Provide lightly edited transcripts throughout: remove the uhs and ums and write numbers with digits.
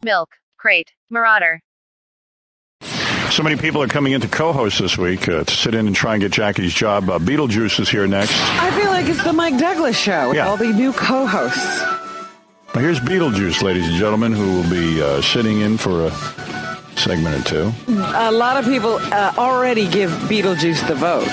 Milk Crate Marauder. So many people are coming in to co-host this week to sit in and try and get Jackie's job. Beetlejuice is here next. I feel like it's the Mike Douglas show with Yeah. all the new co-hosts. Well, here's Beetlejuice, ladies and gentlemen, who will be sitting in for a segment or two. A lot of people already give Beetlejuice the vote.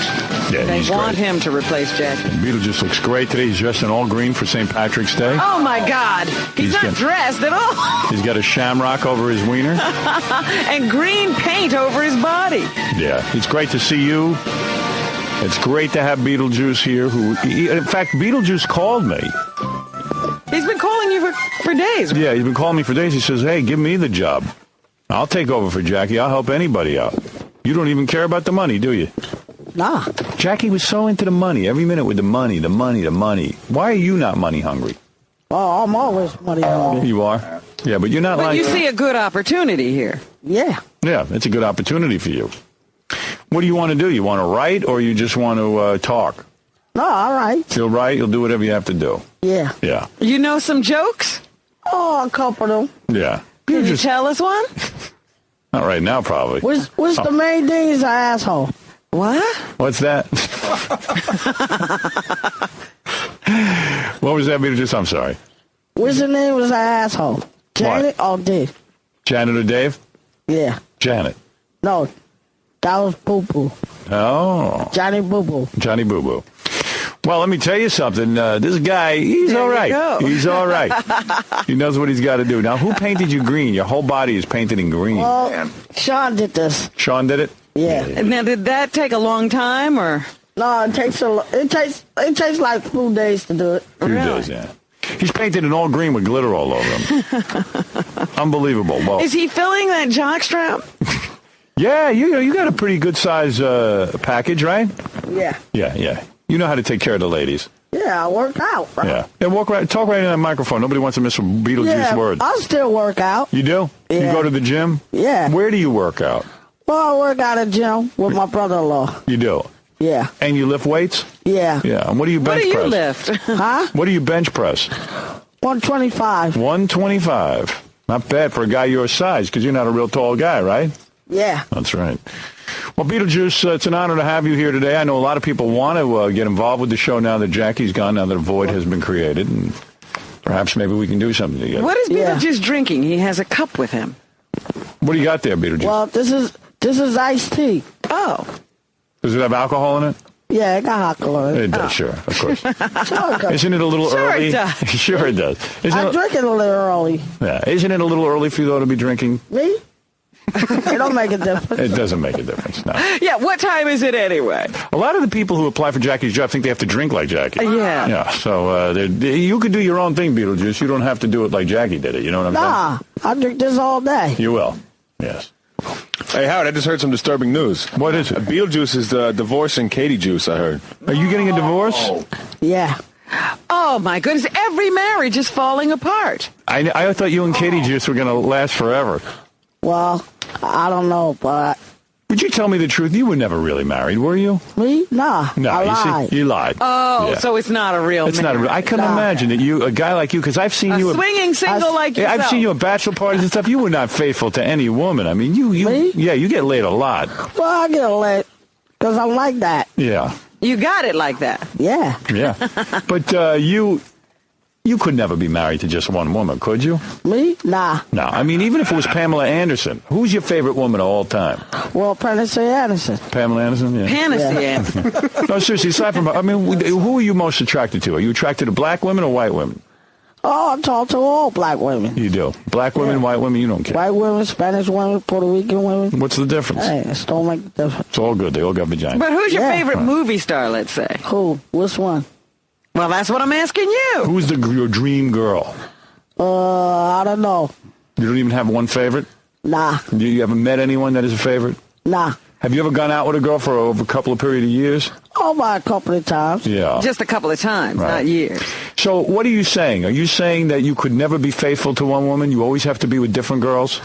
Yeah, they he's want great. him to replace Jackie. Beetlejuice looks great today. He's dressed in all green for St. Patrick's Day. Oh, my God. He's not dressed at all. He's got a shamrock over his wiener. And green paint over his body. Yeah, it's great to see you. It's great to have Beetlejuice here. In fact, Beetlejuice called me. He's been calling you for days. Yeah, he's been calling me for days. He says, hey, give me the job. I'll take over for Jackie. I'll help anybody out. You don't even care about the money, do you? Nah. Jackie was so into the money. Every minute with the money, the money, the money. Why are you not money hungry? Oh, I'm always money hungry. You are? Yeah, but you're not But like... you see a good opportunity here. Yeah. Yeah, it's a good opportunity for you. What do you want to do? You want to write or you just want to talk? No, all right. You'll write. You'll do whatever you have to do. Yeah. Yeah. You know some jokes? Oh, a couple of them. Yeah. Can you tell us one? Not right now, probably. What's the main thing is an asshole? What? What's that? What was that, Beetlejuice? I'm sorry. What's the name was an asshole? Janet or Dave? Janet or Dave? Yeah. Janet. No. That was Boo Boo. Oh. Johnny Boo Boo. Johnny Boo Boo. Well, let me tell you something. This guy, he's There all you right. go. He's all right. He knows what he's got to do. Now, who painted you green? Your whole body is painted in green. Well, Sean did this. Sean did it? Yeah. Now, did that take a long time, or? No, it takes like 2 days to do it. Few days, yeah. He's painted in all green with glitter all over him. Unbelievable. Well, Is he filling that jockstrap? yeah, you got a pretty good size package, right? Yeah. Yeah. You know how to take care of the ladies. Yeah, I work out, bro. Yeah. Talk right in that microphone. Nobody wants to miss a Beetlejuice Yeah, word. I still work out. You do? You Yeah. go to the gym? Yeah. Where do you work out? Well, I work out at gym with my brother-in-law. You do? Yeah. And you lift weights? Yeah. Yeah. And what do you What bench do you press? lift? Huh? What do you bench press? 125. 125. Not bad for a guy your size, because you're not a real tall guy, right? Yeah. That's right. Well, Beetlejuice, it's an honor to have you here today. I know a lot of people want to get involved with the show now that Jackie's gone, now that a void has been created, and perhaps maybe we can do something together. What is Yeah. Beetlejuice drinking? He has a cup with him. What do you got there, Beetlejuice? Well, this is iced tea. Oh. Does it have alcohol in it? Yeah, it got alcohol in it. It does, sure, of course. Sure it does. Isn't it a little Sure early? it does. Sure it does. Isn't I it, drink it a little early. yeah. Isn't it a little early for you, though, to be drinking? Me? It don't make a difference. It doesn't make a difference, no. Yeah, what time is it anyway? A lot of the people who apply for Jackie's job think they have to drink like Jackie. Yeah. Yeah, so you could do your own thing, Beetlejuice. You don't have to do it like Jackie did it. You know what I'm Nah, I drink this all day. saying? You will. Yes. Hey, Howard, I just heard some disturbing news. What is it? Beetlejuice is divorcing Katie Juice, I heard. Are you getting a divorce? Yeah. Oh, my goodness. Every marriage is falling apart. I thought you and Katie Juice were going to last forever. Well, I don't know, but Would you tell me the truth? You were never really married, were you? me? Nah. No, I you lied. see, you lied. Oh, Yeah. so it's not a real It's not a real. I couldn't Nah. imagine that a guy like you, because I've seen A you. swinging single like yourself. I've seen you at bachelor parties and stuff. You were not faithful to any woman. I mean, you Me? yeah, you get laid a lot. Well, I get laid because I'm like that. Yeah, You got it like that. Yeah. yeah. But you could never be married to just one woman, could you? Me? Nah. No. I mean, even if it was Pamela Anderson, who's your favorite woman of all time? Well, Prentice Anderson. Pamela Anderson? Yeah. Fantasy answer. No, seriously, aside from, I mean, who are you most attracted to? Are you attracted to black women or white women? Oh, I talk to all black women. You do. Black women, white women, you don't care. White women, Spanish women, Puerto Rican women. What's the difference? Hey, it don't make a difference. It's all good. They all got vagina. But who's your Yeah. favorite movie star, let's say? Who? Which one? Well, that's what I'm asking you. Who's your dream girl? I don't know. You don't even have one favorite? Nah. You haven't met anyone that is a favorite? Nah. Have you ever gone out with a girl for over a couple of period of years? Oh, by a couple of times. Yeah. Just a couple of times, Right. not years. So what are you saying? Are you saying that you could never be faithful to one woman? You always have to be with different girls?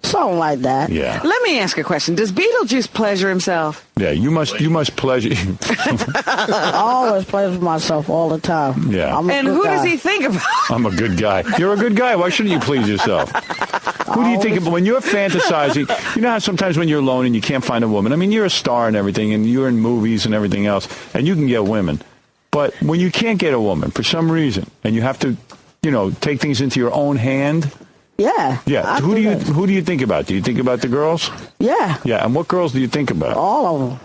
Something like that. Yeah. Let me ask a question. Does Beetlejuice pleasure himself? Yeah, you must pleasure. I always play with myself all the time. Yeah. I'm a And good who guy. does he think about? I'm a good guy. You're a good guy. Why shouldn't you please yourself? Who do you think of when you're fantasizing? You know how sometimes when you're alone and you can't find a woman, I mean, you're a star and everything, and you're in movies and everything else, and you can get women. But when you can't get a woman for some reason, and you have to, take things into your own hand. Yeah. Yeah. Who do you think about? Do you think about the girls? Yeah. Yeah. And what girls do you think about? All of them.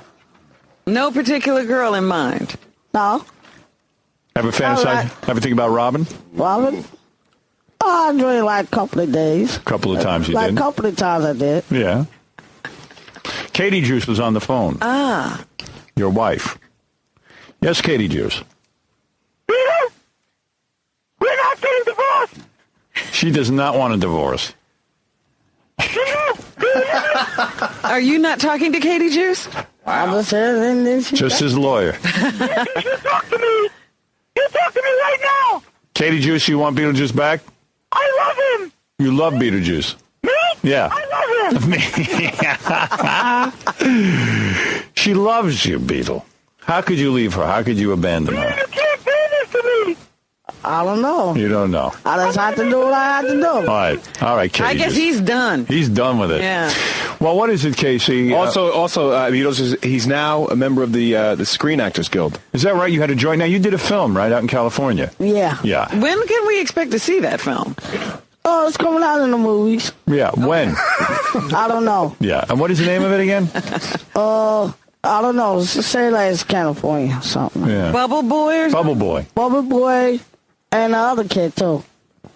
No particular girl in mind. No. Ever fantasize? All right. Ever think about Robin? Robin? Oh, I dreamed like a couple of days. A couple of times you Like did. a couple of times I did. Yeah. Katie Juice was on the phone. Ah. Your wife. Yes, Katie Juice. We're not getting divorced. She does not want a divorce. Are you not talking to Katie Juice? I'm just saying, and then she Just his lawyer. You talk to me. You talk to me right now. Katie Juice, you want Beetlejuice back? I love him. You love Beetlejuice. Me? Yeah. I love him. She loves you, Beetle. How could you leave her? How could you abandon her? You can't do this to me. I don't know. You don't know. I just have to do what I have to do. All right, Katie. I guess Juice. he's done. He's done with it. Yeah. Well, what is it, Casey? Also, he's now a member of the Screen Actors Guild. Is that right? You had to join. Now, you did a film, right, out in California? Yeah. Yeah. When can we expect to see that film? Oh, it's coming out in the movies. Yeah. When? I don't know. Yeah. And what is the name of it again? I don't know. Say like it's California or something. Yeah. Bubble Boy or something? Bubble Boy. Bubble Boy and the other kid, too.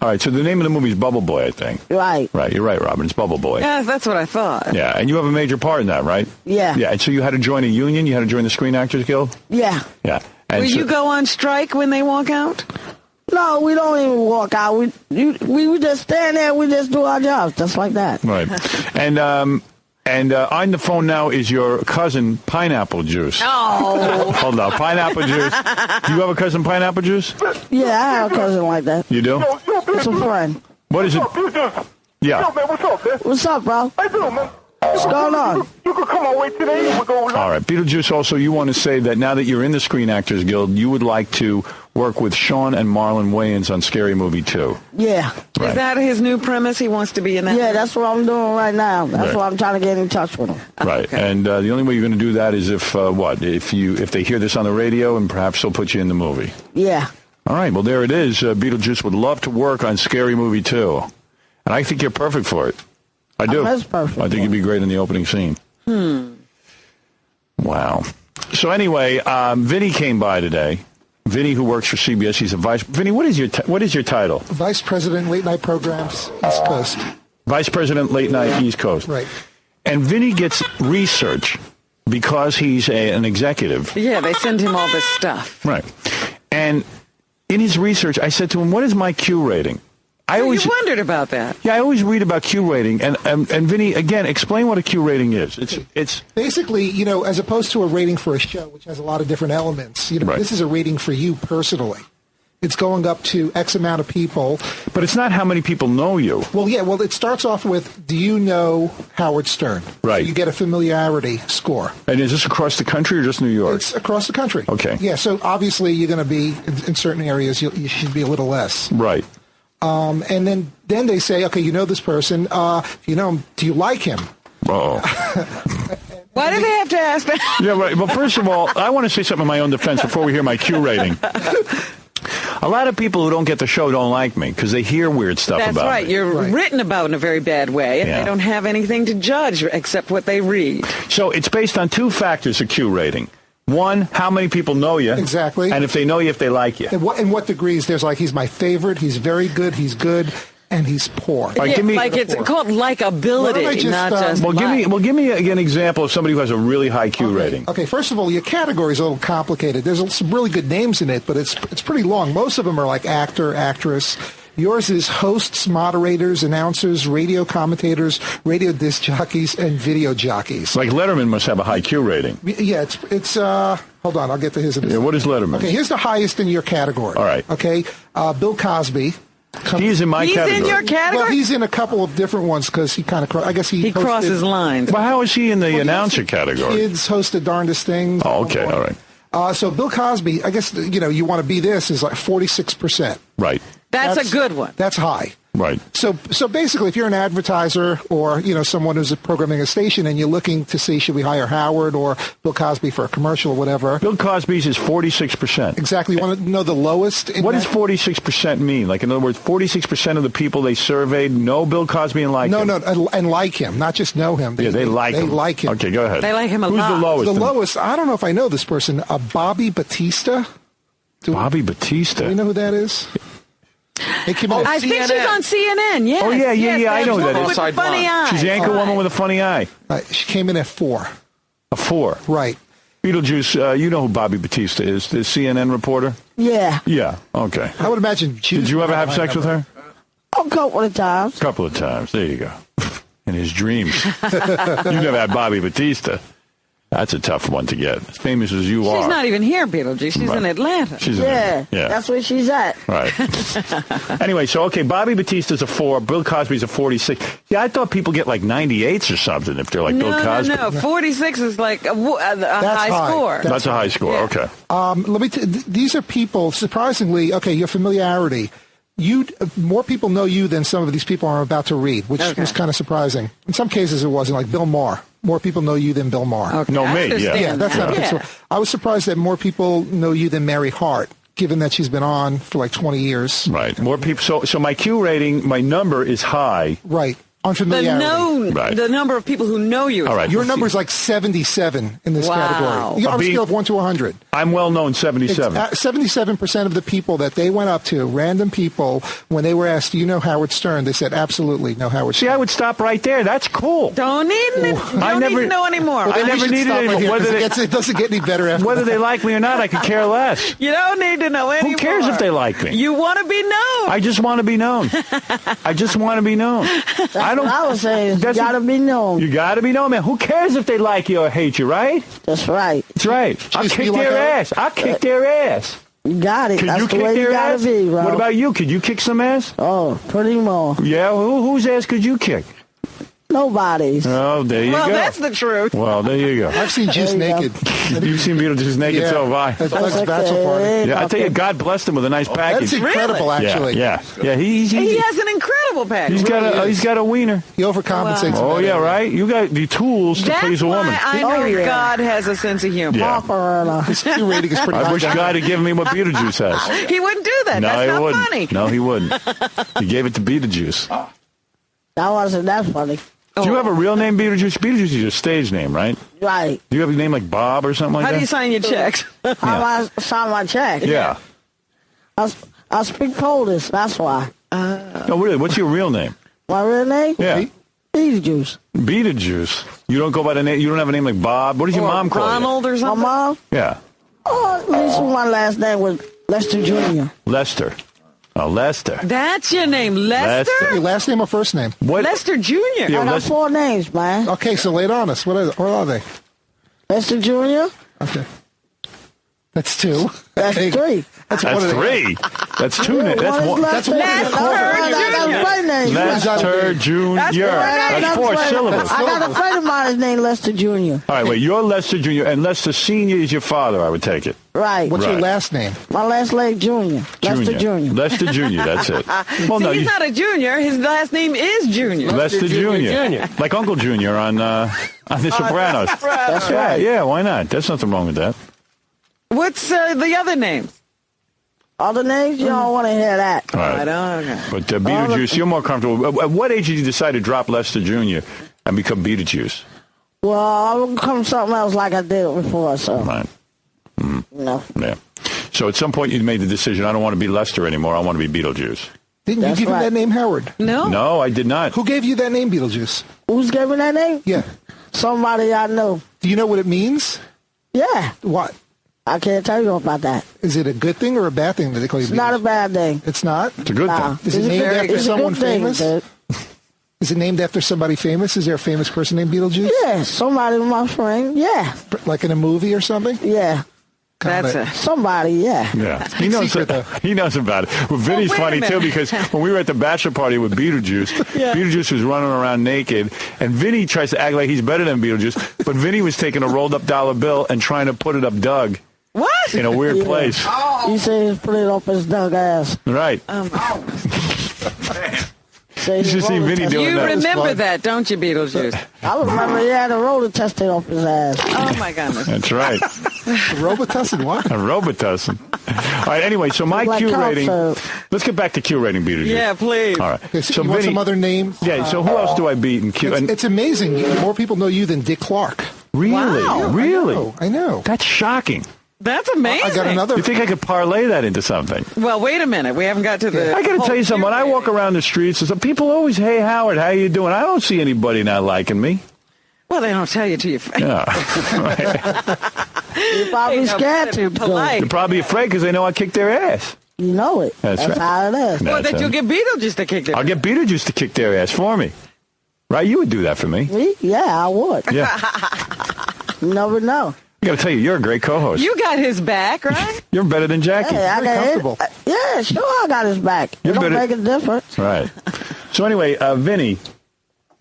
All right. So the name of the movie is Bubble Boy, I think. Right. Right. You're right, Robin. It's Bubble Boy. Yeah, that's what I thought. Yeah. And you have a major part in that, right? Yeah. Yeah. And so you had to join a union? You had to join the Screen Actors Guild? Yeah. Yeah. And Will so- you go on strike when they walk out? No, we don't even walk out. We just stand there. We just do our jobs, just like that. Right. And on the phone now is your cousin, Pineapple Juice. Oh. Hold on. Pineapple Juice. Do you have a cousin, Pineapple Juice? Yeah, I have a cousin like that. You do? It's a friend. What is it? Yeah. Yo, man, what's up, man? What's up, bro? How you doing, man? What's going on? You could come our way today and we'll go. All right. Beetlejuice, also, you want to say that now that you're in the Screen Actors Guild, you would like to work with Sean and Marlon Wayans on Scary Movie 2. Yeah. Right. Is that his new premise? He wants to be in that? Yeah, that's what I'm doing right now. That's Right. why I'm trying to get in touch with him. Right. Okay. And the only way you're going to do that is if they hear this on the radio, and perhaps they'll put you in the movie. Yeah. All right. Well, there it is. Beetlejuice would love to work on Scary Movie 2. And I think you're perfect for it. I do. That's perfect. I think you'd be great in the opening scene. Wow. So anyway, Vinny came by today. Vinny, who works for CBS, he's a vice. Vinny, what is your title? Vice President, Late Night Programs, East Coast. Vice President, Late Night East Coast. Right. And Vinny gets research because he's an executive. Yeah, they send him all this stuff. Right. And in his research, I said to him, what is my Q rating? You wondered about that. Yeah, I always read about Q rating. And Vinny, again, explain what a Q rating is. It's Basically, as opposed to a rating for a show, which has a lot of different elements, Right. This is a rating for you personally. It's going up to X amount of people. But it's not how many people know you. Well, yeah, it starts off with, do you know Howard Stern? Right. So you get a familiarity score. And is this across the country or just New York? It's across the country. Okay. Yeah, so obviously you're going to be, in certain areas, you should be a little less. Right. And then they say, okay, you know this person. If you know him, do you like him? Uh-oh. Why do they have to ask that? Yeah, right. Well, first of all, I want to say something in my own defense before we hear my Q rating. A lot of people who don't get the show don't like me because they hear weird stuff That's about right. me. You're Right. written about in a very bad way, and Yeah. they don't have anything to judge except what they read. So it's based on two factors, a Q rating. One, how many people know you. Exactly. And if they know you, if they like you. In what degrees? There's he's my favorite, he's very good, and he's poor. right, Yeah, give me- it's called Why likability, don't I just, not just Well, give me an example of somebody who has a really high Q rating. Okay, first of all, your category is a little complicated. There's some really good names in it, but it's pretty long. Most of them are like actor, actress. Yours is hosts, moderators, announcers, radio commentators, radio disc jockeys, and video jockeys. Like Letterman must have a high Q rating. Yeah, it's hold on, I'll get to his. Yeah, what is Letterman? Okay, here's the highest in your category. All right. Okay, Bill Cosby. He's in my He's category. in your category? Well, he's in a couple of different ones because he kind of, I guess he crosses lines. Well, how is he in the announcer category? Kids hosted darndest things. Oh, okay, all right. So Bill Cosby, I guess, you want to be this, is like 46%. Right. That's a good one. That's high. Right. So basically, if you're an advertiser or, someone who's programming a station and you're looking to see, should we hire Howard or Bill Cosby for a commercial or whatever. Bill Cosby's is 46%. Exactly. You want to know the lowest? What does 46% mean? Like, in other words, 46% of the people they surveyed know Bill Cosby and like him? No, and like him, not just know him. They like him. They like him. Okay, go ahead. They like him a Who's lot. the lowest? The lowest, I don't know if I know this person, Bobby Batista. Bobby Batista. Do you know who that is? They came in I think she's on CNN. Yes. Oh, yeah, yes, I know who that is. With the funny eyes. She's the anchor woman with a funny eye. She came in at 4. A 4. Right. Beetlejuice, you know who Bobby Batista is, the CNN reporter? Yeah. Yeah, okay. I would imagine she Did you ever have sex with her? A couple of times. A couple of times. There you go. In his dreams. You've never had Bobby Batista. That's a tough one to get. As famous as you are. She's not even here, Beetlejuice. She's in Atlanta. She's Yeah. yeah. That's where she's at. Right. Anyway, so, okay, Bobby Batista's a 4. Bill Cosby's a 46. Yeah, I thought people get like 98s or something if they're like Bill Cosby. No. 46 is like a high score. That's a high score. Yeah. Okay. These are people, surprisingly, your familiarity. More people know you than some of these people I'm about to read, which was kind of surprising. In some cases, it wasn't. Like Bill Maher. More people know you than Bill Maher. Okay. No, I me, understand yeah. That's not a big story. I was surprised that more people know you than Mary Hart, given that she's been on for like 20 years. Right. More people. So my Q rating, my number is high. Right. On familiarity. The number of people who know you. All right. Your number is like 77 in this Wow. category. You're on a scale of 1 to 100. I'm well known, 77. 77% of the people that they went up to, random people, when they were asked, do you know Howard Stern? They said, absolutely, know Howard Stern. See, I would stop right there. That's cool. Don't need to know anymore. I never needed it. It doesn't get any better after Whether that. they like me or not, I could care less. You don't need to know anymore. Who cares if they like me? You want to be known. I just want to be known. I just want to be known. That's what I was saying. You gotta be known. You got to be known, man. Who cares if they like you or hate you, right? That's right. That's right. I'll Just kick be like their a- ass. I'll kick their ass. You got it. Could That's you the kick way you their gotta ass? be, bro. What about you? Could you kick some ass? Oh, pretty more. Yeah. Whose ass could you kick? Nobody's. Oh, there you Well, go. that's the truth. Well, there you go. I've seen Juice There you naked. You've seen Beetlejuice naked, Yeah. so have I. At Doug's bachelor party. Yeah, I tell you, God blessed him with a nice package. That's incredible, actually. Yeah. He He has an incredible package. he's got a wiener. He overcompensates. Oh yeah, right. You got the tools to That's please a woman. why I know Oh, yeah. God has a sense of humor. Yeah. His Q rating is pretty high. I wish God had given me what Beetlejuice has. He wouldn't do that. No, That's he not wouldn't. funny. No, he wouldn't. He gave it to Beetlejuice. That wasn't that funny. Do you have a real name, Beetlejuice? Beetlejuice is your stage name, right? Right. Do you have a name like Bob or something like How that? do you sign your checks? How I sign my check? Yeah. I speak Polish. That's why. No, really. What's your real name? My real name? Yeah. Beetlejuice. Beetlejuice. You don't go by the name. You don't have a name like Bob. What does your mom call Ronald or My something? mom? you? Yeah. Oh, at least my last name was Lester Jr. Lester. Oh, Lester. That's your name, Lester? Your last name or first name? What? Lester Jr. Yeah, I got Lester. 4 names, man. Okay, so lay it on us. What are they? Lester Jr. Okay. That's 2. That's 3. That's That's one of the- 3. That's 2 names. That's one. That's one of the Lester corporate- Lester Jr. That's 4 syllables. I got a friend of mine named Lester Jr. All right, wait. You're Lester Jr. and Lester Sr. is your father, I would take it. Right. What's your Right. last name? My last name Jr. Lester Jr. Lester Jr. That's it. Well, See, he's not a junior. His last name is Junior. Lester Jr. Like Uncle Jr. on The Sopranos. That's right. Yeah, why not? There's nothing wrong with that. What's the other names? Other names? You don't want to hear that. All right. I don't know. But Beetlejuice, you're more comfortable. At what age did you decide to drop Lester Jr. and become Beetlejuice? Well, I'll become something else like I did before, so, Right. you know. Yeah. So at some point you made the decision, I don't want to be Lester anymore. I want to be Beetlejuice. Didn't That's you give him right. that name, Howard? No? No, I did not. Who gave you that name, Beetlejuice? Who's giving that name? Yeah. Somebody I know. Do you know what it means? Yeah. What? I can't tell you about that. Is it a good thing or a bad thing that they call you It's Beetlejuice? not a bad thing. It's not? It's a good Nah. thing. Is it It's a named very after good- it's a someone good thing, famous? dude. Is it named after somebody famous? Is there a famous person named Beetlejuice? Yeah, somebody my friend. Yeah. Like in a movie or something? Yeah. That's it. Somebody, yeah. Yeah, he knows. He knows about it. Well, Vinny's wait a funny too minute. because when we were at the bachelor party with Beetlejuice, Beetlejuice was running around naked, and Vinny tries to act like he's better than Beetlejuice, but Vinny was taking a rolled up dollar bill and trying to put it up Doug What? in a weird place. He said he put it up his dug ass. Right. Say You should see Vinny doing You that. remember that, don't you, Beetlejuice? I remember he had a roller tested off his ass. Oh, my goodness. That's right. Robitussin, what? A Robitussin. All right, anyway, so my Like Q cough rating. syrup. Let's get back to Q rating, Beetlejuice. Yeah, please. All right. Okay, so you want some other names? Yeah, so who else do I beat in Q? It's amazing. More people know you than Dick Clark. Really? Wow. Really? I know. That's shocking. That's amazing. I got another. You think I could parlay that into something? Well, wait a minute. We haven't got to the... I got to tell you something. When I walk around the streets, people always, hey, Howard, how you doing? I don't see anybody not liking me. Well, they don't tell you to your face. Yeah. You're probably scared to. Polite. They're probably afraid because they know I kick their ass. You know it. That's right. how it is. Well, That's that you'll it. get Beetlejuice to kick their I'll get Beetlejuice to kick their ass for me. Right? You would do that for me. Me? Yeah, I would. Yeah. You never know. I got to tell you, you're a great co-host. You got his back, right? You're better than Jackie. Hey, I Very got comfortable. it. Yeah, sure, I got his back. It You're don't better- make a difference. Right. So anyway, Vinny,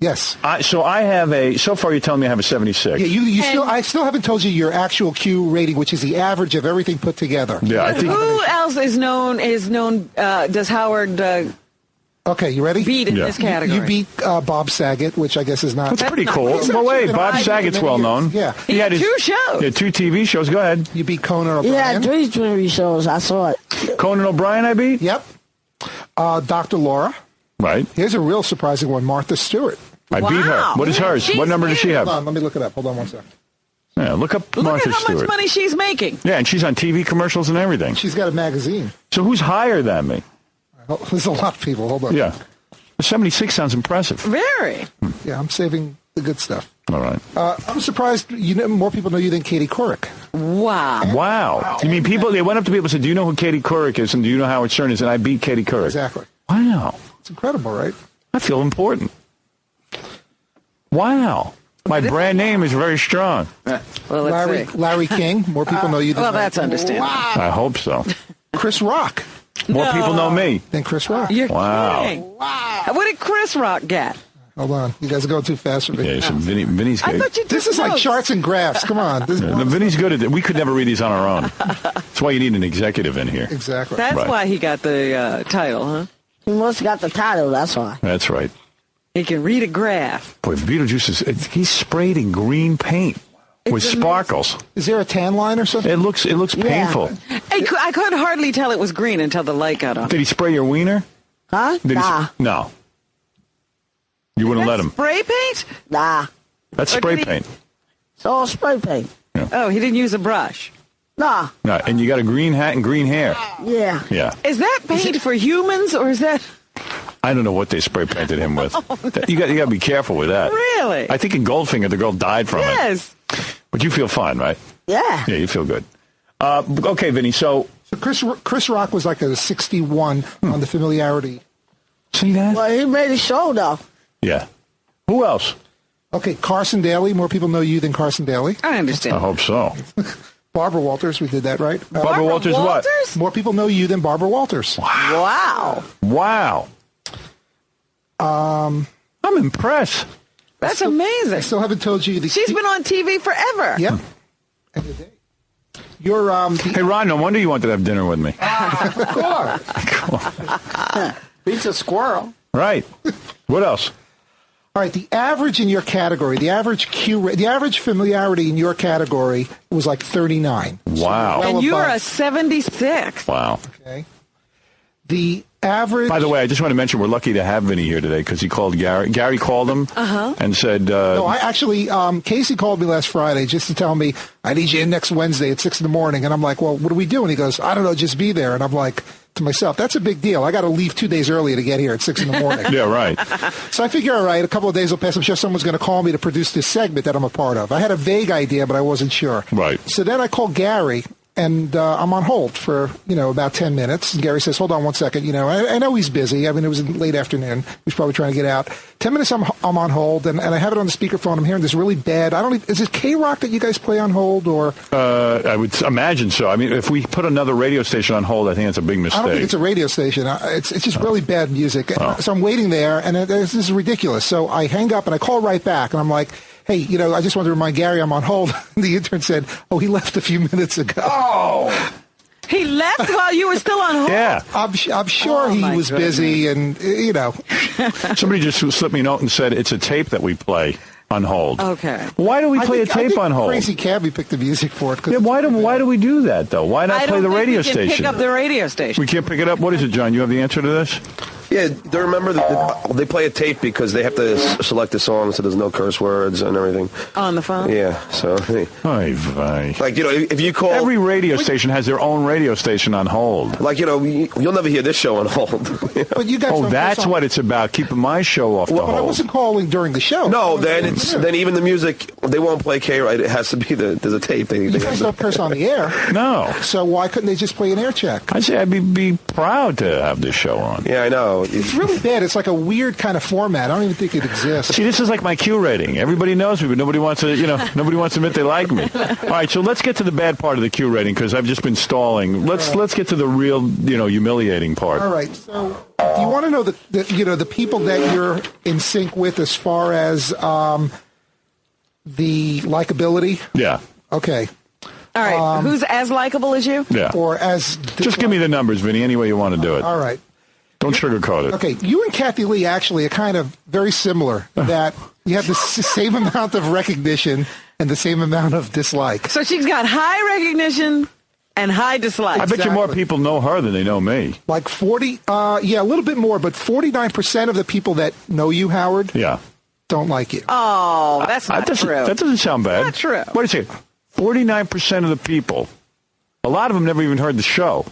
Yes. I have so far you're telling me I have a 76. Yeah, I still haven't told you your actual Q rating, which is the average of everything put together. Yeah, I think. Who else is known, does Howard Okay, you ready? beat in Yeah. this category? You beat Bob Saget, which I guess is not. That's pretty cool. He's Well, wait, actually been Bob on Saget's many well known. years. Yeah. He had 2 shows. Yeah, 2 TV shows. Go ahead. You beat Conan He O'Brien. had 3 TV shows. I saw it. Conan O'Brien, I beat. Yep. Dr. Laura. Right. Here's a real surprising one. Martha Stewart. I beat her. Wow. What is hers? She's What number does she huge. have? Hold on, let me look it up. Hold on one second. Yeah, look up Look Martha at how Stewart. much money she's making. Yeah, and she's on TV commercials and everything. She's got a magazine. So who's higher than me? There's a lot of people. Hold on. Yeah. 76 sounds impressive. Very. Yeah, I'm saving the good stuff. All right. I'm surprised more people know you than Katie Couric. Wow. Wow. You mean they went up to people and said, do you know who Katie Couric is and do you know Howard Stern is? And I beat Katie Couric. Exactly. Wow. It's incredible, right? I feel important. Wow. My brand name is very strong. Well, let's see. Larry King. More people know you than Well, that's understandable. I hope so. Chris Rock More people know me. than Chris Rock. You're Wow. kidding. Wow. What did Chris Rock get? Hold on. You guys are going too fast for me. Yeah, so Vinny's I good. thought you took This is like notes. charts and graphs. Come on. This is No, Vinny's good at it. We could never read these on our own. That's why you need an executive in here. Exactly. That's Right. why he got the title, huh? He must have got the title, that's why. That's right. He can read a graph. Boy, Beetlejuice he's sprayed in green paint with amazing. sparkles. Is there a tan line or something? It looks painful. I could hardly tell it was green until the light got on. Did he spray your wiener? Huh? Did Nah. No. You wouldn't let him. Spray paint? Nah. That's Or spray did he- paint. It's all spray paint. Oh, he didn't use a brush. Nah. No, and you got a green hat and green hair. Yeah. Yeah. Is that paint for humans or is that I don't know what they spray painted him with. You got to be careful with that. really? I think in Goldfinger the girl died from it. Yes. But you feel fine, right? Yeah. Yeah, you feel good. Okay, Vinny. So Chris Rock was like a 61 on the familiarity. see that? Well, he made a show, though. Yeah. Who else? Okay, Carson Daly. More people know you than Carson Daly. I I understand. hope so. Barbara Walters. We did that, right? Barbara Walters what? Walters? More people know you than Barbara Walters. Wow. Wow. I'm impressed. That's I amazing. still haven't told you the. She's been on TV forever. Yep. End of the day. You're Hey, Ron, no wonder you wanted to have dinner with me. Beats a squirrel. Right. What else? all right. The average in your category, the average the average familiarity in your category was like 39. Wow. well And you are above. a 76. Wow. Okay. The average. By the way, I just want to mention we're lucky to have Vinny here today because he called Gary. Gary called him and said, No, I actually, Casey called me last Friday just to tell me, I need you in next Wednesday at 6 a.m. And I'm like, well, what do we do? And he goes, I don't know, just be there. And I'm like, to myself, that's a big deal. I got to leave 2 days earlier to get here at 6 a.m. yeah, right. So I figure, all right, a couple of days will pass. I'm sure someone's going to call me to produce this segment that I'm a part of. I had a vague idea, but I wasn't sure. Right. So then I called Gary, and I'm on hold for, about 10 minutes. And Gary says, hold on one second. I know he's busy. I mean, it was in late afternoon. He's probably trying to get out. 10 minutes I'm on hold, and I have it on the speakerphone. I'm hearing this really bad. Is it K-Rock that you guys play on hold, or? I would imagine so. I mean, if we put another radio station on hold, I think that's a big mistake. I don't think it's a radio station. It's just really bad music. Oh. So I'm waiting there, and this is ridiculous. So I hang up, and I call right back, and I'm like, hey, I just wanted to remind Gary I'm on hold. The intern said, oh, he left a few minutes ago. Oh! He left while you were still on hold? Yeah. I'm sure he was busy, and, Somebody just slipped me a note and said it's a tape that we play on hold. Okay. Why do we play a tape on hold? Crazy Cabby picked the music for it. Yeah, why do we do that, though? Why not play the radio station? We can't pick up the radio station. We can't pick it up? What is it, John? You have the answer to this? Yeah, they remember that they play a tape because they have to select the song so there's no curse words and everything. On the phone? Yeah, so. Hey. Like, if you call. Every radio station has their own radio station on hold. Like, you'll never hear this show on hold. But you guys that's what it's about, keeping my show off the hold. But I wasn't calling during the show. No, then even the music, they won't play K-Right. It has to be there's a tape. You guys don't curse on the air. No. So why couldn't they just play an air check? I say I'd be proud to have this show on. Yeah, I know. It's really bad. It's like a weird kind of format. I don't even think it exists. See, this is like my Q rating. Everybody knows me, but nobody wants to, nobody wants to admit they like me. All right, so let's get to the bad part of the Q rating because I've just been stalling. Let's get to the real, humiliating part. All right. So, do you want to know the people that you're in sync with as far as the likability? Yeah. Okay. All right. Who's as likable as you? Yeah. Or as just give me the numbers, Vinny. Any way you want to do it. All right. Don't sugarcoat it. Okay, you and Kathy Lee actually are kind of very similar. That you have the same amount of recognition and the same amount of dislike. So she's got high recognition and high dislike. I bet you more people know her than they know me. Like 40, a little bit more, but 49% of the people that know you, Howard, don't like you. Oh, that's not true. That doesn't sound bad. Not true. What do you say? 49% of the people, a lot of them never even heard the show.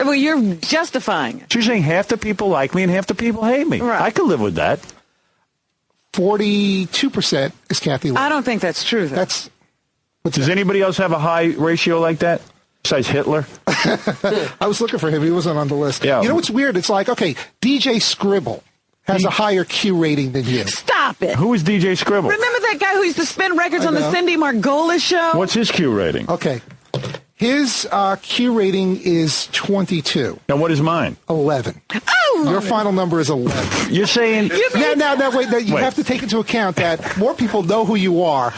Well, you're justifying it. So you're saying half the people like me and half the people hate me. Right. I could live with that. 42% is Kathy Lee. I don't think that's true, though. Does anybody else have a high ratio like that? Besides Hitler? I was looking for him. He wasn't on the list. Yeah. You know what's weird? It's like, okay, DJ Scribble has a higher Q rating than you. Stop it. Who is DJ Scribble? Remember that guy who used to spin records on the Cindy Margolis show? What's his Q rating? Okay. His Q rating is 22. Now, what is mine? 11. Oh! Your final number is 11. You're saying... Now, wait. You have to take into account that more people know who you are.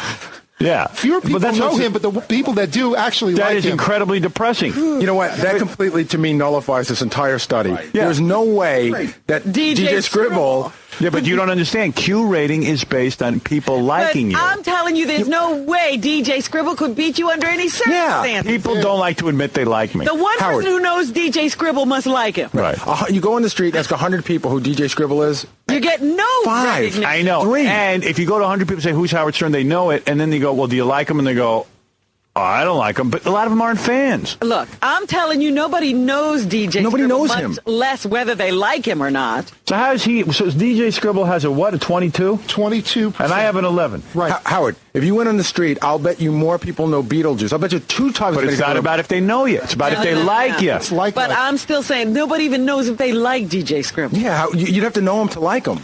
Yeah. Fewer people know him, but the people that do actually like him. That is incredibly depressing. You know what? That completely, to me, nullifies this entire study. Right. Yeah. There's no way that DJ Scribble... Yeah, but you don't understand. Q rating is based on people liking you. I'm telling you, there's no way DJ Scribble could beat you under any circumstances. Yeah, people don't like to admit they like me. The one person who knows DJ Scribble must like him. Right. You go on the street and ask 100 people who DJ Scribble is. You get no 5. recognition. I know. 3. And if you go to 100 people and say, who's Howard Stern, they know it. And then they go, well, do you like him? And they go, oh, I don't like him. But a lot of them aren't fans. Look, I'm telling you, nobody knows DJ Nobody Scribble, knows much him. less whether they like him or not. So how is he? So DJ Scribble has a what? A 22? 22%. And I have an 11. Right. Howard, if you went on the street, I'll bet you more people know Beetlejuice. I'll bet you 2 times. But it's not about if they know you. It's about if they like you. It's like But I'm still saying nobody even knows if they like DJ Scribble. Yeah, you'd have to know him to like him.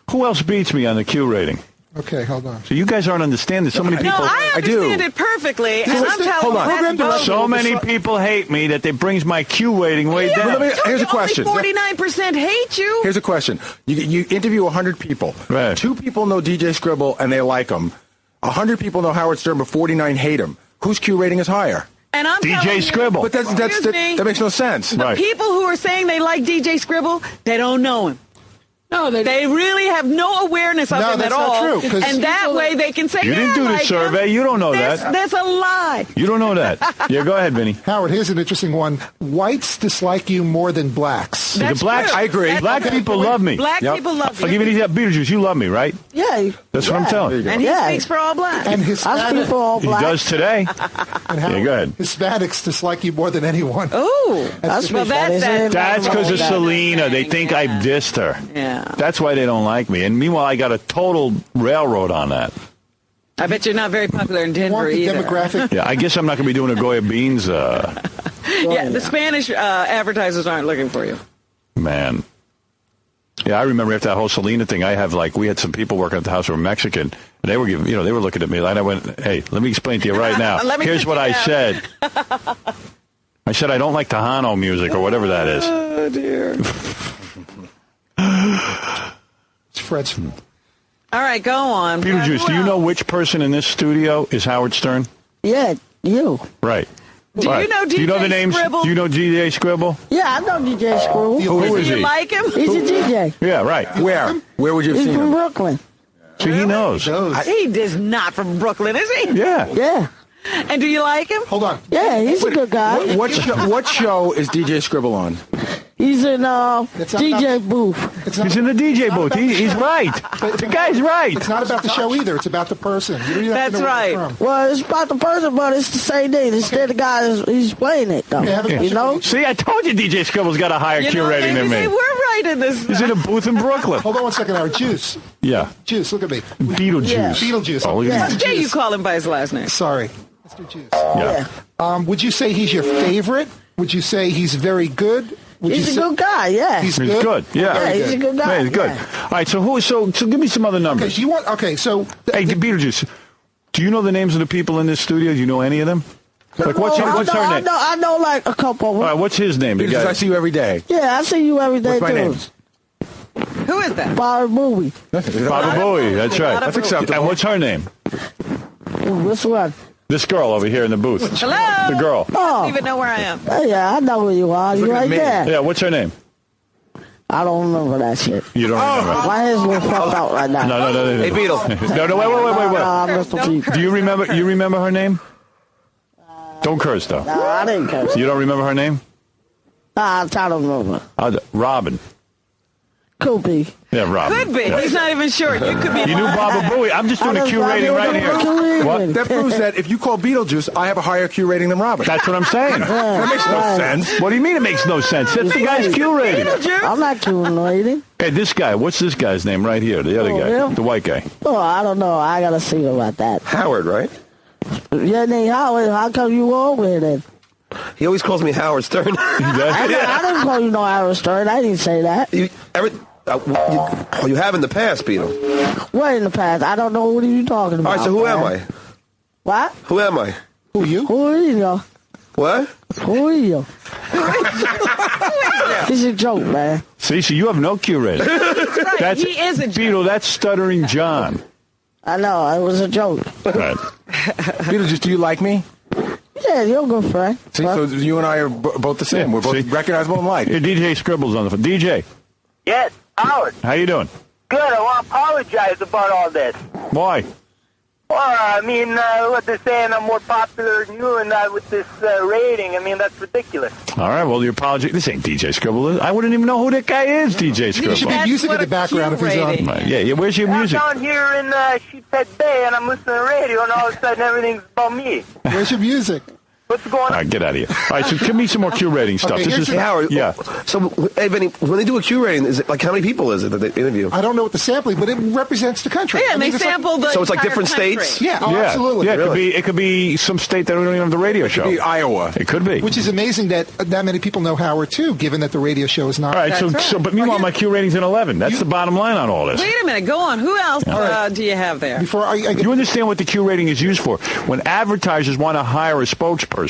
Who else beats me on the Q rating? Okay, hold on. So you guys aren't understanding. So many people. No, I understand it perfectly. And I'm telling you, that's so many people hate me that it brings my Q rating way down. Here's a question. Only 49% hate you. Here's a question. You interview 100 people. Right. 2 people know DJ Scribble and they like him. 100 people know Howard Stern, but 49 hate him. Whose Q rating is higher? And I'm DJ Scribble. But that makes no sense. The people who are saying they like DJ Scribble, they don't know him. No, they really have no awareness of him at all. No, that's not true. And that way they can say, You didn't do the survey. You don't know that. That's a lie. You don't know that. Yeah, go ahead, Vinny. Howard, here's an interesting one. Whites dislike you more than blacks. The blacks, true. I agree. Black people love me. Black people love you. I'll give you Beetlejuice. You love me, right? Yeah. That's what I'm telling you. And he speaks for all blacks. And I speak for all He blacks. does today. And Howard, Yeah, go ahead. Hispanics dislike you more than anyone. Oh, That's because of Selena. They think I dissed her. Yeah. That's why they don't like me. And meanwhile, I got a total railroad on that. I bet you're not very popular in Denver Want the either. demographic? Yeah, I guess I'm not going to be doing a Goya Beans. Yeah, the Spanish advertisers aren't looking for you. Man. Yeah, I remember after that whole Selena thing, we had some people working at the house who were Mexican, and they were they were looking at me, and I went, hey, let me explain to you right now. Here's what I said. I said I don't like Tejano music or whatever that is. Oh, dear. It's Fred's. All right, go on. Beetlejuice, do you know which person in this studio is Howard Stern? Yeah, you. Right. Do you know DJ Do you know the names? Scribble? Do you know DJ Scribble? Yeah, I know DJ Screw. Who is Do you he? like him? He's a DJ. Yeah, right. Where? Where would you have He's seen from him? Brooklyn. See, he knows. He is not from Brooklyn, is he? Yeah. Yeah. And do you like him? Hold on. Yeah, he's a good guy. What show is DJ Scribble on? He's in It's not DJ about- booth. It's not, He's in the DJ booth. He's right. The guy's right. it's not about the show either. It's about the person. You don't even have to That's know where they're right. from. Well, it's about the person, but it's the same thing. It's still the guy he's playing it, though. Yeah, have a You know? See, I told you DJ Scribble's got a higher Q rating maybe than they me. were right in this. He's in a booth in Brooklyn. Hold on one second, Howard. Juice. Yeah. Juice, look at me. Beetlejuice. Yeah. Beetlejuice. Oh, look at Yeah. that. How dare you call him by his last name? Sorry. Mr. Juice. Yeah. Would you say he's your favorite? Would you say he's very good? Would He's you a say good guy, yeah. He's He's good? good. Yeah. Yeah, he's a good guy. Yeah, he's good. Yeah. All right. So give me some other Okay, numbers. do you want? Okay, so Hey, Beetlejuice. Do you know the names of the people in this studio? Do you know any of them? Like what's her name? I know like a couple of them. All right. What's his name? The Because guy. I see you every day. Yeah, I see you every day, What's my too. name? Who is that? Bobby Movie. Baba Booey. That's right. That's acceptable. And what's her name? Which one? This girl over here in the booth. Hello? The girl. I don't Oh, even know where I am. yeah, I know who you are. You Look at right me. there. Yeah. What's her name? I don't remember that shit. You don't remember. My head's little fucked out right now. No. Hey, Beetle. No, wait. Mr. P. Do you remember her name? Don't curse, though. Nah, I didn't curse. You don't remember her name? Nah, I'm trying to remember. Robin. Could be. Yeah, Robin. Could be. Yeah. He's not even sure. You could be. You knew Baba Booey. I'm just doing a Q rating right here. What? That proves that if you call Beetlejuice, I have a higher Q rating than Robin. That's what I'm saying. That makes no sense. What do you mean it makes no sense? That's the guy's Q rating. I'm not accumulating. Hey, this guy. What's this guy's name right here? The other Oh, guy. him? The white guy. Oh, I don't know. I gotta see about that. Howard, right? Your name Howard. How come you over here then? He always calls me Howard Stern. I didn't call you no Howard Stern. I didn't say that. You have in the past, Beetle. What in the past? I don't know what are you talking about. All right, so who am man. I? What? Who am I? who you? Who are you? What? Who are you? It's a joke, man. See, so you have no Q rating. Right. That's He is a joke. Beetle. That's Stuttering John. I know. It was a joke. Right. Beetlejuice, do you like me? Yeah, you're a good friend. See, so you and I are both the same. Yeah, We're both see? recognizable and liked. Here, DJ Scribble's on the phone. DJ, Yes, Howard. how you doing? Good. I want to apologize about all this. Why? Well, I mean, what they're saying, I'm more popular than you, and with this rating, I mean, that's ridiculous. All right. Well, your apology. This ain't DJ Scribble. I wouldn't even know who that guy is. DJ There should Scribble. be That's music in what the a background if Q he's on. rating. Right. Yeah. Where's your I'm music? down here in Sheephead Bay, and I'm listening to the radio, and all of a sudden, everything's about me. Where's your music? What's going All on? right, get out of here. All right, so give me some more Q rating stuff. Okay, This here's is Hey, Howard. yeah. So, hey, Vinny, when they do a Q rating, is it like how many people is it that they interview? I don't know what the sampling, but it represents the country. Yeah, I and mean, they it's like- sample the So it's like entire different country. states? Yeah, oh, Yeah, absolutely. yeah. Really? It could be some state that don't even have the radio show. Be Iowa. It could be. Which is amazing that that many people know Howard too, given that the radio show is not. All right. That's right. But meanwhile, my Q rating's an 11. That's the bottom line on all this. Wait a minute. Go on. Who else right. do you have there? Before I get You understand what the Q rating is used for? When advertisers want to hire a spokesperson,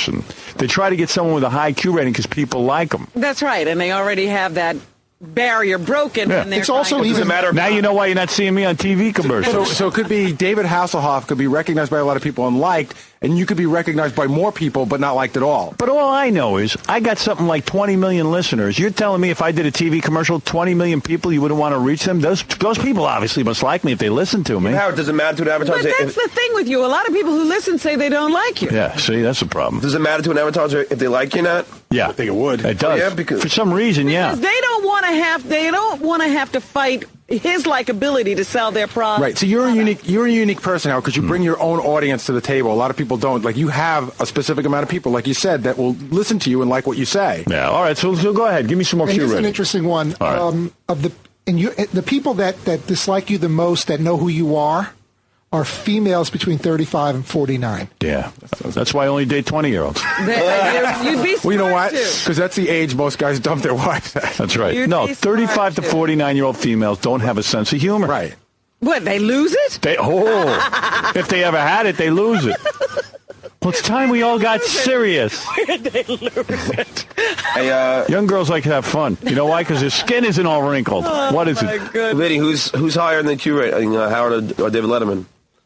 they try to get someone with a high Q rating because people like them. That's right. And they already have that barrier broken. Yeah. When they're It's also trying to- even- matter of Now you know why you're not seeing me on TV commercials. So it could be David Hasselhoff could be recognized by a lot of people and liked, and you could be recognized by more people but not liked at all. But all I know is I got something like 20 million listeners. You're telling me if I did a TV commercial, 20 million people, you wouldn't want to reach them? Those people obviously must like me if they listen to me. Howard, does it matter to an But advertiser? that's the thing with you. A lot of people who listen say they don't like you. Yeah, see, that's the problem. Does it matter to an advertiser if they like you or not? Yeah. I think it would. It does. Yeah, because- For some reason, yeah. Because they don't want to have to fight his likability to sell their product. Right. So you're a unique person, Howard, because you bring your own audience to the table. A lot of people don't. Like you have a specific amount of people, like you said, that will listen to you and like what you say. Yeah, all right, so go ahead. Give me some more And Q here's an rating. interesting one All right. of the people that dislike you the most, that know who you are. are females between 35 and 49. Yeah. That's why I only date 20-year-olds. You'd be smart, Well, you know what? too. Because that's the age most guys dump their wives at. That's right. You'd No, be 35 to smart, too. 49-year-old females don't have a sense of humor. Right. What, they lose it? If they ever had it, they lose it. Well, it's time we all got serious. They lose it. Hey, Young girls like to have fun. You know why? Because their skin isn't all wrinkled. What is My it? goodness. Liddy, who's higher than Q rating, Howard or David Letterman?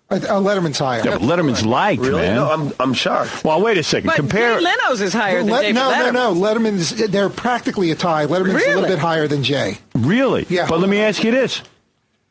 Letterman's higher. Yeah, but Letterman's liked, Really? man. No, I'm shocked. Well, wait a second. But Compare. Jay Leno's is higher than David Letterman. No. Letterman's, they're practically a tie. Letterman's a little Really? bit higher than Jay. Really? Yeah. But let me ask you this.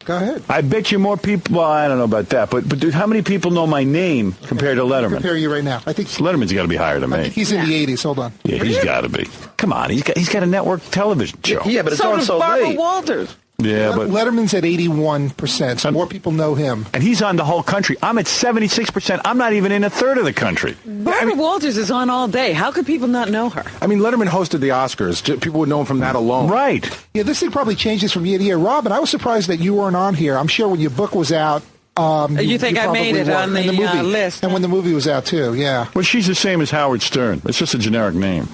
Go ahead. I bet you more people. Well, I don't know about that, but dude, how many people know my name compared to Letterman? Compare you right now. I think Letterman's got to be higher than I me. think he's in the 80s. Hold on. Yeah, he's got to be. Come on, he's got a network television show. Yeah, but it's So on does so Barbara late. Walters. Yeah, but Letterman's at 81%. So more people know him. and he's on the whole country. I'm at 76%. I'm not even in a third of the country. Barbara Walters is on all day. How could people not know her? I mean, Letterman hosted the Oscars. People would know him from that alone. Right. Yeah, this thing probably changes from year to year. Robin, I was surprised that you weren't on here. I'm sure when your book was out, You think I made probably it were. on And the movie. list? And when the movie was out, too, yeah. Well, she's the same as Howard Stern. It's just a generic name.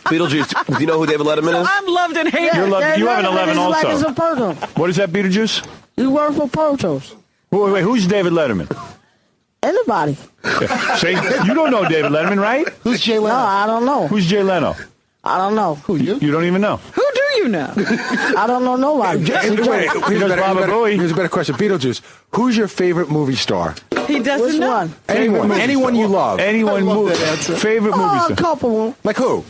Beetlejuice. Do you know who David Letterman is? I'm loved and hated. You're loved- you have an 11 Like also. it's a person. What is that, Beetlejuice? You work for Protos. Wait, who's David Letterman? Anybody? See, you don't know David Letterman, right? Who's Jay No, Leno? I don't know. Who's Jay Leno? I don't know. Who, you? You don't even know. Who do you know? I don't know nobody. Hey, It's a wait, joke. here's, knows Baba Booey. here's a better question. Beetlejuice, who's your favorite movie star? He doesn't Which know. one? Anyone you love. Anyone I love movie that answer. favorite movie Oh, a star? couple. Like who?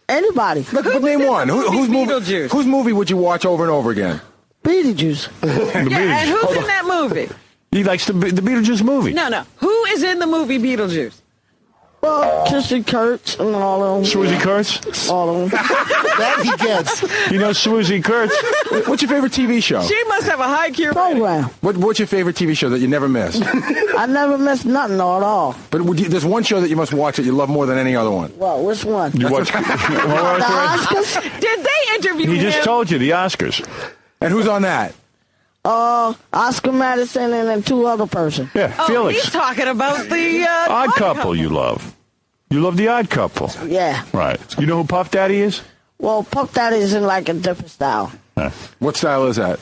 Anybody. But name in one. the movie Whose Beetlejuice? whose movie would you watch over and over again? Beetlejuice. Yeah, and who's in that movie? He likes the Beetlejuice movie. No. Who is in the movie Beetlejuice? Well, Kristen Kurtz and all of them. Swoozie Kurtz. All of them. That he gets. You know Swoozie Kurtz. What's your favorite TV show? She must have a high Q rating. Program. What's your favorite TV show that you never miss? I never missed nothing at all. But there's one show that you must watch that you love more than any other one. Well, which one? You watch. The Oscars? Did they interview He him? just told you the Oscars. And who's on that? Oscar Madison and then two other persons. Yeah, Oh, Felix. he's talking about the Odd Couple. You love. You love the Odd Couple. Yeah. Right. You know who Puff Daddy is? Well, Puff Daddy is in like a different style. What style is that?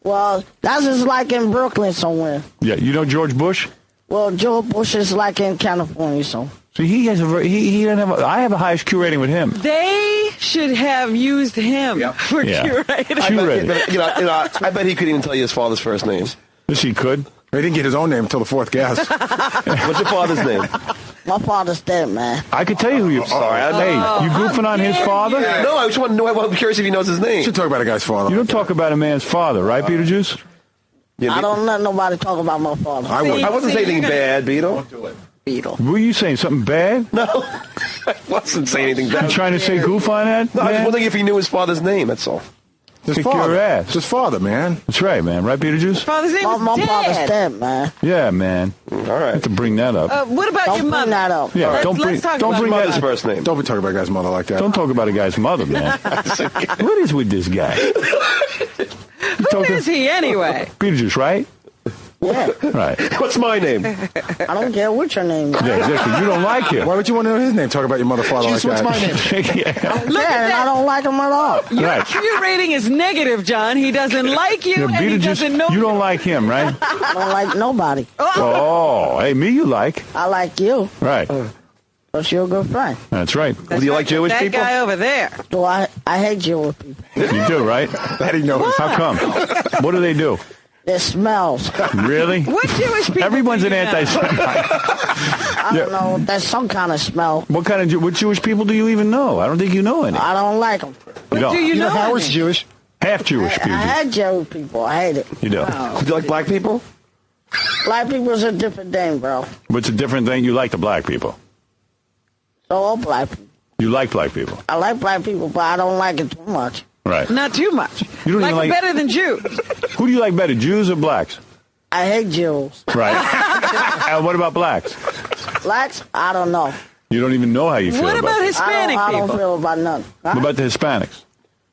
Well, that's just like in Brooklyn somewhere. Yeah. You know George Bush? Well, Joe Bush is like in California, so. See, he has he doesn't have. I have a highest Q rating with him. They should have used him for Yeah. Q rating. Q rating. I bet he couldn't even tell you his father's first name. Yes, he could. He didn't get his own name until the fourth guess. What's your father's name? My father's dead, man. I could tell you who you. Sorry, Hey, you goofing on his father? No, I just want to know. I'm curious if he knows his name. You should talk about a guy's father. You don't talk about a man's father, right, Beetlejuice? Yeah, I don't let nobody talk about my father. I would. I wasn't saying anything bad, Beetle. Beetle. Were you saying something bad? No, I wasn't saying anything You bad. trying to say goof on that? No, I was man? wondering if he knew his father's name. That's all. His Kick father. your ass. It's his father, man. That's right, man. Right, Beetlejuice? Father's name My is father's dead. dead, man. Yeah, man. All I right. have to bring that up. What about Don't your bring mother? that up. Yeah, Let's- don't bring let's talk don't about bring mother's that. Mother's first name. Don't be talking about a guy's mother like that. Don't talk about a guy's mother, man. What is with this guy? Who is he anyway? Beetlejuice, right? Yeah. Right. What's my name? I don't care what your name is. Yeah, exactly. You don't like him. Why would you want to know his name? Talk about your mother, father Jeez, like what's that. my name? Yeah. Look Yeah, at and I that. don't like him at all. Your Right. Q rating is negative, John. He doesn't like you, Yeah, and he Beetlejuice, doesn't know you don't like him, right? I don't like nobody. Oh, hey, me you like. I like you, Right. because you're a good friend. That's right. Do you like Jewish that people? guy over there. So I hate Jewish people. You do, right? That he knows. How come? What do they do? It smells. Really? What Jewish people? Everyone's do an you know? anti-Semite. I don't know. There's some kind of smell. What Jewish people do you even know? I don't think you know any. I don't like them. You don't. Do you You know know Howard's any? Jewish. Half Jewish I people. hate Jewish people. I hate it. You do. Do you like black people? Black people is a different thing, bro. What's a different thing? You like the black people. So all black people. You like black people. I like black people, but I don't like it too much. Right. Not too much. You don't like even him like- better than Jews. Who do you like better, Jews or blacks? I hate Jews. Right. And what about blacks? Blacks, I don't know. You don't even know how you feel What about them. Hispanic I don't people? feel about nothing. Huh? What about the Hispanics?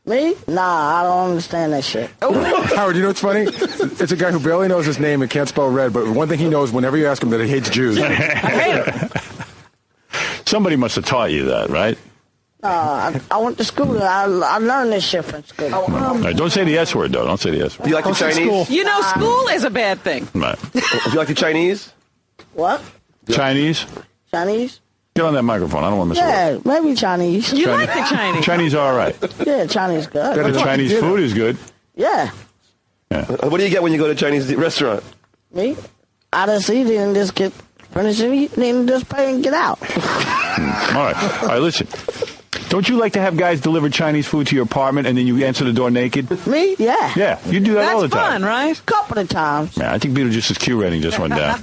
Me? Nah, I don't understand that shit. Howard, you know what's funny? It's a guy who barely knows his name and can't spell red, but one thing he knows whenever you ask him that he hates Jews. I hate him. Somebody must have taught you that, right? I went to school. I learned this shit from school. Right, don't say the S word, though. Don't say the S Do word. you like the Chinese? You know, school is a bad thing. Right. Do you like the Chinese? What? Chinese? Chinese? Get on that microphone. I don't want to miss a word. Yeah, maybe Chinese. You like the Chinese. Chinese are all right. Yeah, Chinese good. The Chinese food is good. Yeah. What do you get when you go to a Chinese restaurant? Me? I just eat it and just get finished eating and just pay and get out. All right, listen. Don't you like to have guys deliver Chinese food to your apartment and then you answer the door naked? Me? Yeah. Yeah, you do that all the That's time. fun, right? Couple of times. Man, I think Beetlejuice's Q rating just went down.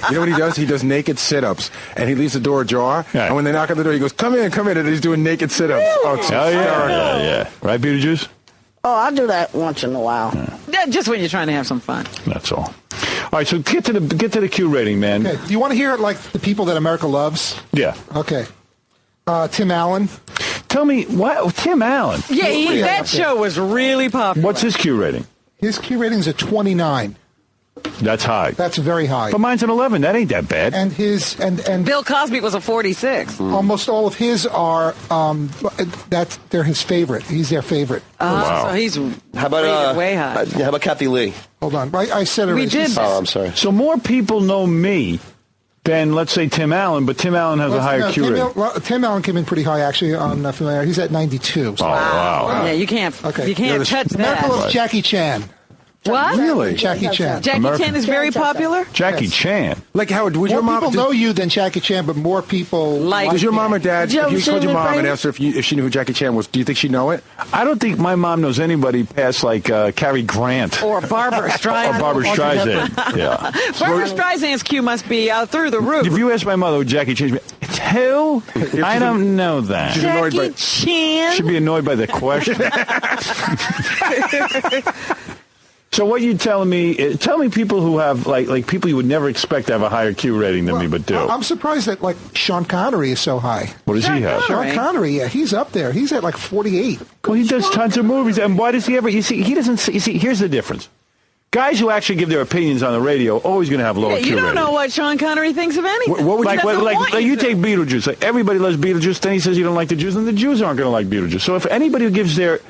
You know what he does? He does naked sit-ups, and he leaves the door ajar. Yeah. And when they knock on the door, he goes, "Come in," and he's doing naked sit-ups. Oh, it's Yeah. Right, Beetlejuice? Oh, I do that once in a while. Yeah, just when you're trying to have some fun. That's all. All right, so get to the Q rating, man. Okay. Do you want to hear like the people that America loves? Yeah. Okay. Tim Allen. Tell me, what? Tim Allen? Yeah, that show was really popular. What's his Q rating? His Q rating's a 29. That's high. That's very high. But mine's an 11. That ain't that bad. And his and Bill Cosby was a 46. almost all of his are they're his favorite. He's their favorite. Wow. So he's How about way high. How about Kathy Lee? Hold on, I said it. We right. did. Oh, I'm sorry. So more people know me than, let's say, Tim Allen, but Tim Allen has a higher Q rating. Tim Allen came in pretty high actually on Familiar. He's at 92. So. Oh, wow. Yeah, you can't. Okay. You can't touch America that. loves Jackie Chan. What? Really? Jackie Chan. Jackie American. Chan is very popular. Jackie Yes. Chan. Like, Howard, would your More mom... people know you than Jackie Chan, but more people Like- Does your mom or dad, Did you if ever you see called your him in mom and Vegas? asked her if she knew who Jackie Chan was, do you think she'd know it? I don't think my mom knows anybody past, like, Cary Grant. Or Barbara Or Streisand. Barbara Streisand. Yeah. Barbara Streisand's Q must be out through the roof. If you ask my mother who Jackie Chan is, it's who? I don't know that. She's annoyed by... Jackie Chan. Should be annoyed by the question. So what you telling me? Tell me people who have like people you would never expect to have a higher Q rating than me, but do. I'm surprised that like Sean Connery is so high. What does he have? Connery. Sean Connery, yeah, he's up there. He's at like 48. Well, he does tons of movies, and why does he ever? You see, he doesn't. You see, here's the difference. Guys who actually give their opinions on the radio always going to have lower Yeah, Q you don't rating. know what Sean Connery thinks of anything. What would Like, He doesn't want you to. take Beetlejuice. Like, everybody loves Beetlejuice. Then he says you don't like the Jews, and the Jews aren't going to like Beetlejuice. So if anybody who gives their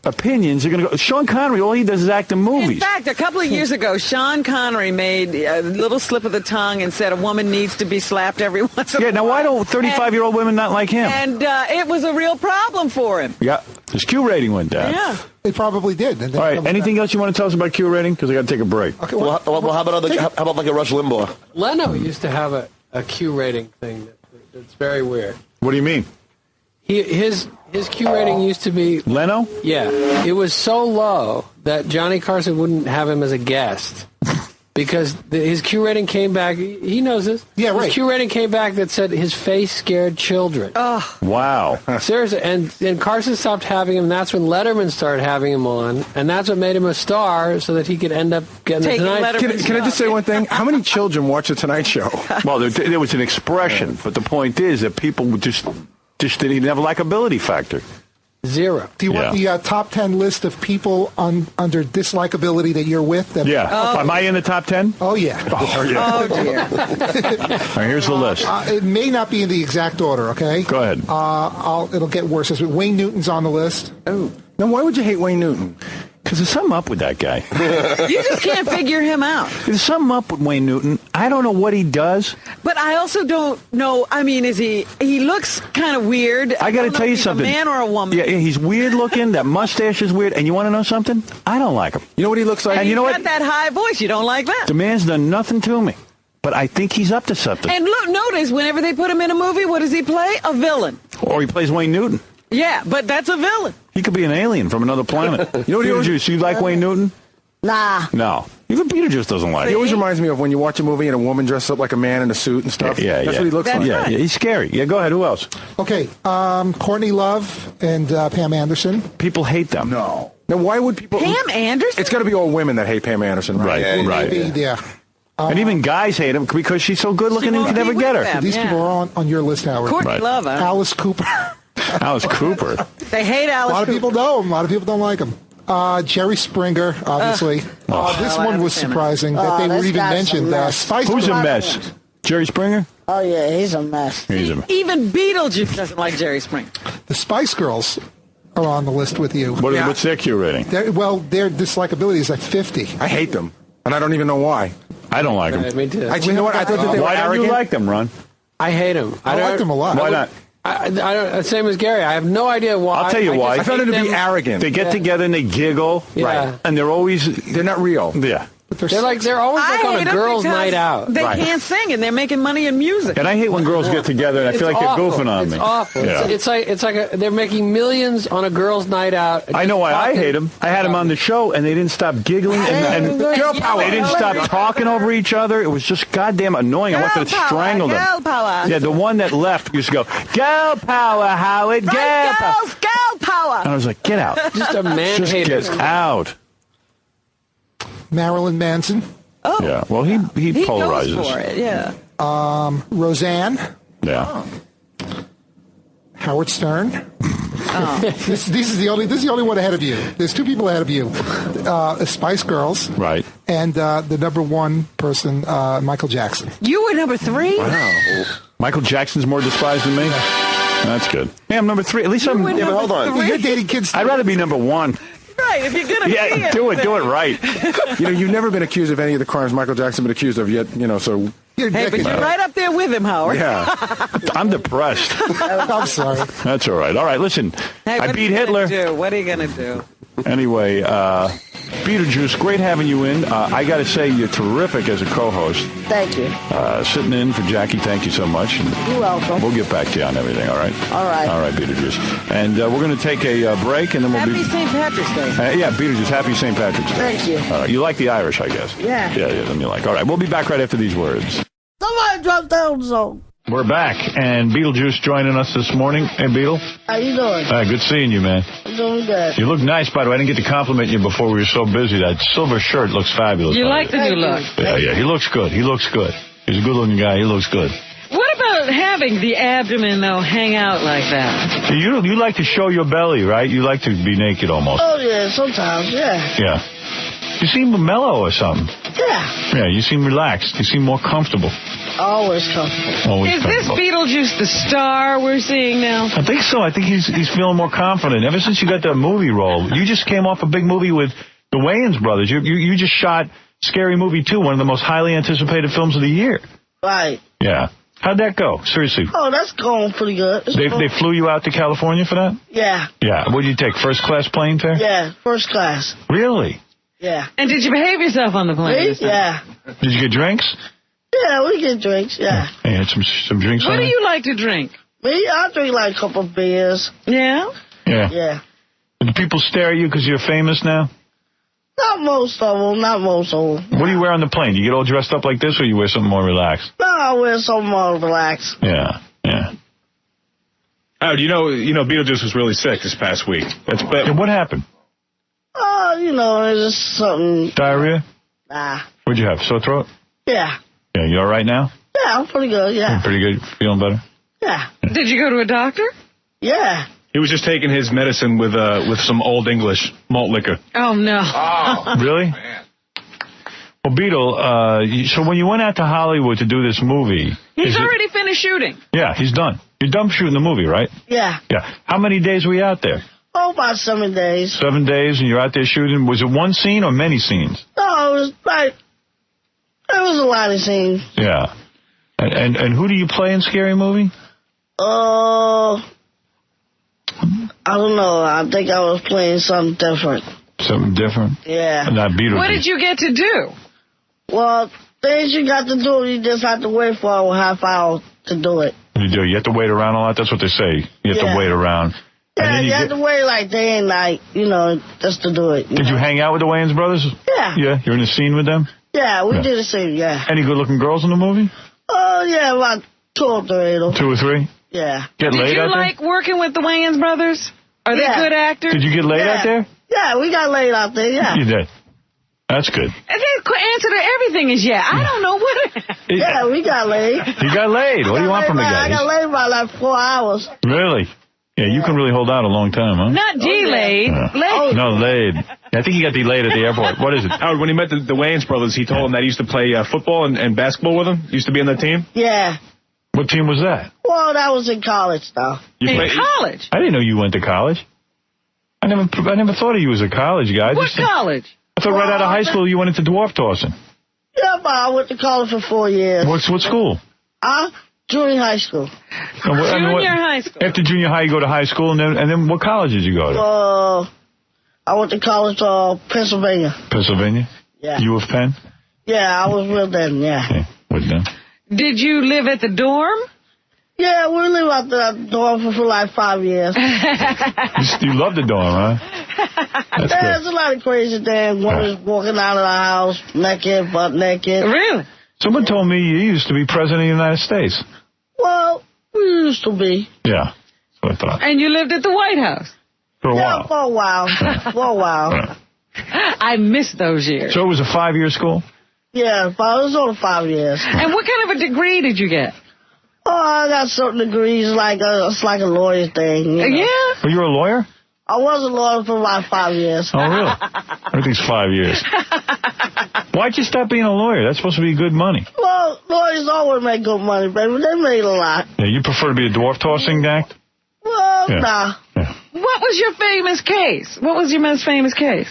opinions, they're going to go. Sean Connery, all he does is act in In movies. fact, a couple of years ago, Sean Connery made a little slip of the tongue and said a woman needs to be slapped every once in a while. Yeah. Now, why don't 35-year-old women not like him? And it was a real problem for him. Yeah, his Q rating went down. Yeah. They probably did. And All right. Anything else you want to tell us about Q rating? Because I got to take a break. Okay, Well, how about like a Rush Limbaugh? Leno used to have a Q rating thing that's very weird. What do you mean, His Q rating used to be, Leno? yeah, it was so low that Johnny Carson wouldn't have him as a guest. Because his Q rating came back, he knows this. Yeah, right. His Q rating came back that said his face scared children. Wow. Seriously, and Carson stopped having him. That's when Letterman started having him on, and that's what made him a star, so that he could end up getting the Taking Tonight. Letterman's Can I just say one thing? How many children watch The Tonight Show? Well, there was an expression, but the point is that people would just didn't have a likability factor. Zero. Do you want the top 10 list of people under dislikability that you're with? That, Yeah. Am I in the top 10? Oh, yeah. Oh, dear. All right, here's the list. It may not be in the exact order, okay? Go ahead. It'll get worse. Wayne Newton's on the list. Oh. Now, why would you hate Wayne Newton? Because there's something up with that guy. You just can't figure him out. There's something up with Wayne Newton. I don't know what he does. But I also don't know. I mean, he looks kind of weird. I got to don't know tell if you he's something. A man or a woman? Yeah, he's weird looking. That mustache is weird. And you want to know something? I don't like him. You know what he looks like? And you He's know got what? that high voice. You don't like that. The man's done nothing to me. But I think he's up to something. And look, notice whenever they put him in a movie, what does he play? A villain. Or he plays Wayne Newton. Yeah, but that's a villain. He could be an alien from another planet. You know what Beetlejuice, you like Wayne Newton? Nah. No. Even Beetlejuice doesn't like He him. always reminds me of when you watch a movie and a woman dresses up like a man in a suit and stuff. Yeah, That's what he looks That's like. Yeah, right. yeah, he's scary. Yeah, go ahead. Who else? Okay. Courtney Love and Pam Anderson. People hate them. No. Now, why would people... Pam Anderson? It's got to be all women that hate Pam Anderson, right? Right, right. Maybe, yeah. And even guys hate him because she's so good looking and you won't can never be get with her. them. These Yeah. people are on your list, Howard. Courtney Right. Love. Huh? Alice Cooper. Alice Cooper. They hate Alice A lot of Cooper. people know him. A lot of people don't like him. Jerry Springer, obviously. This one was surprising that they were this even guy's a mentioned. mess. Spice Who's a Girls. mess? Jerry Springer? Oh, yeah, he's a mess. Even Beetlejuice doesn't like Jerry Springer. The Spice Girls are on the list with you. What's their Q rating? Their dislikability is at 50. I hate them, and I don't even know why. I don't like them. Me too. You know what? I thought that they were Why don't arrogant. you like them, Ron? I hate them. I like them a lot. Why not? I don't, same as Gary. I have no idea why. I'll tell you why. I found them to be arrogant. They get together and they giggle. Yeah. Right. And they're not real. Yeah. But They're always like on a girls' night out. They can't sing and they're making money in music. And I hate when girls get together and I feel like they're goofing on me. It's awful. Yeah. It's like they're making millions on a girls' night out. I know why I hate them. I had them on the show and they didn't stop giggling and Girl power. they didn't stop talking over each other. It was just goddamn annoying. I wanted to strangle them. Girl power. Yeah, the one that left used to go, girl power, Howard, girl power. Girl power. And I was like, get out. Just a man Just hater. get out. Marilyn Manson. Oh. Yeah, well, he polarizes. Goes for it, yeah. Roseanne. Yeah. Howard Stern. This is the only one ahead of you. There's two people ahead of you. Spice Girls. Right. And the number one person, Michael Jackson. You were number 3? Wow. Michael Jackson's more despised than me? That's good. Yeah, I'm number 3. At least I'm... Yeah, but hold on. You're dating kids. I'd rather be number 1. Right, if you're going to be Yeah, do it right. You've never been accused of any of the crimes Michael Jackson been accused of yet. So. You're Hey, but you're right up there with him, Howard. Yeah. I'm depressed. I'm sorry. That's all right. All right, listen. Hey, I beat Hitler. What are you going to do? Anyway, Beetlejuice, great having you in. I got to say, you're terrific as a co-host. Thank you. Sitting in for Jackie, thank you so much. And You're welcome. we'll get back to you on everything, all right? All right. All right, Beetlejuice. And we're going to take a break, and then we'll Happy be... St. Patrick's Day. Yeah, Beetlejuice, happy St. Patrick's Day. Thank you. All right, you like the Irish, I guess. Yeah. Yeah, them you like. All right, we'll be back right after these words. Somebody drop down the song. We're back, and Beetlejuice joining us this morning. Hey, Beetle. How you doing? Good seeing you, man. I'm doing good. You look nice, by the way. I didn't get to compliment you before we were so busy. That silver shirt looks fabulous. You like the new look? Yeah. He looks good. He's a good-looking guy. He looks good. What about having the abdomen, though, hang out like that? You like to show your belly, right? You like to be naked almost. Oh, yeah, sometimes, yeah. Yeah. You seem mellow or something. Yeah. Yeah, you seem relaxed. You seem more comfortable. Always comfortable. Always Is this comfortable. Beetlejuice the star we're seeing now? I think so. I think he's feeling more confident. Ever since you got that movie role, you just came off a big movie with the Wayans brothers. You just shot Scary Movie 2, one of the most highly anticipated films of the year. Right. Yeah. How'd that go? Seriously. Oh, that's going pretty good. They flew you out to California for that? Yeah. Yeah. What did you take? First class plane fare? Yeah, first class. Really? Yeah. And did you behave yourself on the plane? Me? Yeah. Did you get drinks? Yeah, we get drinks, yeah. Hey, had some drinks What on do there? you like to drink? Me, I drink like a couple of beers. Yeah? Yeah. Yeah. Do people stare at you because you're famous now? Not most of them. What do you wear on the plane? Do you get all dressed up like this, or you wear something more relaxed? No, I wear something more relaxed. Yeah. Oh, you know, Beetlejuice was really sick this past week. What happened? It's just something. Diarrhea? Nah. What'd you have? Sore throat? Yeah. Yeah. You all right now? Yeah, I'm pretty good, yeah. Pretty good. Feeling better? Yeah. Did you go to a doctor? Yeah. He was just taking his medicine with some Old English malt liquor. Oh, no. Really? Well, Beetle, so when you went out to Hollywood to do this movie... He's already finished shooting. Yeah, he's done. You're done shooting the movie, right? Yeah. Yeah. How many days were you out there? Oh, about 7 days. 7 days, and you're out there shooting. Was it one scene or many scenes? No, it was a lot of scenes. Yeah. And who do you play in Scary Movie? I don't know. I think I was playing something different. Something different? Yeah. Not Beetlejuice. What did you get to do? Well, things you got to do, you just have to wait for a half hour to do it. You do. You have to wait around a lot. That's what they say. You have to wait around. Yeah, you have to wait like day and night, just to do it. Did you hang out with the Wayans brothers? Yeah. Yeah. You're in a scene with them. Yeah, we did the same. Yeah. Any good-looking girls in the movie? Oh yeah, about 2 or 3 of them. 2 or 3. Yeah. Get laid Did you out there? like working with the Wayans brothers? Are they good actors? Did you get laid out there? Yeah, we got laid out there. Yeah. You did. That's good. And the answer to everything is yeah. I don't know what. Yeah, we got laid. You got laid. What do you want from the guy? I got laid by like 4 hours. Really? Yeah, you can really hold out a long time, huh? Not delayed. No, laid. I think he got delayed at the airport. What is it? Howard, when he met the Wayans brothers, he told them that he used to play football and basketball with them. Used to be on the team. Yeah. What team was that? Well, that was in college, though. College? I didn't know you went to college. I never thought of you as a college guy. What college? I thought right out of high school you went into dwarf tossing. Yeah, but I went to college for 4 years. What school? Junior high school. Junior high school. After junior high, you go to high school, and then what college did you go to? I went to college, Pennsylvania. Pennsylvania? Yeah. U of Penn? Yeah, I was with them, yeah. Okay. With them. Did you live at the dorm? Yeah, we lived out the dorm for like 5 years. You love the dorm, huh? That's good. There's a lot of crazy things. One is walking out of the house, naked, butt naked. Really? Someone told me you used to be president of the United States. Well, we used to be. Yeah, that's what I thought. And you lived at the White House? For a while. Yeah, for a while. For a while. I missed those years. So it was a 5-year school? Yeah, but it was only 5 years. And what kind of a degree did you get? Oh, I got certain degrees, it's like a lawyer thing. You know? Yeah? Were you a lawyer? I was a lawyer for about 5 years. Oh, really? Everything's 5 years. Why'd you stop being a lawyer? That's supposed to be good money. Well, lawyers always make good money, baby. They made a lot. Yeah, you prefer to be a dwarf tossing act? Well, Yeah. nah. Yeah. What was your famous case? What was your most famous case?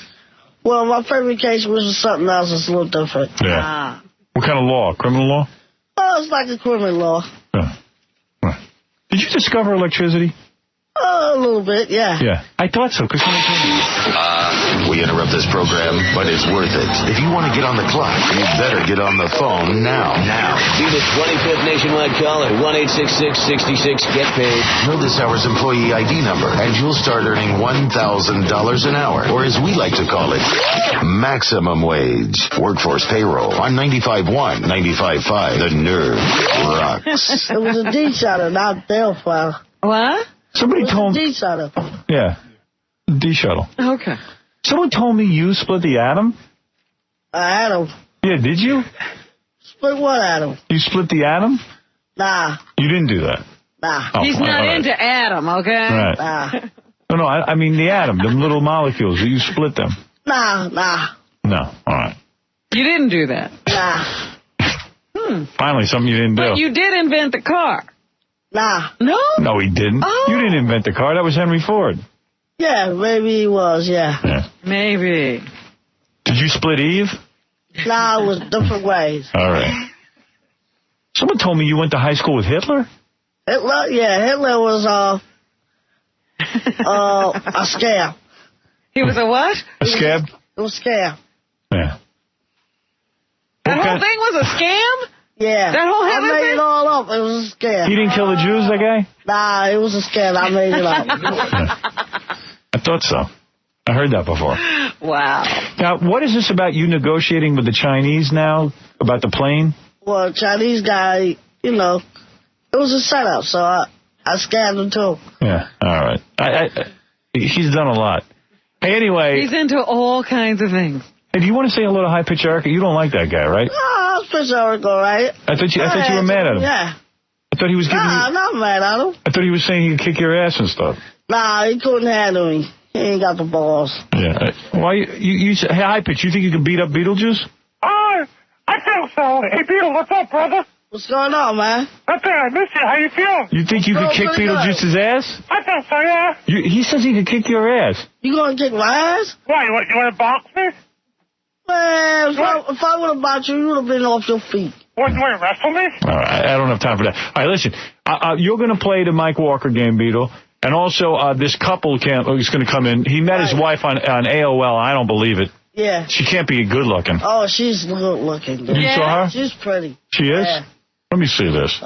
Well, my favorite case was something else that's a little different. Yeah. What kind of law? Criminal law? Oh, it's like a criminal law. Yeah. Right. Did you discover electricity? Oh, a little bit, yeah. Yeah. I thought so, because We interrupt this program, but it's worth it. If you want to get on the clock, you better get on the phone now. Be the 25th nationwide caller. 1-866-66-GET-PAID. Know this hour's employee ID number, and you'll start earning $1,000 an hour, or as we like to call it, maximum wage. Workforce payroll on 95.1, 95.5. The nerve rocks. It was a D-shotter, not Delphi. What? Somebody told me. D-shotter. Yeah. D-shuttle. Okay. Someone told me you split the atom? Atom. Yeah, did you? Split what atom? You split the atom? Nah. You didn't do that? Nah. Oh, He's not all right. into Adam, okay? Right. Nah. No, I mean the atom, them little molecules. You split them. Nah. No. All right. You didn't do that? Nah. Finally, something you didn't do. But you did invent the car. Nah. No? No, he didn't. Oh. You didn't invent the car. That was Henry Ford. Yeah, maybe he was, yeah. Maybe. Did you split Eve? Nah, it was different ways. All right. Someone told me you went to high school with Hitler? Hitler? Yeah, Hitler was, a scam. He was a what? A scab? It was a scam. Yeah. That whole thing was a scam? Yeah. That whole I made thing? it all up. It was a scam. He didn't kill the Jews, that guy? Nah, it was a scam. I made it up. I thought so. I heard that before. Wow. Now, what is this about you negotiating with the Chinese now about the plane? Well, Chinese guy, you know, it was a setup, so I scammed him too. Yeah, all right. He's done a lot. Hey, anyway. He's into all kinds of things. Hey, do you want to say hello to High Pitch Erica? You don't like that guy, right? Oh, it's pretty all right. I thought you were mad at him. Yeah. I thought he was giving you... I'm not mad at him. I thought he was saying he could kick your ass and stuff. Nah, he couldn't handle me. He ain't got the balls. Yeah. Why you hey, High Pitch, you think you can beat up Beetlejuice? I think so. Hey, Beetle, what's up, brother? What's going on, man? Nothing. I miss you. How you feeling? You think you could kick Beetlejuice's ass? I think so, yeah. He says he could kick your ass. You gonna kick my ass? Why? You want to box me? Man, if I would have bought you, you would have been off your feet. What, you want to wrestle me? All right, I don't have time for that. All right, listen. You're going to play the Mike Walker game, Beetle. And also, this couple is going to come in. He met his wife on AOL. I don't believe it. Yeah. She can't be good looking. Oh, she's good looking. You saw her? She's pretty. She is? Yeah. Let me see this.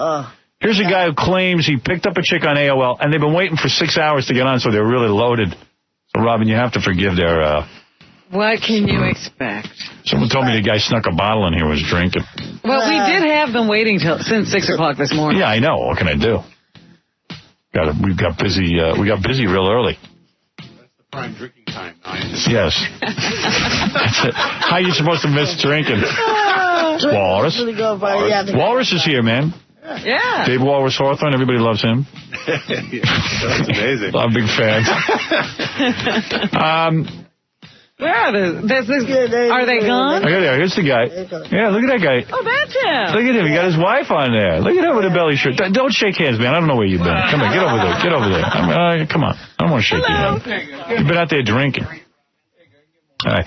Here's a guy who claims he picked up a chick on AOL, and they've been waiting for 6 hours to get on, so they're really loaded. So, Robin, you have to forgive their... What can you expect? Someone told me the guy snuck a bottle in here and was drinking. Well, we did have them waiting since 6 o'clock this morning. Yeah, I know. What can I do? We got busy real early. That's the prime drinking time. Yes. That's it. How are you supposed to miss drinking? Walrus. Walrus is here, man. Yeah. Dave Walrus Hawthorne, everybody loves him. That's amazing. I'm a big fan. Where are they? Are they gone? Here's the guy. Yeah, look at that guy. Oh, that's him. Look at him. He got his wife on there. Look at him with a belly shirt. Don't shake hands, man. I don't know where you've been. Come on, get over there. Get over there. Come on. I don't want to shake your hand. You've been out there drinking. All right.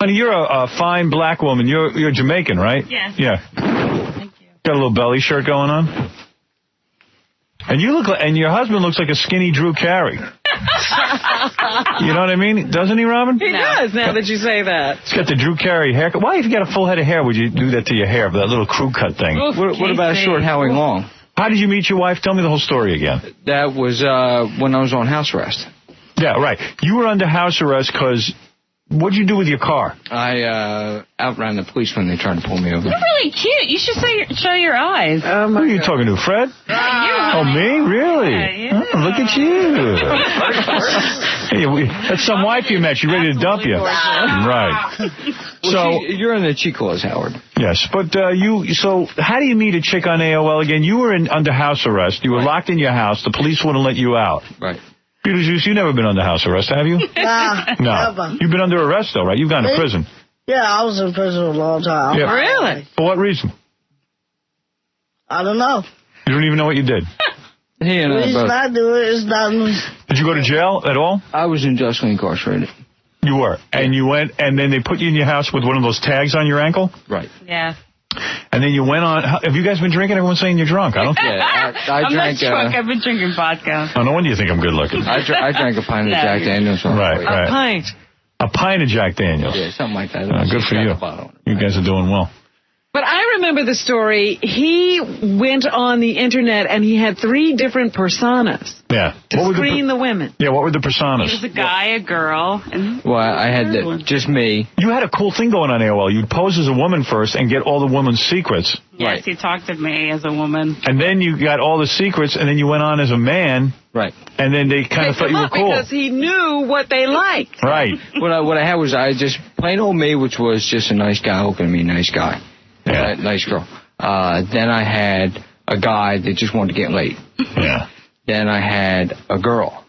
Honey, you're a fine black woman. You're Jamaican, right? Yes. Yeah. Thank you. Got a little belly shirt going on? And you look like, and your husband looks like a skinny Drew Carey. You know what I mean? Doesn't he, Robin? He does, now that you say that. He's got the Drew Carey haircut. Why, if you got a full head of hair, would you do that to your hair, that little crew cut thing? What about a short Howie Long? How did you meet your wife? Tell me the whole story again. That was when I was on house arrest. Yeah, right. You were under house arrest because... What'd you do with your car? I outran the police when they tried to pull me over. You're really cute. You should show your eyes. Who are you talking to, Fred? Oh, me? Really? Yeah. Oh, look at you. Hey, that's some wife you met. She's ready to dump you. Right. Well, you're in the cheat laws, Howard. Yes, but so how do you meet a chick on AOL again? You were under house arrest. You were locked in your house. The police wouldn't let you out. Right. Beetlejuice, you've never been under house arrest, have you? Nah, No. never. You've been under arrest, though, right? You've gone to prison. Yeah, I was in prison a long time. Yeah. Really? For what reason? I don't know. You don't even know what you did. He and The I reason both. I do it is not... Did you go to jail at all? I was unjustly incarcerated. You were. And you went, and then they put you in your house with one of those tags on your ankle? Right. Yeah. And then you went on. Have you guys been drinking? Everyone's saying you're drunk. I don't. Yeah, I I'm drank. not drunk. I've been drinking vodka. Oh, no wonder you think I'm good looking. I drank a pint of No, Jack Daniels. Right, right. A pint. A pint of Jack Daniels. Yeah, something like that. Good for you. You guys are doing well. But I remember the story. He went on the internet and he had 3 different personas Yeah. to screen the women. Yeah, what were the He personas? was a guy, a girl, and Well, I had just me. You had a cool thing going on AOL. You'd pose as a woman first and get all the woman's secrets. yes, he talked to me as a woman. And then you got all the secrets, and then you went on as a man. Right. And then they kind of thought you were cool. Because he knew what they liked. Right. What I had was I just plain old me, which was just a nice guy hoping to be a nice guy. Yeah. Nice girl. Then I had a guy that just wanted to get laid. Yeah. Then I had a girl.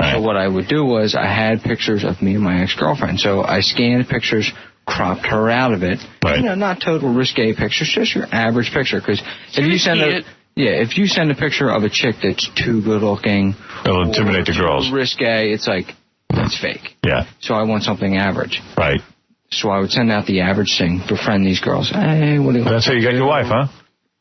Right. So what I would do was I had pictures of me and my ex-girlfriend. So I scanned pictures, cropped her out of it. Right. You know, not total risque pictures, just your average picture. Because if you send if you send a picture of a chick that's too good looking, It'll intimidate the girls. Risque, it's like that's fake. Yeah. So I want something average. Right. So I would send out the average thing, befriend these girls. Hey, what do you That's how you got your wife, huh?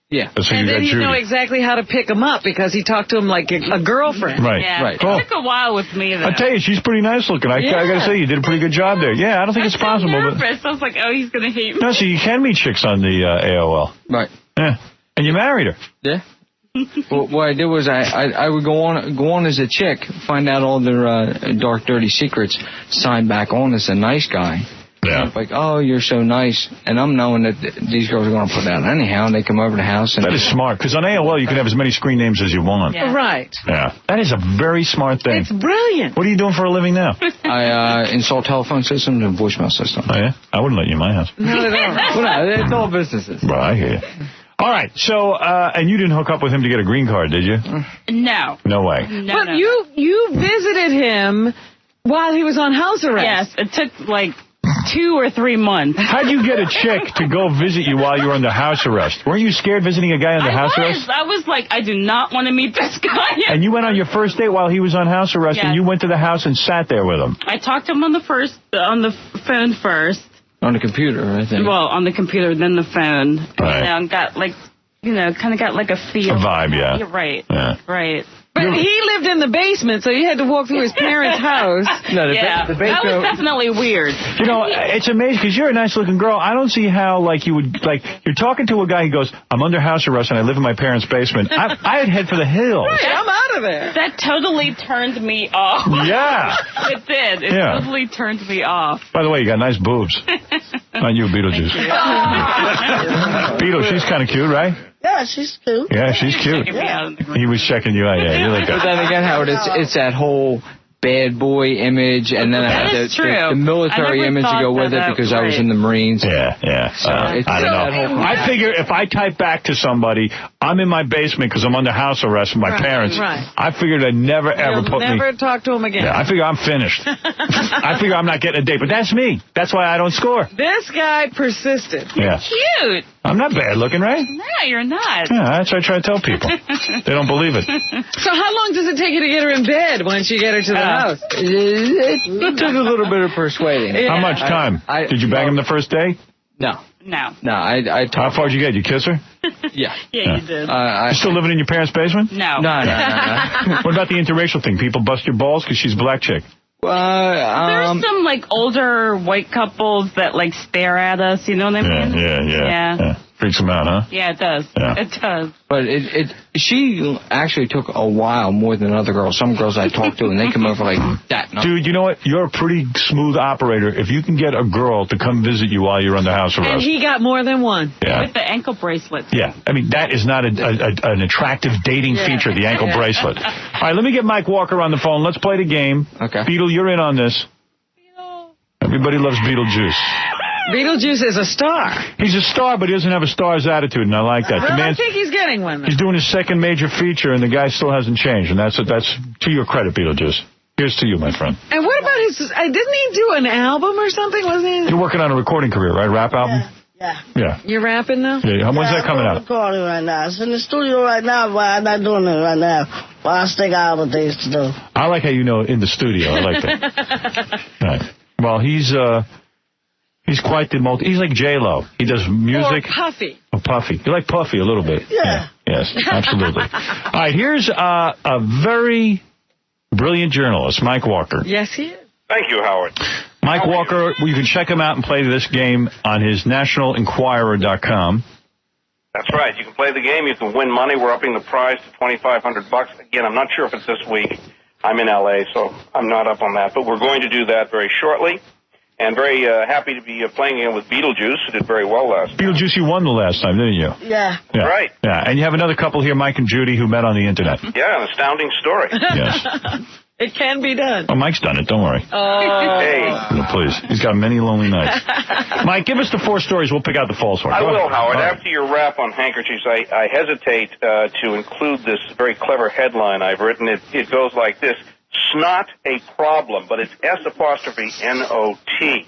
Yeah. That's how And you then got you Judy. know exactly how to pick him up because he talked to him like a girlfriend. Right. Yeah, Right. it Cool. took a while with me, though. I tell you, she's pretty nice looking. I got to say, you did a pretty good job there. Yeah, I don't think it's possible. I was But nervous. I was like, oh, he's going to hate me. no, so you can meet chicks on the AOL. Right. Yeah. And you married her. Yeah. Well, what I did was I would go on as a chick, find out all their dark, dirty secrets, sign back on as a nice guy. Yeah. Like, oh, you're so nice. And I'm knowing that these girls are going to put that anyhow, and they come over to the house. And That is smart, because on AOL you can have as many screen names as you want. Yeah. Right. Yeah. That is a very smart thing. It's brilliant. What are you doing for a living now? I install telephone systems and voicemail systems. Oh, yeah? I wouldn't let you in my house. Not at all. Well, no, it's all businesses. Well, I hear you. All right, so, and you didn't hook up with him to get a green card, did you? No. No way. No, But no. you visited him while he was on house arrest. Yes, it took like 2 or 3 months. How'd you get a chick to go visit you while you were under house arrest? Weren't you scared visiting a guy under house arrest? I was like, I do not want to meet this guy. And you went on your first date while he was on house arrest, and Yes. you went to the house and sat there with him. I talked to him on the phone first. On the computer, I think. Well, on the computer, then the phone. Right. And got like, kind of got like a feel. A vibe, yeah. You're right. Yeah. Right. But he lived in the basement, so you had to walk through his parents' house. No, Yeah, the that was definitely weird. You know, it's amazing, because you're a nice-looking girl. I don't see how, you're talking to a guy who goes, I'm under house arrest and I live in my parents' basement. I'd head for the hills. Right, I'm out of there. That totally turned me off. Yeah. It did. It Yeah. totally turned me off. By the way, you got nice boobs. Not you, Beetlejuice. Beetle, she's kind of cute, right? Yeah, she's cute. Yeah, she's cute. Checking me out in the He was checking you out. Yeah, you're like But that. then again, Howard, it's that whole bad boy image, and then I had the military image to go with it because I was in the Marines. Yeah. So I don't know. I figure if I type back to somebody, I'm in my basement because I'm under house arrest with my parents. Right. I figured I'd never, ever put me... never talk to him again. Yeah, I figure I'm finished. I figure I'm not getting a date, but that's me. That's why I don't score. This guy persisted. Yeah. Cute. I'm not bad looking, right? No, you're not. Yeah, that's what I try to tell people. They don't believe it. So how long does it take you to get her in bed once you get her to the house? It took a little bit of persuading. Yeah. How much time? Did you bang him the first day? No. No. No, I How far did you get? You kiss her? Yeah. Yeah, you did. You still living in your parents' basement? No. No. What about the interracial thing? People bust your balls because she's a black chick. There's some, like, older white couples that, like, stare at us, you know what I mean? Yeah. Freaks them out, huh? Yeah, it does. Yeah. It does. But she actually took a while more than other girls. Some girls I talked to, and they come over like that. Dude, you know what? You're a pretty smooth operator. If you can get a girl to come visit you while you're under house arrest. And he got more than one. Yeah. With the ankle bracelet. Yeah. I mean, that is not an attractive dating feature, the ankle bracelet. All right, let me get Mike Walker on the phone. Let's play the game. Okay. Beetle, you're in on this. Everybody loves Beetlejuice. Beetlejuice is a star. He's a star, but he doesn't have a star's attitude, and I like that. I think he's getting one. He's doing his second major feature, and the guy still hasn't changed, and that's to your credit, Beetlejuice. Here's to you, my friend. And what about his... didn't he do an album or something? Was he? You're working on a recording career, right? Rap album? Yeah. You're rapping now? Yeah. When's that coming out? I'm recording right now. It's in the studio right now, but I'm not doing it right now. But I still got other things to do. I like how you know in the studio. I like that. Right. Well, he's quite the he's like J-Lo. He does music. Or Puffy. Oh, Puffy. You like Puffy a little bit. Yeah. Yes, absolutely. All right, here's a very brilliant journalist, Mike Walker. Yes, he is. Thank you, Howard. Mike Walker, you can check him out and play this game on his nationalenquirer.com. That's right. You can play the game. You can win money. We're upping the prize to $2,500. Again, I'm not sure if it's this week. I'm in L.A., so I'm not up on that. But we're going to do that very shortly. And very happy to be playing again with Beetlejuice, who did very well last time. Beetlejuice, you won the last time, didn't you? Yeah. Right. Yeah, and you have another couple here, Mike and Judy, who met on the Internet. Yeah, an astounding story. Yes. It can be done. Oh, Mike's done it. Don't worry. Oh. Hey. No, please. He's got many lonely nights. Mike, give us the 4 stories. We'll pick out the false one. I Go will, ahead. Howard. After your rap on handkerchiefs, I hesitate to include this very clever headline I've written. It goes like this: Snot a problem, but it's S''N''O''T.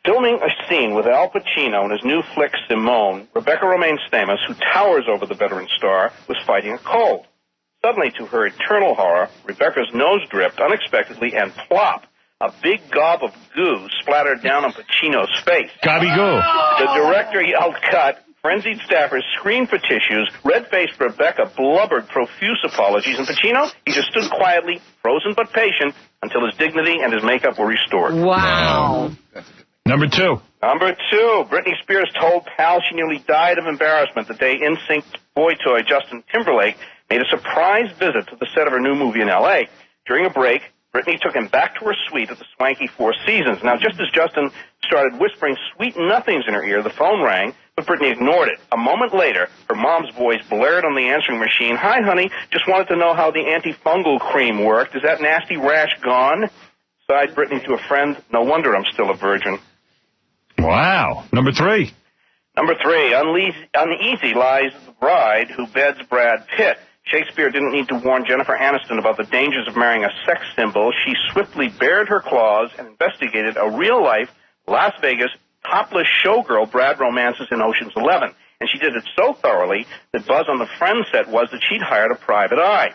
Filming a scene with Al Pacino in his new flick Simone, Rebecca Romaine Stamos, who towers over the veteran star, was fighting a cold. Suddenly, to her eternal horror, Rebecca's nose dripped unexpectedly, and plop, a big gob of goo splattered down on Pacino's face. Gobby goo. The director yelled cut. Frenzied staffers screamed for tissues. Red-faced Rebecca blubbered profuse apologies. And Pacino, he just stood quietly, frozen but patient, until his dignity and his makeup were restored. Wow. Number 2. Number 2, Britney Spears told pal she nearly died of embarrassment the day NSYNC boy toy Justin Timberlake made a surprise visit to the set of her new movie in L.A. During a break, Britney took him back to her suite at the swanky Four Seasons. Now, just as Justin started whispering sweet nothings in her ear, the phone rang, but Britney ignored it. A moment later, her mom's voice blared on the answering machine. "Hi, honey, just wanted to know how the antifungal cream worked. Is that nasty rash gone?" Sighed Britney to a friend. "No wonder I'm still a virgin." Wow. Number 3. Number 3, uneasy lies the bride who beds Brad Pitt. Shakespeare didn't need to warn Jennifer Aniston about the dangers of marrying a sex symbol. She swiftly bared her claws and investigated a real-life Las Vegas topless showgirl Brad romances in Ocean's 11. And she did it so thoroughly that buzz on the Friends set was that she'd hired a private eye.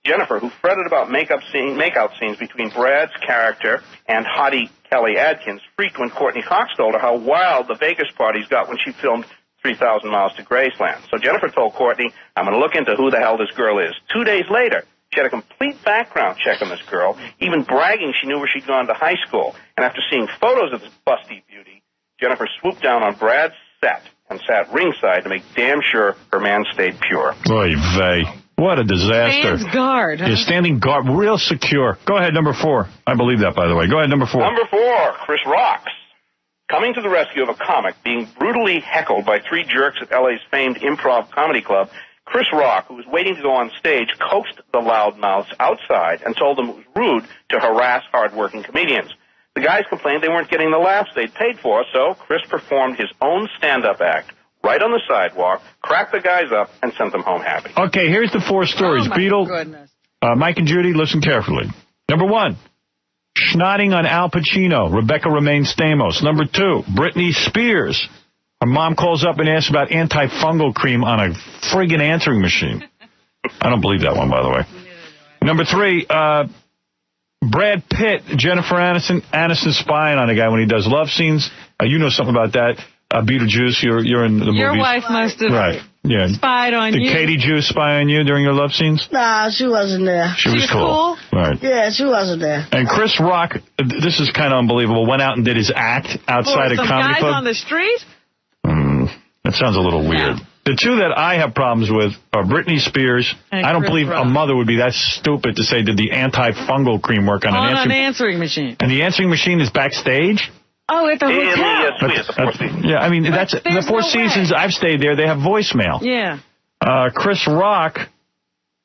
Jennifer, who fretted about makeout scenes between Brad's character and hottie Kelly Adkins, freaked when Courtney Cox told her how wild the Vegas parties got when she filmed 3,000 Miles to Graceland. So Jennifer told Courtney, "I'm going to look into who the hell this girl is." 2 days later, she had a complete background check on this girl, even bragging she knew where she'd gone to high school. And after seeing photos of this busty beauty, Jennifer swooped down on Brad's set and sat ringside to make damn sure her man stayed pure. Oy vey. What a disaster. Stands guard. Huh? Yeah, standing guard, real secure. Go ahead, number 4. I believe that, by the way. Go ahead, number 4. Number 4, Chris Rocks. Coming to the rescue of a comic being brutally heckled by 3 jerks at L.A.'s famed improv comedy club, Chris Rock, who was waiting to go on stage, coaxed the loudmouths outside and told them it was rude to harass hard-working comedians. The guys complained they weren't getting the laughs they'd paid for, so Chris performed his own stand-up act right on the sidewalk, cracked the guys up, and sent them home happy. Okay, here's the 4 stories. Beetle, Mike and Judy, listen carefully. Number 1, snotting on Al Pacino, Rebecca Romaine Stamos. Number 2, Britney Spears. Her mom calls up and asks about antifungal cream on a friggin' answering machine. I don't believe that one, by the way. Number 3, Brad Pitt, Jennifer Aniston spying on a guy when he does love scenes. You know something about that. Beetlejuice, you're in the movies. Your wife must have spied on you. Did Katie Juice spy on you during your love scenes? Nah, she wasn't there. She was cool. Right. Yeah, she wasn't there. And Chris Rock, this is kind of unbelievable, went out and did his act outside a comedy club. Guys on the street? That sounds a little weird. The 2 that I have problems with are Britney Spears. And I don't Chris believe Rock. a mother would be that stupid to say, did the antifungal cream work on an answering machine. And the answering machine is backstage? Oh, at the hotel. Suite at the Four Seasons. Yeah, I mean, that's the Four Seasons. I've stayed there. They have voicemail. Yeah. Chris Rock,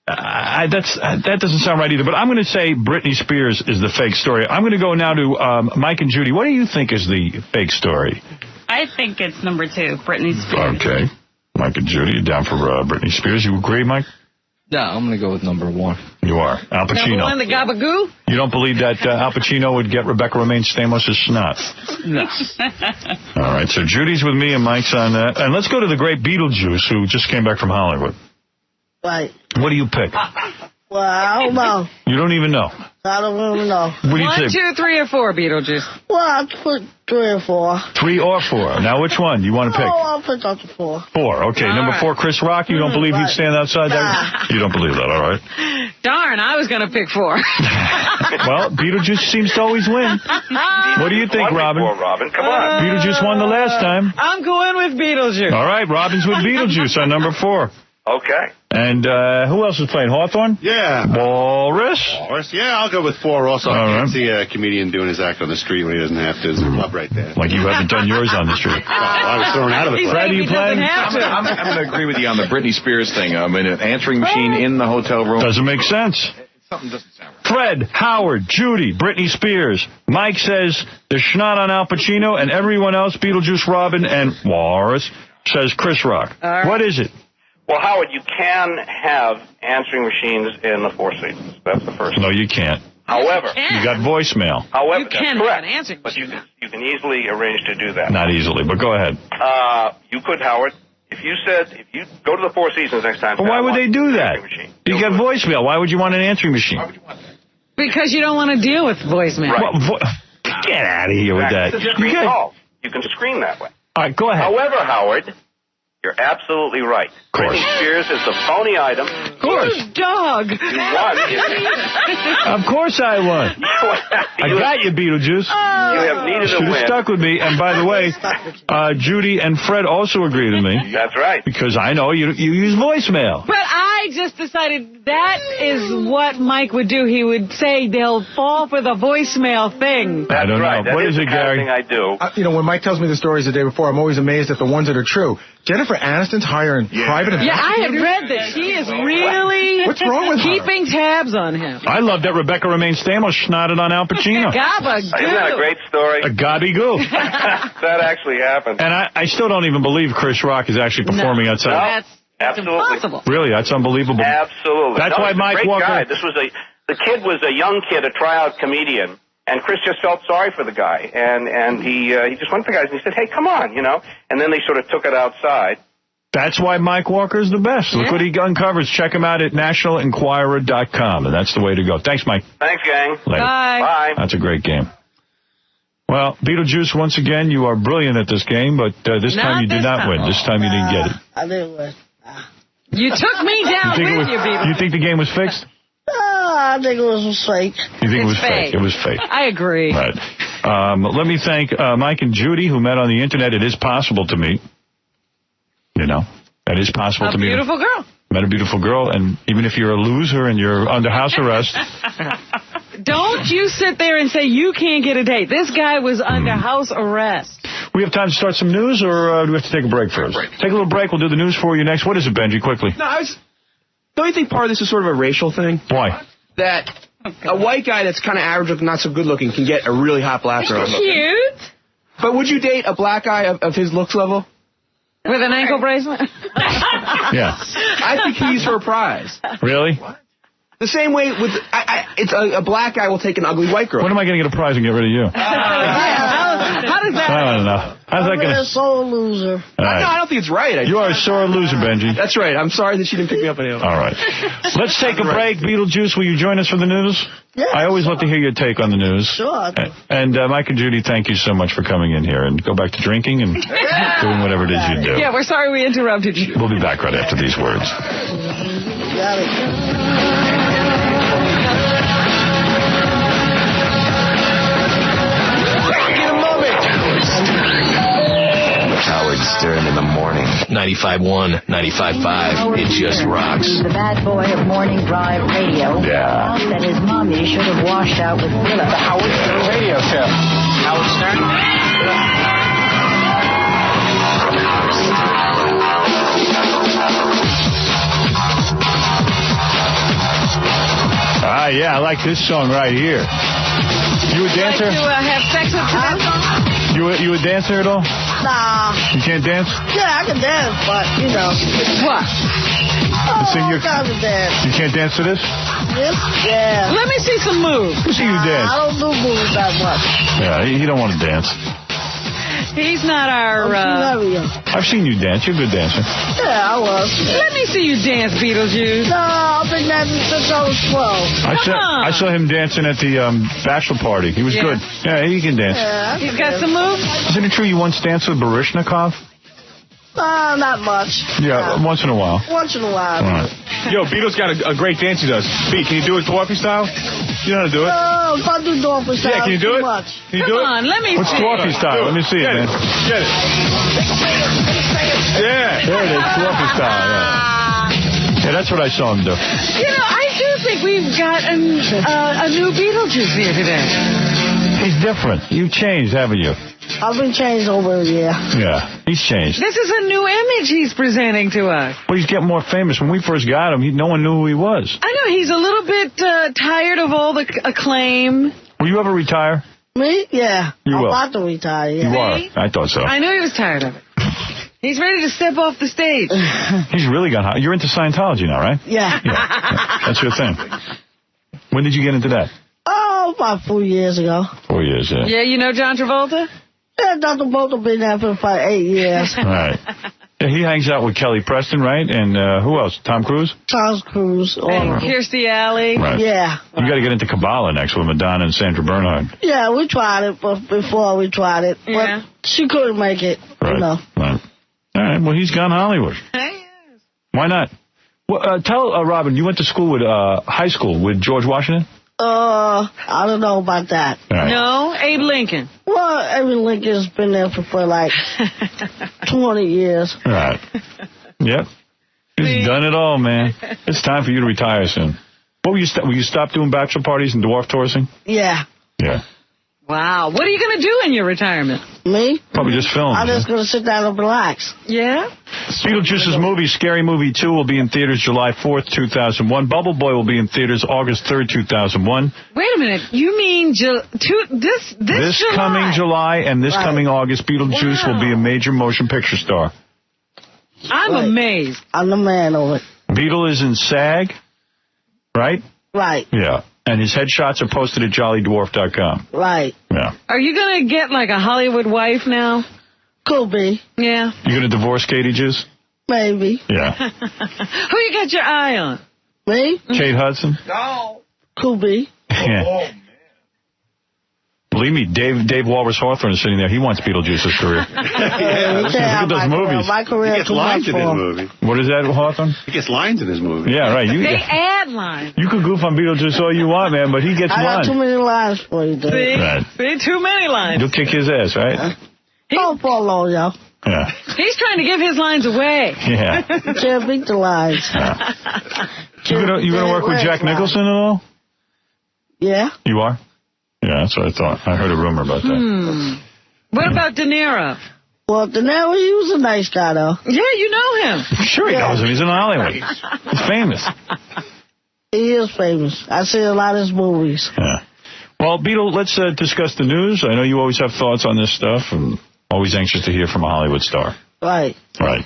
that doesn't sound right either. But I'm going to say Britney Spears is the fake story. I'm going to go now to Mike and Judy. What do you think is the fake story? I think it's number 2, Britney Spears. Okay. Mike and Judy, you're down for Britney Spears. You agree, Mike? Yeah, I'm going to go with number 1. You are. Al Pacino. Number 1, the gabagoo? You don't believe that Al Pacino would get Rebecca Romaine Stamos' snot? No. All right, so Judy's with me and Mike's on that. And let's go to the great Beetlejuice, who just came back from Hollywood. Right. What do you pick? Well, I don't know. You don't even know. I don't even know. What do you 1, say? 2, 3, or 4, Beetlejuice? Well, I'll put 3 or 4. 3 or 4. Now, which one do you want to pick? Oh, I'll put up to 4. 4. Okay, All number right. 4, Chris Rock. You don't believe he'd stand outside that? You don't believe that, all right. Darn, I was going to pick 4. Well, Beetlejuice seems to always win. What do you think, Robin? Robin, come on. Beetlejuice won the last time. I'm going with Beetlejuice. All right, Robin's with Beetlejuice on number 4. Okay. And who else is playing? Hawthorne? Yeah. Walrus? Yeah, I'll go with 4 also. All I can't right. see a comedian doing his act on the street when he doesn't have to. There's a club right there. Like you haven't done yours on the street. I was thrown out of the club. Fred, you playing? I'm going to agree with you on the Britney Spears thing. I mean, an answering machine in the hotel room. Doesn't make sense. Something doesn't sound right. Fred, Howard, Judy, Britney Spears. Mike says the schnot on Al Pacino, and everyone else, Beetlejuice, Robin, and Walrus, says Chris Rock. right. What is it? Well, Howard, you can have answering machines in the Four Seasons. That's the first. No, you can't. However, You got voicemail. However, You can that's have correct. an answering But you machine. can easily arrange to do that. Not easily, but go ahead. You could, Howard. If you go to the Four Seasons next time. But why would they do that? Machine. You get voicemail. Why would you want an answering machine? Why would you want that? Because you don't want to deal with voicemail. Right. Get out of here with that. It's a screen call. You can screen that way. All right, go ahead. However, Howard, you're absolutely right. course. Britney Spears is the phony item. Of course. You dog. You won. Of course I won. I got you, Beetlejuice. You have needed a Should have win. stuck with me. And by the way, Judy and Fred also agree with me. That's right. Because I know you use voicemail. But I just decided that is what Mike would do. He would say they'll fall for the voicemail thing. I don't right. know. That What is the it, kind of Gary? thing I do. You know, when Mike tells me the stories the day before, I'm always amazed at the ones that are true. Jennifer Aniston's hiring private Yeah, I had investigators? read that she is really What's wrong with her? keeping tabs on him. I love that Rebecca Romaine Stamos snotted on Al Pacino. Gabagoo. Isn't that a great story? A gobbygoo. That actually happened. And I still don't even believe Chris Rock is actually performing outside. That's Absolutely. impossible. Really, that's unbelievable. Absolutely. That's why he's a Mike great Walker- guy. The kid was a young kid, a tryout comedian, and Chris just felt sorry for the guy, and he just went to the guys and he said, "Hey, come on," and then they sort of took it outside. That's why Mike Walker's the best. Look what he uncovers. Check him out at nationalenquirer.com, and that's the way to go. Thanks, Mike. Thanks, gang. Later. Bye. That's a great game. Well, Beetlejuice, once again, you are brilliant at this game, but this Not time you did this not time. win. This time you didn't get it. I didn't win. You took me down with you, Beetle. You think the game was fixed? I think it was fake. You think it was It's fake? fake. It was fake. I agree. Right. Let me thank Mike and Judy, who met on the Internet. It is possible to meet. It is possible to A meet. beautiful girl. Met a beautiful girl, and even if you're a loser and you're under house arrest, Don't you sit there and say you can't get a date. This guy was under house arrest. We have time to start some news, or do we have to take a break first? Take a little break. We'll do the news for you next. What is it, Benji? Quickly. No, don't you think part of this is sort of a racial thing? Why? That a white guy that's kind of average looking, not so good looking, can get a really hot black girl. Cute. But would you date a black guy of his looks level? With an ankle bracelet? Yeah. I think he's her prize. Really? The same way with it's a black guy will take an ugly white girl. When am I going to get a prize and get rid of you? How does that? I don't know. How's that going I'm a sore loser. No, I don't think it's right. You are a sore loser, Benji. That's right. I'm sorry that she didn't pick me up on it. All right. Let's take a break. Beetlejuice, will you join us for the news? Yes. I always love to hear your take on the news. Sure. And Mike and Judy, thank you so much for coming in here. And go back to drinking and doing whatever it is you do. Yeah, we're sorry we interrupted you. We'll be back right after these words. Got it. Howard Stern in the morning. 95.1, 95.5. It just rocks. The bad boy of morning drive radio. Yeah. That his mommy should have washed out with Philip. The Howard Stern radio show. Howard Stern? Yeah, I like this song right here. You a dancer? Like to have sex with that song? You a dancer at all? Nah. You can't dance? Yeah, I can dance, but, you know. What? Oh, all kinds of dance. You can't dance to this? This? Yeah. Let me see some moves. Let me see you dance. I don't do moves that much. Yeah, you don't want to dance. He's not our... I've seen you dance. You're a good dancer. Yeah, I was. Let me see you dance, Beetlejuice. No, I've been dancing since I was 12. I saw him dancing at the bachelor party. He was good. Yeah, he can dance. Yeah, he's got some moves? Isn't it true you once danced with Baryshnikov? Not much. Yeah, once in a while. Once in a while. All right. Yo, Beetle's got a great dance he does. Beat, can you do it dwarfy style? You know how to do it? Oh, if I do dwarfy style, Yeah, can you do it? much. Can you do it? Come on, let me What's see. dwarfy style? Let me see it, man. Get it. Yeah. There it is, dwarfy style. Yeah, that's what I saw him do. You know, I do think we've got a new Beetlejuice here today. He's different. You've changed, haven't you? I've been changed over a year. Yeah, he's changed. This is a new image he's presenting to us. Well, he's getting more famous. When we first got him, no one knew who he was. I know, he's a little bit tired of all the acclaim. Will you ever retire? Me? Yeah. You I'm will. about to retire, yeah. You are. I thought so. I knew he was tired of it. He's ready to step off the stage. He's really got hot. You're into Scientology now, right? Yeah. That's your thing. When did you get into that? Oh, about 4 years ago. 4 years, yeah. Yeah, you know John Travolta? Yeah, Dr. Bolton been there for about 8 years. Right. Yeah, he hangs out with Kelly Preston, right? And who else? Tom Cruise? Tom Cruise. And Kirstie Alley. Right. Yeah. You got to get into Kabbalah next with Madonna and Sandra Bernhard. Yeah, we tried it before we tried it. But she couldn't make it. Right. You know. Right. All right. Well, he's gone Hollywood. Why not? Well, tell Robin, you went to school with high school with George Washington? I don't know about that. Right. No, Abe Lincoln. Well, Abe Lincoln's been there for like 20 years. Right. Yep. He's done it all, man. It's time for you to retire soon. What will you stop doing bachelor parties and dwarf touring? Yeah. Yeah. Wow. What are you going to do in your retirement? Me? Probably just film. I'm just going to sit down and relax. Yeah? Beetlejuice's movie, Scary Movie 2, will be in theaters July 4th, 2001. Bubble Boy will be in theaters August 3rd, 2001. Wait a minute. You mean this July? Coming July and this coming August, Beetlejuice will be a major motion picture star. I'm amazed. I'm the man of it. Beetle is in SAG, right? Right. Yeah. And his headshots are posted at jollydwarf.com. Right. Yeah. Are you going to get like a Hollywood wife now? Could be. Yeah. You going to divorce Katie Juice? Maybe. Yeah. Who you got your eye on? Me? Kate Hudson? No. Could be. Yeah. Believe me, Dave Walrus Hawthorne is sitting there. He wants Beetlejuice's career. Look at those movies. My career He gets lines in his movie. What is that, Hawthorne? He gets lines in his movie. Yeah, right. They add lines. You can goof on Beetlejuice all you want, man, but he gets I got lines. too many lines for you, dude. See? Right. See? Too many lines. You'll kick his ass, right? Don't follow, y'all. Yeah. He's trying to give his lines away. Yeah. You can't beat the lines. You gonna work with Jack Nicholson at all? Yeah. You are? Yeah, that's what I thought. I heard a rumor about that. What about De Niro? Well, De Niro, he was a nice guy, though. Yeah, you know him. Sure he knows him. He's in Hollywood. He's famous. He is famous. I see a lot of his movies. Yeah. Well, Beetle, let's discuss the news. I know you always have thoughts on this stuff, and always anxious to hear from a Hollywood star. Right. Right.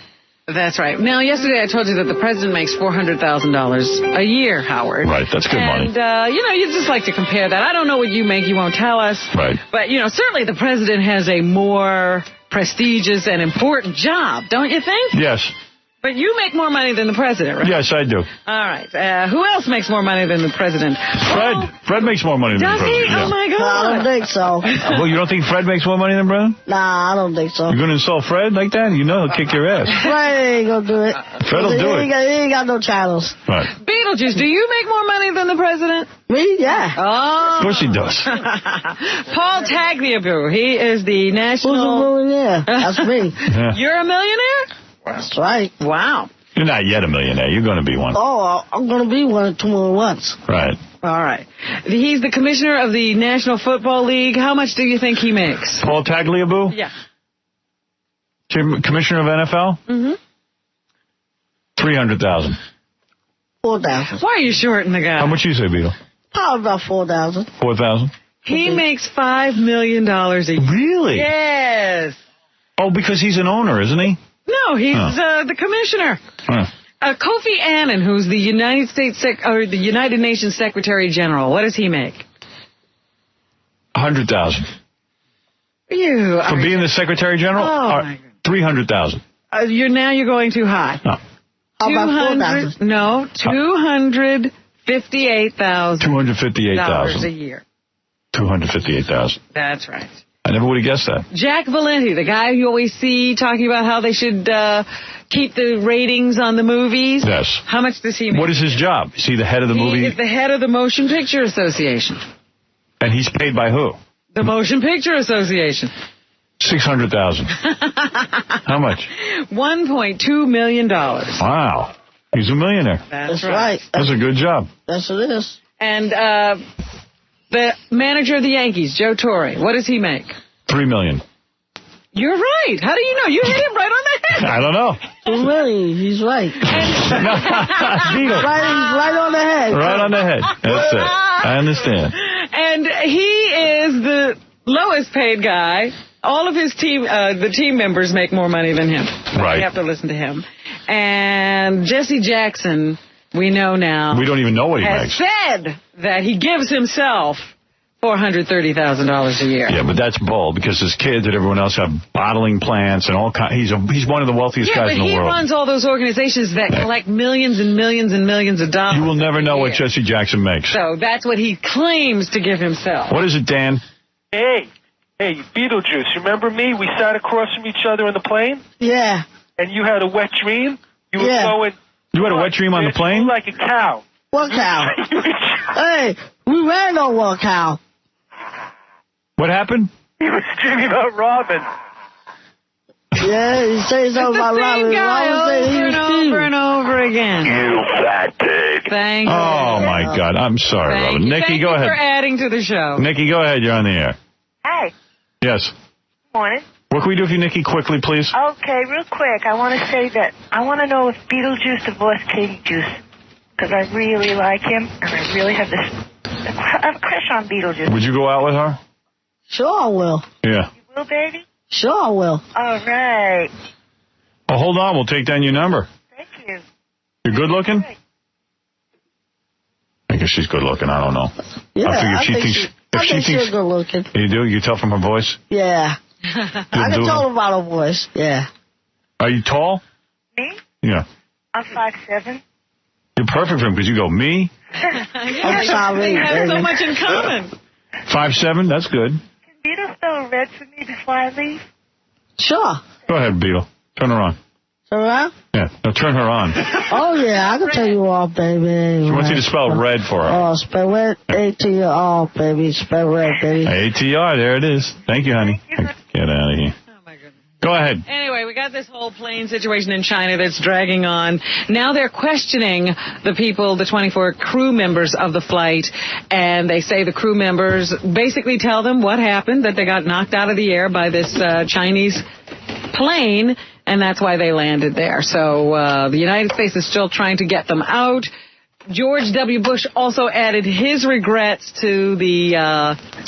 That's right. Now, yesterday I told you that the president makes $400,000 a year, Howard. Right, that's good money. And, you'd just like to compare that. I don't know what you make. You won't tell us. Right. But, certainly the president has a more prestigious and important job, don't you think? Yes. But you make more money than the president, right? Yes, I do. All right. Who else makes more money than the president? Fred. Fred makes more money than the Does president. he? Oh, my God. I don't think so. Well, you don't think Fred makes more money than Brennan? Nah, I don't think so. You're going to insult Fred like that? You know he'll kick your ass. Fred ain't gonna do it. Fred'll do it. He ain't got no channels. Right. Beetlejuice, do you make more money than the president? Me? Yeah. Oh. Of course he does. Paul Tagliabue, he is the national... Who's a millionaire? That's me. Yeah. You're a millionaire? That's right. Wow. You're not yet a millionaire. You're going to be one. Oh, I'm going to be one or two more once. Right. All right. He's the commissioner of the National Football League. How much do you think he makes? Paul Tagliabue? Yeah. Commissioner of NFL? Mm-hmm. $300,000. 4,000. Why are you shorting the guy? How much you say, Beetle? Probably about 4,000. 4,000? He makes $5 million a year. Really? Yes. Oh, because he's an owner, isn't he? No, he's the commissioner. Huh. Kofi Annan, who's the the United Nations Secretary General, what does he make? $100,000. You For being the Secretary General? Oh, my God. $300,000. You're going too high. No. How about 4,000? No, $258,000. $258,000 a year. $258,000. That's right. I never would have guessed that. Jack Valenti, the guy you always see talking about how they should keep the ratings on the movies. Yes. How much does he make? What is his job? Is he the head of the movie? He is the head of the Motion Picture Association. And he's paid by who? The Motion Picture Association. $600,000. How much? $1.2 million. Wow. He's a millionaire. That's right. That's a good job. Yes, it is. And the manager of the Yankees, Joe Torre, what does he make? $3 million. You're right. How do you know? You hit him right on the head. I don't know. Really, he's right. Beetle. Right on the head. Right on the head. That's it. I understand. And he is the lowest paid guy. All of his team, the team members make more money than him. Right. You have to listen to him. And Jesse Jackson, we know now. We don't even know what he makes. Has said that he gives himself $430,000 a year. Yeah, but that's bull because his kids and everyone else have bottling plants and all kinds. He's one of the wealthiest guys in the world. Yeah, but he runs all those organizations that collect millions and millions and millions of dollars. You will never know what Jesse Jackson makes. So that's what he claims to give himself. What is it, Dan? Hey, Beetlejuice, you remember me? We sat across from each other on the plane? Yeah. And you had a wet dream? You were going... You had a wet dream on the plane? You were like a cow. What cow? Hey, we ran on one cow. What happened? He was dreaming about Robin. Yeah, he says something about Robin. Over and over again. You fat pig. Thank you. Oh, my God. I'm sorry, Robin. Nikki, go ahead. Thank you for adding to the show. Nikki, go ahead. You're on the air. Hi. Yes. Morning. What can we do for you, Nikki, quickly, please? Okay, real quick. I want to say that I want to know if Beetlejuice divorced Katie Juice. Because I really like him, and I really have a crush on Beetlejuice. Would you go out with her? Sure I will. Yeah. You will, baby? Sure I will. All right. Oh, hold on. We'll take down your number. Thank you. You're good looking? I guess she's good looking. I don't know. Yeah, I think she's good looking. You do? You tell from her voice? Yeah. I can tell about her voice. Yeah. Are you tall? Me? Yeah. I'm 5'7". You're perfect for him because you go, me? I'm sorry, We have so much in common. 5'7"? That's good. Can Beetle spell red for me before I leave? Sure. Go ahead, Beetle. Turn her on. Turn around? Yeah. No, turn her on. Oh, yeah, I can tell you all, baby. She wants you to spell red for her. Oh, spell red, A-T-R, baby. Spell red, baby. ATR, there it is. Thank you, honey. Get out of here. Oh, my goodness. Go ahead. Anyway, we got this whole plane situation in China that's dragging on. Now they're questioning the people, the 24 crew members of the flight, and they say the crew members basically tell them what happened, that they got knocked out of the air by this Chinese plane, and that's why they landed there. So the United States is still trying to get them out. George W. Bush also added his regrets to the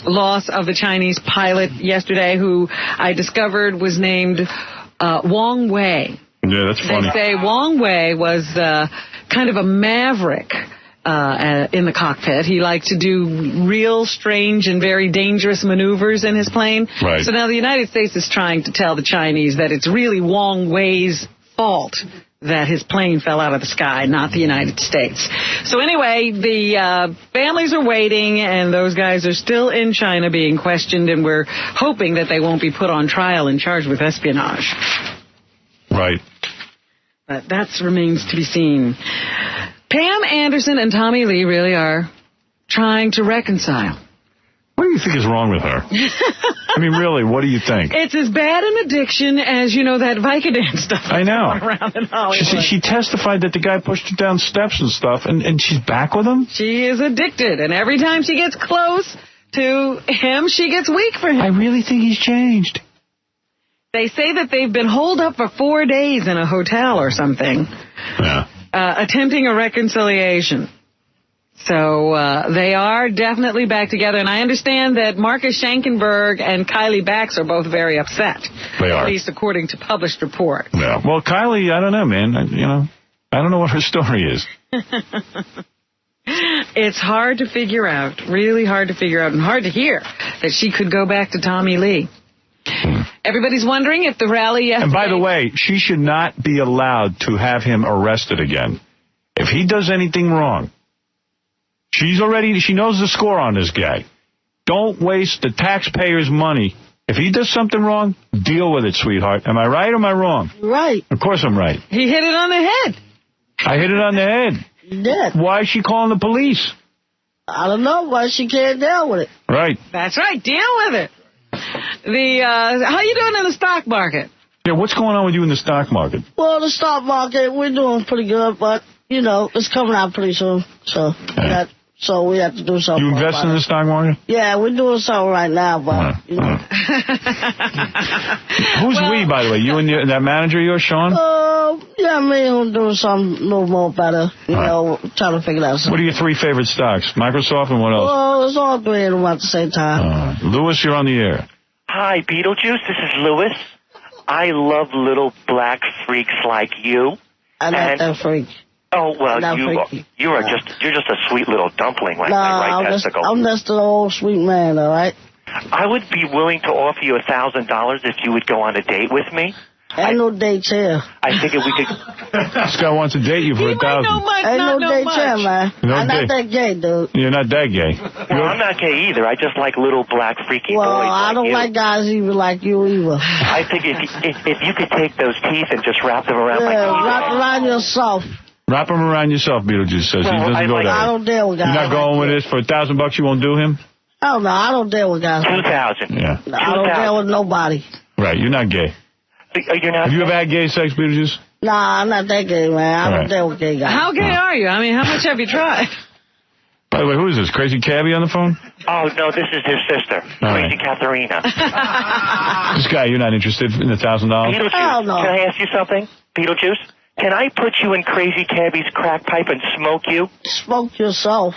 loss of the Chinese pilot yesterday, who I discovered was named Wang Wei. Yeah, that's funny. They say Wang Wei was kind of a maverick in the cockpit. He liked to do real strange and very dangerous maneuvers in his plane. Right. So now the United States is trying to tell the Chinese that it's really Wang Wei's fault that his plane fell out of the sky, not the United States. So anyway, the families are waiting, and those guys are still in China being questioned, and we're hoping that they won't be put on trial and charged with espionage. Right. But that remains to be seen. Pam Anderson and Tommy Lee really are trying to reconcile. What do you think is wrong with her? I mean, really, what do you think? It's as bad an addiction as, that Vicodin stuff. I know. Around in Hollywood. She testified that the guy pushed her down steps and stuff, and she's back with him? She is addicted, and every time she gets close to him, she gets weak for him. I really think he's changed. They say that they've been holed up for 4 days in a hotel or something, attempting a reconciliation. So they are definitely back together, and I understand that Marcus Schenkenberg and Kylie Bax are both very upset. They are. At least according to published report. Yeah. Well, Kylie, I don't know, man. I don't know what her story is. It's hard to figure out, really hard to figure out, and hard to hear that she could go back to Tommy Lee. Everybody's wondering if the rally yesterday... And by the way, she should not be allowed to have him arrested again. If he does anything wrong, she knows the score on this guy. Don't waste the taxpayers' money. If he does something wrong, deal with it, sweetheart. Am I right or am I wrong? Right. Of course I'm right. He hit it on the head. I hit it on the head. You did. Why is she calling the police? I don't know why she can't deal with it. Right. That's right. Deal with it. How you doing in the stock market? Yeah, what's going on with you in the stock market? Well, the stock market, we're doing pretty good, but, it's coming out pretty soon. So, we have to do something. You invest in the stock market? Yeah, we're doing something right now, but, Who's we, by the way? You and that manager of yours, Sean? Yeah, me and him doing something a little more better. Trying to figure out something. What are your 3 favorite stocks? Microsoft and what else? Well, it's all 3 of them at the same time. Lewis, you're on the air. Hi, Beetlejuice. This is Lewis. I love little black freaks like you. I'm not that freak. Oh, well, you're just a sweet little dumpling like my right testicle. I'm just an old sweet man, all right? I would be willing to offer you $1,000 if you would go on a date with me. Ain't no dates here. I figured we could... This guy wants to date you for $1,000. Ain't no dates here, man. I'm not that gay, dude. You're not that gay. Well, I'm not gay either. I just like little black freaky boys Well, I don't like guys even like you either. I think if you could take those teeth and just wrap them around my teeth. Wrap around yourself. Wrap him around yourself, Beetlejuice says. He doesn't go there. I don't deal with guys. You're not going with this? For $1,000 you won't do him? Oh, no, I don't deal with guys. 2,000. Yeah. I don't deal with nobody. Right, you're not gay. You're not. Have you ever had gay sex, Beetlejuice? Nah, I'm not that gay, man. I don't deal with gay guys. How gay are you? I mean, how much have you tried? By the way, who is this? Crazy Cabbie on the phone? Oh, no, this is his sister, Crazy Katharina. This guy, you're not interested in the $1,000? Beetlejuice, can I ask you something? Beetlejuice, can I put you in Crazy Cabbie's crack pipe and smoke you? Smoke yourself.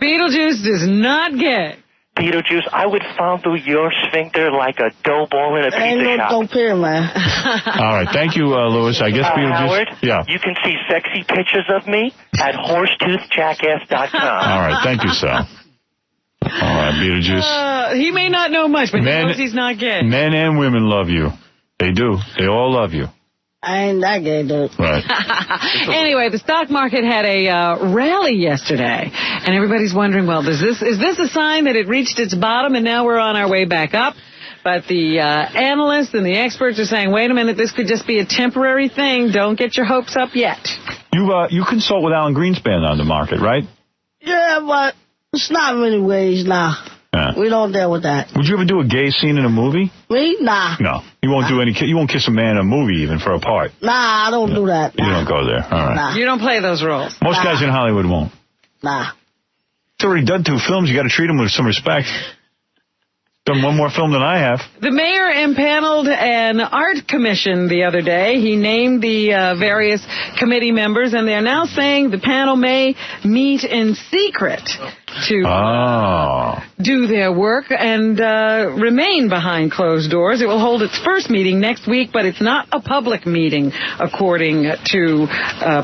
Beetlejuice is not gay. Beetlejuice, I would fondle your sphincter like a dough ball in a pizza Ain't no shop. dope here, man. All right, thank you, Lewis. I guess Beetlejuice... Howard, yeah. You can see sexy pictures of me at horsetoothjackass.com. All right, thank you, Sal. All right, Beetlejuice. He may not know much, but he knows he's not gay. Men and women love you. They do. They all love you. I ain't that gay, dude. Right. Anyway, the stock market had a rally yesterday, and everybody's wondering, well, is this a sign that it reached its bottom and now we're on our way back up? But the analysts and the experts are saying, wait a minute, this could just be a temporary thing. Don't get your hopes up yet. You consult with Alan Greenspan on the market, right? Yeah, but it's not many ways now. We don't deal with that. Would you ever do a gay scene in a movie? Me? Nah. No. You won't do any. You won't kiss a man in a movie even for a part. Nah, I don't do that. You don't go there. All right. Nah. You don't play those roles. Most guys in Hollywood won't. Nah. He's already done 2 films. You got to treat him with some respect. Done 1 more film than I have. The mayor impaneled an art commission the other day. He named the various committee members, and they're now saying the panel may meet in secret to do their work and remain behind closed doors. It will hold its first meeting next week, but it's not a public meeting, according to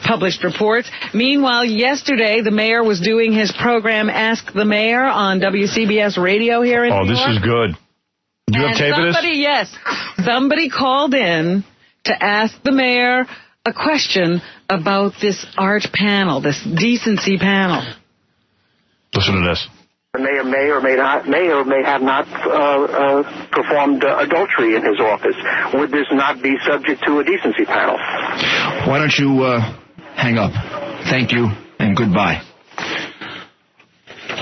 published reports. Meanwhile, yesterday, the mayor was doing his program Ask the Mayor on WCBS Radio here in New York. Oh, this is good. Do you have tape of this? Yes. Somebody called in to ask the mayor a question about this art panel, this decency panel. Listen to this. The mayor may or may have not performed adultery in his office. Would this not be subject to a decency panel? Why don't you hang up? Thank you and goodbye.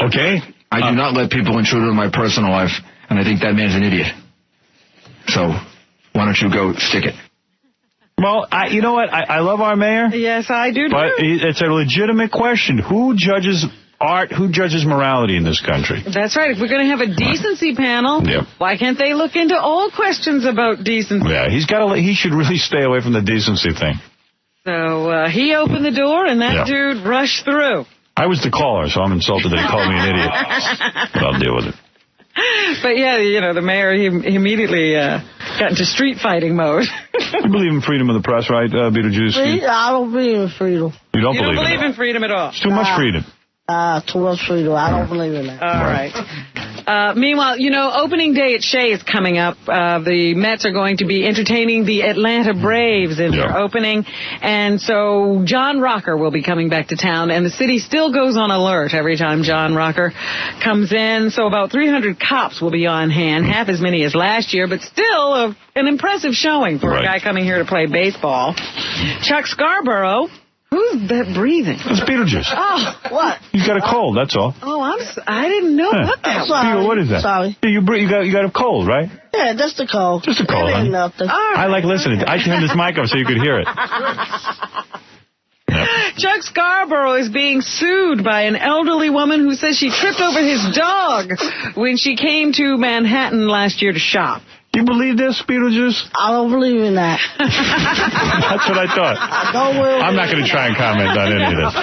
Okay. I do not let people intrude on my personal life, and I think that man's an idiot. So why don't you go stick it? Well, you know what? I love our mayor. Yes, I do. But it's a legitimate question. Who judges art? Who judges morality in this country? That's right. If we're going to have a decency panel, why can't they look into all questions about decency? Yeah, he should really stay away from the decency thing. So he opened the door, and that dude rushed through. I was the caller, so I'm insulted that he called me an idiot. But I'll deal with it. But yeah, you know, the mayor, he immediately got into street fighting mode. You believe in freedom of the press, right, Beetlejuice? I don't believe in freedom. You don't believe in it? in freedom at all? It's too much freedom. Too much freedom. I don't believe in that. All right. Meanwhile, you know, opening day at Shea is coming up. The Mets are going to be entertaining the Atlanta Braves in their opening. And so John Rocker will be coming back to town. And the city still goes on alert every time John Rocker comes in. So about 300 cops will be on hand, half as many as last year, but still an impressive showing for a guy coming here to play baseball. Chuck Scarborough. Who's that breathing? It's Beetlejuice. Oh, what? He's got a cold, that's all. Oh, I didn't know what that was. Beetle, what is that? Sorry. Yeah, you got a cold, right? Yeah, just a cold. Just a cold, huh? Nothing. I like listening. I turned this mic up so you could hear it. Chuck Scarborough is being sued by an elderly woman who says she tripped over his dog when she came to Manhattan last year to shop. You believe this, Beetlejuice? I don't believe in that. That's what I thought. I'm not going to try and comment on any of this.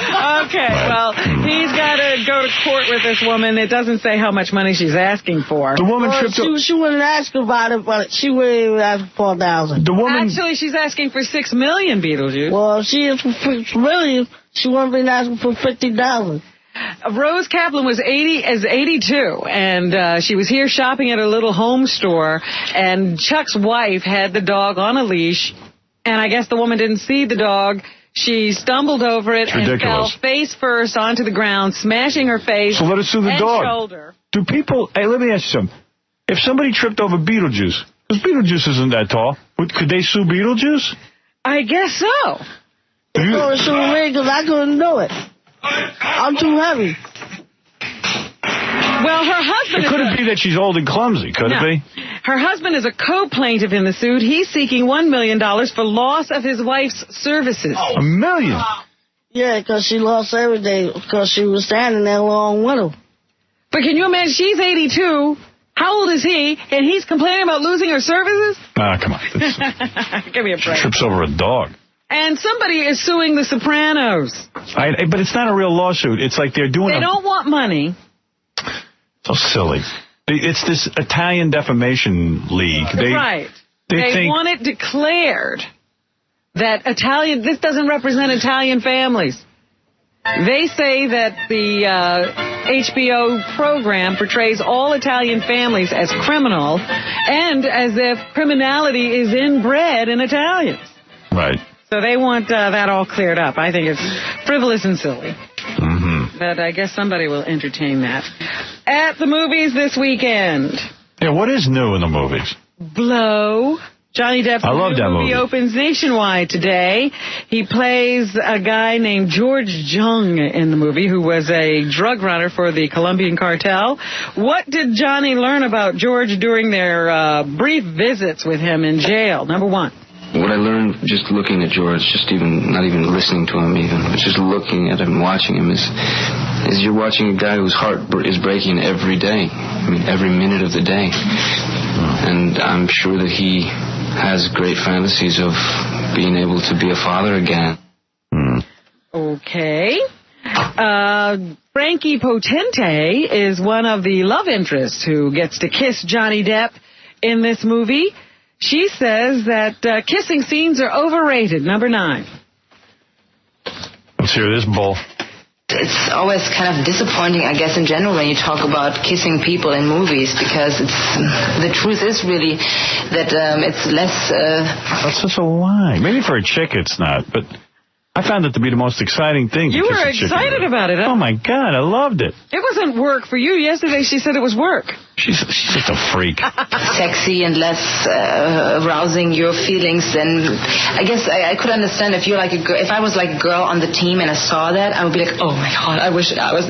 Okay, well, he's got to go to court with this woman. It doesn't say how much money she's asking for. The woman tripped over. She wouldn't ask about it, but she wouldn't even ask for $4,000. The woman. Actually, she's asking for $6 million, Beetlejuice. Well, if she is for $6 million, she wouldn't be asking for $50,000. Rose Kaplan was 82, and she was here shopping at a little home store, and Chuck's wife had the dog on a leash, and I guess the woman didn't see the dog. She stumbled over it and fell face first onto the ground, smashing her face. So let us sue the and dog. Shoulder. Do people... Hey, let me ask you something. If somebody tripped over Beetlejuice, because Beetlejuice isn't that tall, could they sue Beetlejuice? I guess so. They couldn't sue me because I couldn't do it. I'm too heavy. Well, her husband... It couldn't be that she's old and clumsy, could it be? Her husband is a co-plaintiff in the suit. He's seeking $1 million for loss of his wife's services. $1 million? Yeah, because she lost everything because she was standing there along with him. But can you imagine? She's 82. How old is he? And he's complaining about losing her services? Come on. Give me a break. Trips over a dog. And somebody is suing The Sopranos. But it's not a real lawsuit. It's like they're doing They don't want money. So silly. It's this Italian defamation league. Right. They want it declared that this doesn't represent Italian families. They say that the HBO program portrays all Italian families as criminal and as if criminality is inbred in Italians. Right. So they want that all cleared up. I think it's frivolous and silly. Mm-hmm. But I guess somebody will entertain that. At the movies this weekend. Yeah, what is new in the movies? Blow, Johnny Depp's new movie opens nationwide today. He plays a guy named George Jung in the movie who was a drug runner for the Colombian cartel. What did Johnny learn about George during their brief visits with him in jail? Number one. What I learned just looking at George, not even listening to him even, but just looking at him, watching him, is you're watching a guy whose heart is breaking every day. I mean, every minute of the day. And I'm sure that he has great fantasies of being able to be a father again. Okay. Frankie Potente is one of the love interests who gets to kiss Johnny Depp in this movie. She says that kissing scenes are overrated. Number 9. Let's hear this bull. It's always kind of disappointing, I guess, in general when you talk about kissing people in movies, because the truth is really that it's less... That's such a lie. Maybe for a chick it's not, but I found it to be the most exciting thing. You were excited about it, huh? Oh, my God, I loved it. It wasn't work for you. Yesterday she said it was work. She's just a freak. Sexy and less arousing your feelings, then I guess I could understand if you're like a girl. If I was like a girl on the team and I saw that, I would be like, oh my God, I wish I was,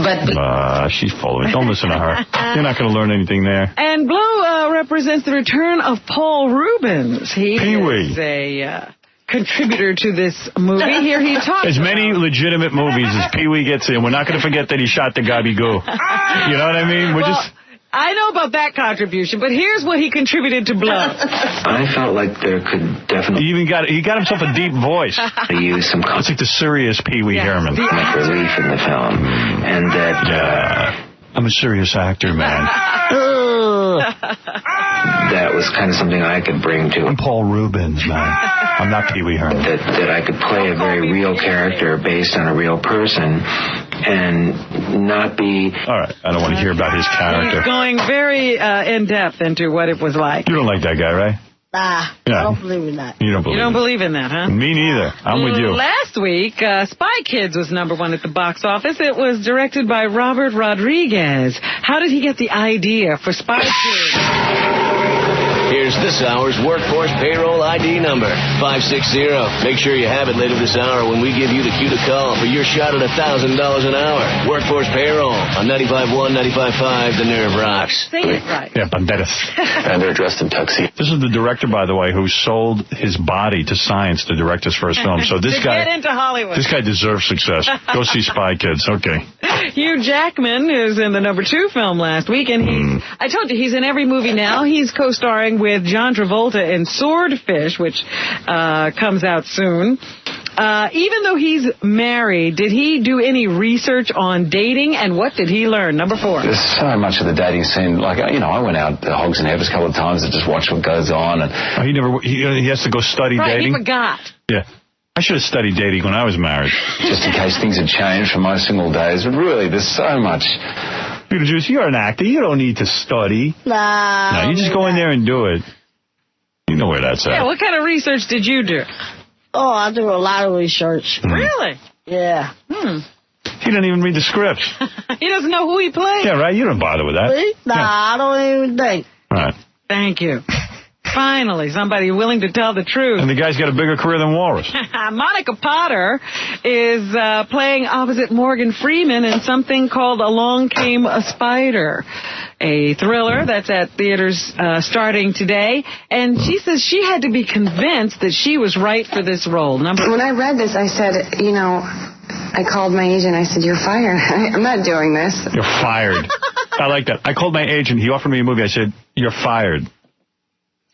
But she's full of it. Don't listen to her. You're not going to learn anything there. And Blue represents the return of Paul Rubens. He is a contributor to this movie. Here he talks. As many legitimate movies as Pee-wee gets in. We're not going to forget that he shot the gabigoo. You know what I mean? I know about that contribution, but here's what he contributed to Blood. I felt like there could definitely... He got himself a deep voice. Use some... It's like the serious Pee-wee Herman. Make relief in the film. And that... I'm a serious actor, man. That was kind of something I could bring to... I'm Paul Rubens, man. I'm not Pee-wee Herman. That I could play a very real character based on a real person and not be... All right, I don't want to hear about his character. He's going very in-depth into what it was like. You don't like that guy, right? Nah, yeah. I don't believe in that. You don't believe in that, huh? Me neither. I'm with you. Last week, Spy Kids was number 1 at the box office. It was directed by Robert Rodriguez. How did he get the idea for Spy Kids? Here's this hour's workforce payroll ID number, 560. Make sure you have it later this hour when we give you the cue to call for your shot at $1,000 an hour. Workforce payroll on 95.1, 95.5, The Nerve Rocks. Say it right. Yeah, banderas. And they're dressed in tuxedo. This is the director, by the way, who sold his body to science to direct his first film. So this guy... get into Hollywood. This guy deserves success. Go see Spy Kids. Okay. Hugh Jackman is in the number 2 film last week, and I told you, he's in every movie now. He's co-starring with John Travolta in Swordfish, which comes out soon. Even though he's married, did he do any research on dating, and what did he learn? Number 4. There's so much of the dating scene. Like, I went out to Hogs and Heifers a couple of times and just watched what goes on. And he has to go study dating? He forgot. Yeah. I should have studied dating when I was married. Just in case things had changed from my single days. But really, there's so much. Beetlejuice, you're an actor. You don't need to study. Nah. No, you just go in there and do it. You know where that's at. Yeah, what kind of research did you do? Oh, I do a lot of research. Really? Yeah. He doesn't even read the script. He doesn't know who he plays. Yeah, right? You don't bother with that. See? Nah, I don't even think. All right. Thank you. Finally, somebody willing to tell the truth. And the guy's got a bigger career than Walrus. Monica Potter is playing opposite Morgan Freeman in something called Along Came a Spider, a thriller that's at theaters starting today. And she says she had to be convinced that she was right for this role. When I read this, I said, I called my agent. I said, you're fired. I'm not doing this. You're fired. I like that. I called my agent. He offered me a movie. I said, you're fired.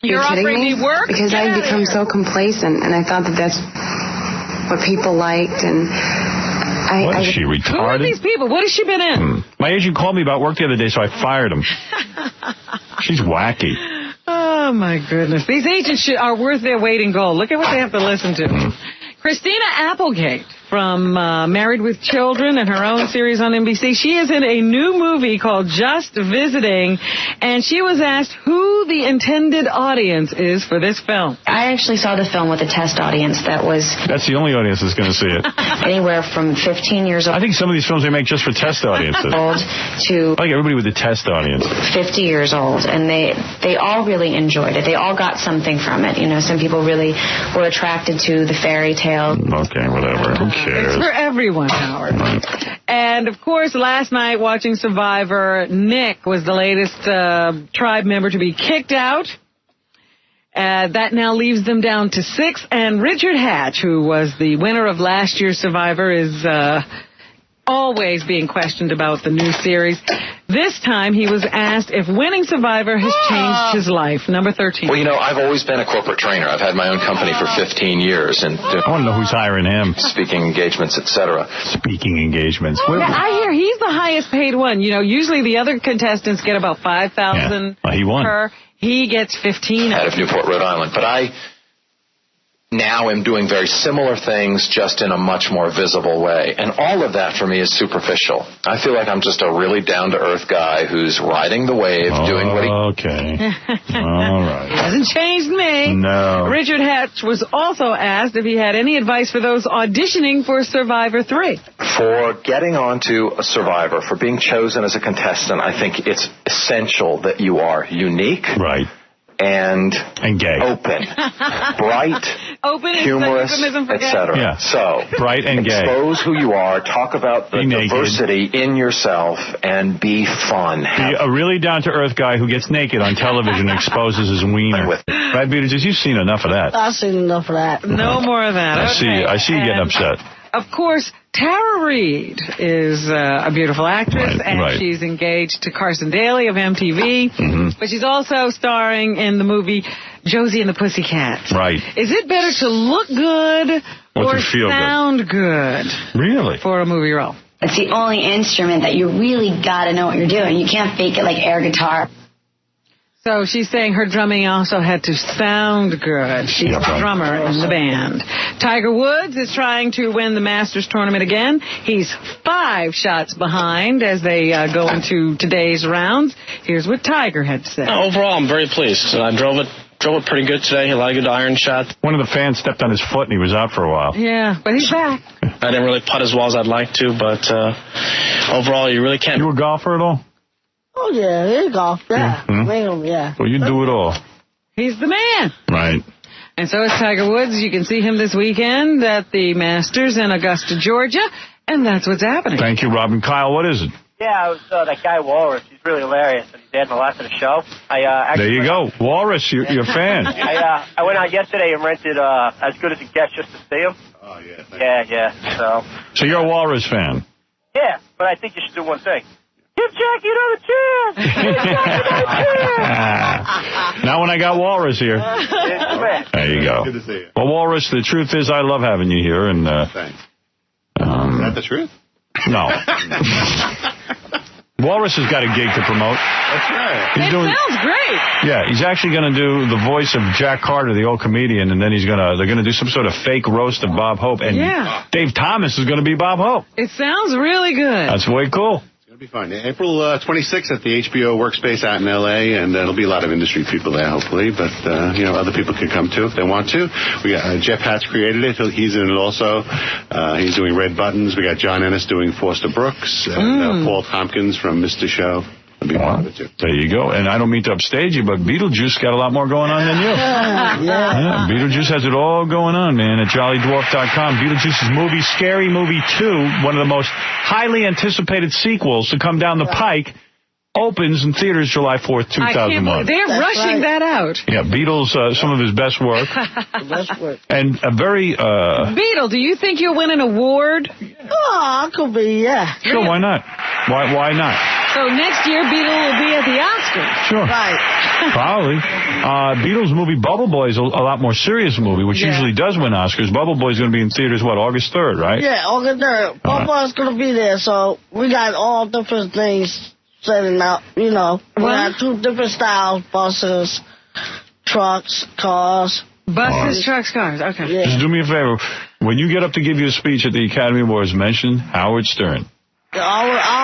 You're offering me work? Because I'd become so complacent, and I thought that that's what people liked. And what, is she retarded? Who are these people? What has she been in? My agent called me about work the other day, so I fired him. She's wacky. Oh, my goodness. These agents are worth their weight in gold. Look at what they have to listen to. Christina Applegate from Married with Children and her own series on NBC. She is in a new movie called Just Visiting, and she was asked who the intended audience is for this film. I actually saw the film with a test audience that was... That's the only audience that's going to see it. Anywhere from 15 years old... I think some of these films they make just for test audiences. ...to... I like everybody with a test audience. 50 years old, and they all really enjoyed it. They all got something from it. You know, some people really were attracted to the fairy tale. Okay, whatever. Who cares? It's for everyone, Howard. And, of course, last night watching Survivor, Nick was the latest tribe member to be kicked out. That now leaves them down to 6. And Richard Hatch, who was the winner of last year's Survivor, is always being questioned about the new series. This time he was asked if winning Survivor has changed his life. Number 13. Well, you know, I've always been a corporate trainer. I've had my own company for 15 years. And I want to know who's hiring him. Speaking engagements, etc. Speaking engagements. Yeah, I hear he's the highest paid one. You know, usually the other contestants get about $5,000 he won. per. He gets $15,000. Out of Newport, Rhode Island. But I now am doing very similar things, just in a much more visible way. And all of that for me is superficial. I feel like I'm just a really down-to-earth guy who's riding the wave, doing what he... Okay. All right. He hasn't changed me. No. Richard Hatch was also asked if he had any advice for those auditioning for Survivor 3. For getting onto a Survivor, for being chosen as a contestant, I think it's essential that you are unique. Right. And gay. Open. Bright. Open humorous, etc. Yeah. So, bright and gay. Expose who you are, talk about the diversity in yourself, and be fun. Be a really down-to-earth guy who gets naked on television and exposes his wiener. Right, Beetlejuice? You've seen enough of that. I've seen enough of that. No more of that. I see you getting upset. Of course, Tara Reid is a beautiful actress, and she's engaged to Carson Daly of MTV, but she's also starring in the movie Josie and the Pussycats. Right. Is it better to look good or sound good? Really? For a movie role? It's the only instrument that you really got to know what you're doing. You can't fake it like air guitar. So she's saying her drumming also had to sound good. She's a drummer in the band. Tiger Woods is trying to win the Masters tournament again. He's 5 shots behind as they go into today's rounds. Here's what Tiger had to say. Overall, I'm very pleased. I drove it pretty good today. A lot of good iron shots. One of the fans stepped on his foot and he was out for a while. Yeah, but he's back. I didn't really putt as well as I'd like to, but overall, you really can't. You a golfer at all? Oh, yeah, he's golf. Yeah. Yeah. Well, you do it all. He's the man. Right. And so is Tiger Woods. You can see him this weekend at the Masters in Augusta, Georgia, and that's what's happening. Thank you, Robin. Kyle, what is it? Yeah, it was that guy Walrus. He's really hilarious, and he's adding a lot to the show. There you go. Walrus, you're a fan. I went out yesterday and rented As Good as It Gets just to see him. Oh, yeah. Yeah. So you're a Walrus fan? Yeah, but I think you should do one thing. Give Jackie another chance! Give Jackie another chance! Now when I got Walrus here. There you go. Good to see you. Well, Walrus, the truth is I love having you here. And thanks. Is that the truth? No. Walrus has got a gig to promote. That's right. Sounds great. Yeah, he's actually going to do the voice of Jack Carter, the old comedian, and then they're going to do some sort of fake roast of Bob Hope, and Dave Thomas is going to be Bob Hope. It sounds really good. That's way cool. It'll be fun. April 26th at the HBO Workspace out in L.A., and there'll be a lot of industry people there, hopefully, but, other people can come, too, if they want to. We got Jeff Hatch created it. He's in it also. He's doing Red Buttons. We got John Ennis doing Foster Brooks, and Paul Tompkins from Mr. Show. There you go. And I don't mean to upstage you, but Beetlejuice got a lot more going on than you. Yeah. Beetlejuice has it all going on, man, at jollydwarf.com. Beetlejuice's movie, Scary Movie 2, one of the most highly anticipated sequels to come down the pike, opens in theaters July 4th, 2001. They're rushing that out. Yeah, Beetle's some of his best work. And a very... Beetle, do you think you'll win an award? Oh, I could be, yeah. Sure, why not? Why not? So next year, Beetle will be at the Oscars. Sure. Right. Probably. Beetle's movie Bubble Boy is a lot more serious movie, which usually does win Oscars. Bubble Boy is going to be in theaters, August 3rd, right? Yeah, August 3rd. Bubble Boy's going to be there, so we got all different things setting up, We got 2 different styles, buses, trucks, cars. Buses, trucks, cars, okay. Just do me a favor. When you get up to give your speech at the Academy Awards, mention Howard Stern. I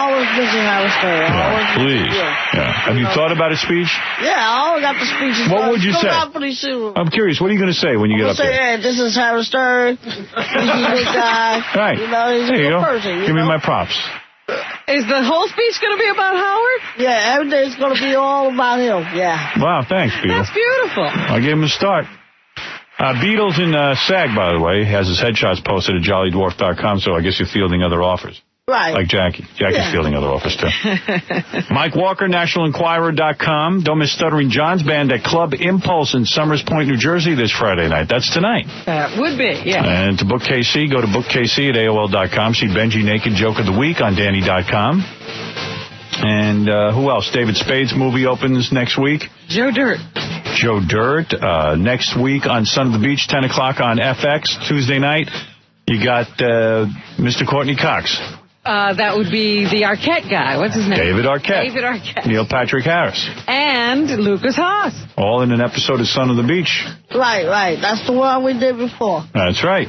always visit Howard Stern. Please. Yeah. Have you thought about a speech? Yeah, I always got the speeches. What would you say? Pretty soon. I'm curious. What are you going to say when you get up there? Hey, this is Howard Stern. He's a good guy. Right. You know, he's a good person. Give me my props. Is the whole speech going to be about Howard? Yeah, everything's going to be all about him. Yeah. Wow, thanks, Beetle. That's beautiful. I gave him a start. Beetle's in SAG, by the way. He has his headshots posted at jollydwarf.com, so I guess you're fielding other offers. Right. Like Jackie. Jackie's fielding other offers, too. Mike Walker, NationalEnquirer.com. Don't miss Stuttering John's band at Club Impulse in Summers Point, New Jersey this Friday night. That's tonight. That would be, yeah. And to book KC, go to bookkc at AOL.com. See Benji Naked Joke of the Week on Danny.com. And who else? David Spade's movie opens next week. Joe Dirt. Joe Dirt. Next week on Son of the Beach, 10 o'clock on FX, Tuesday night. You got Mr. Courtney Cox. That would be the Arquette guy. What's his name? David Arquette. David Arquette. Neil Patrick Harris. And Lucas Haas. All in an episode of Son of the Beach. Right. That's the one we did before. That's right.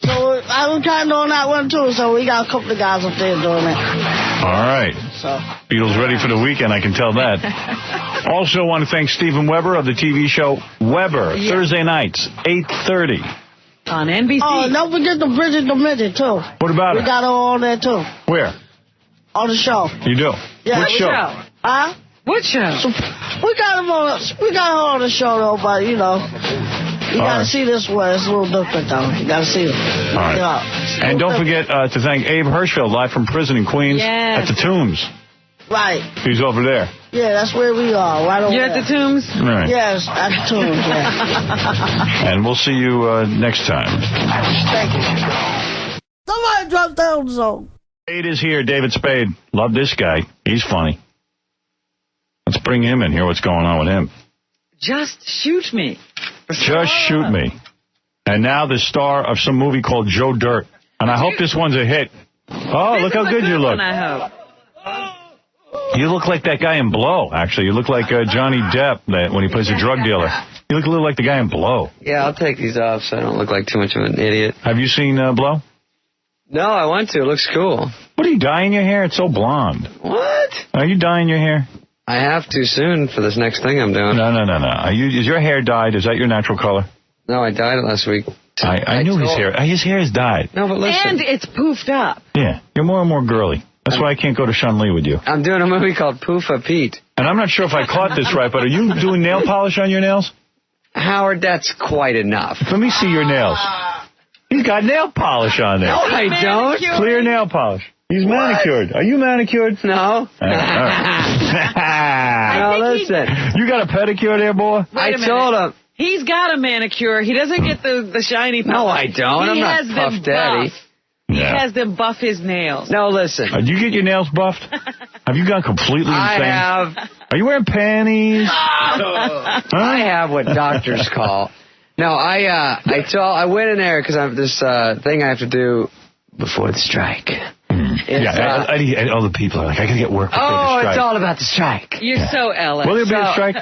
So I was kind of on that one, too, so we got a couple of guys up there doing it. All right. So Beatles ready for the weekend, I can tell that. Also want to thank Stephen Weber of the TV show Weber, Thursday nights, 8:30. On NBC. Oh, don't forget the Bridget the Midget, too. What about We her? got her on there, too. Where? On the show. You do? Yeah, What show? Huh? What show? So, we got her on the show, though, but, you know, you got to see this one. It's a little different, though. You got to see it. All right. Yeah. And don't forget to thank Abe Hirschfeld, live from prison in Queens, Yes. at the Tombs. Right. He's over there. Yeah, that's where we are. Right over You're at the Tombs? Right. Yes, at the Tombs, yeah. And we'll see you next time. Thank you. Somebody drop down the zone. Spade is here, David Spade. Love this guy. He's funny. Let's bring him in, hear what's going on with him. Just shoot me. Just shoot me. And now the star of some movie called Joe Dirt. And I hope this one's a hit. Oh, look how good you look. One, I hope. You look like that guy in Blow, actually. You look like Johnny Depp when he plays a drug dealer. You look a little like the guy in Blow. Yeah, I'll take these off so I don't look like too much of an idiot. Have you seen Blow? No, I want to. It looks cool. What, are you dyeing your hair? It's so blonde. What? Are you dyeing your hair? I have to soon for this next thing I'm doing. No. Is your hair dyed? Is that your natural color? No, I dyed it last week. I knew his hair. His hair is dyed. No, but listen. And it's poofed up. Yeah, you're more and more girly. That's why I can't go to Sean Lee with you. I'm doing a movie called Poofa Pete. And I'm not sure if I caught this right, but are you doing nail polish on your nails? Howard, that's quite enough. Let me see your nails. He's got nail polish on there. No, I don't. Clear nail polish. He's manicured. Are you manicured? No. All right. No, listen. You got a pedicure there, boy? I told him. He's got a manicure. He doesn't get the shiny polish. No, I don't. I'm not Puff Daddy. He has them buff his nails. No, listen. Do you get your nails buffed? Have you gone completely insane? I have. Are you wearing panties? I have what doctors call. No, I went in there because I have this thing I have to do before the strike. All the people are like, I gotta get work before the strike. It's all about the strike. You're so Ellen. Will there be a strike,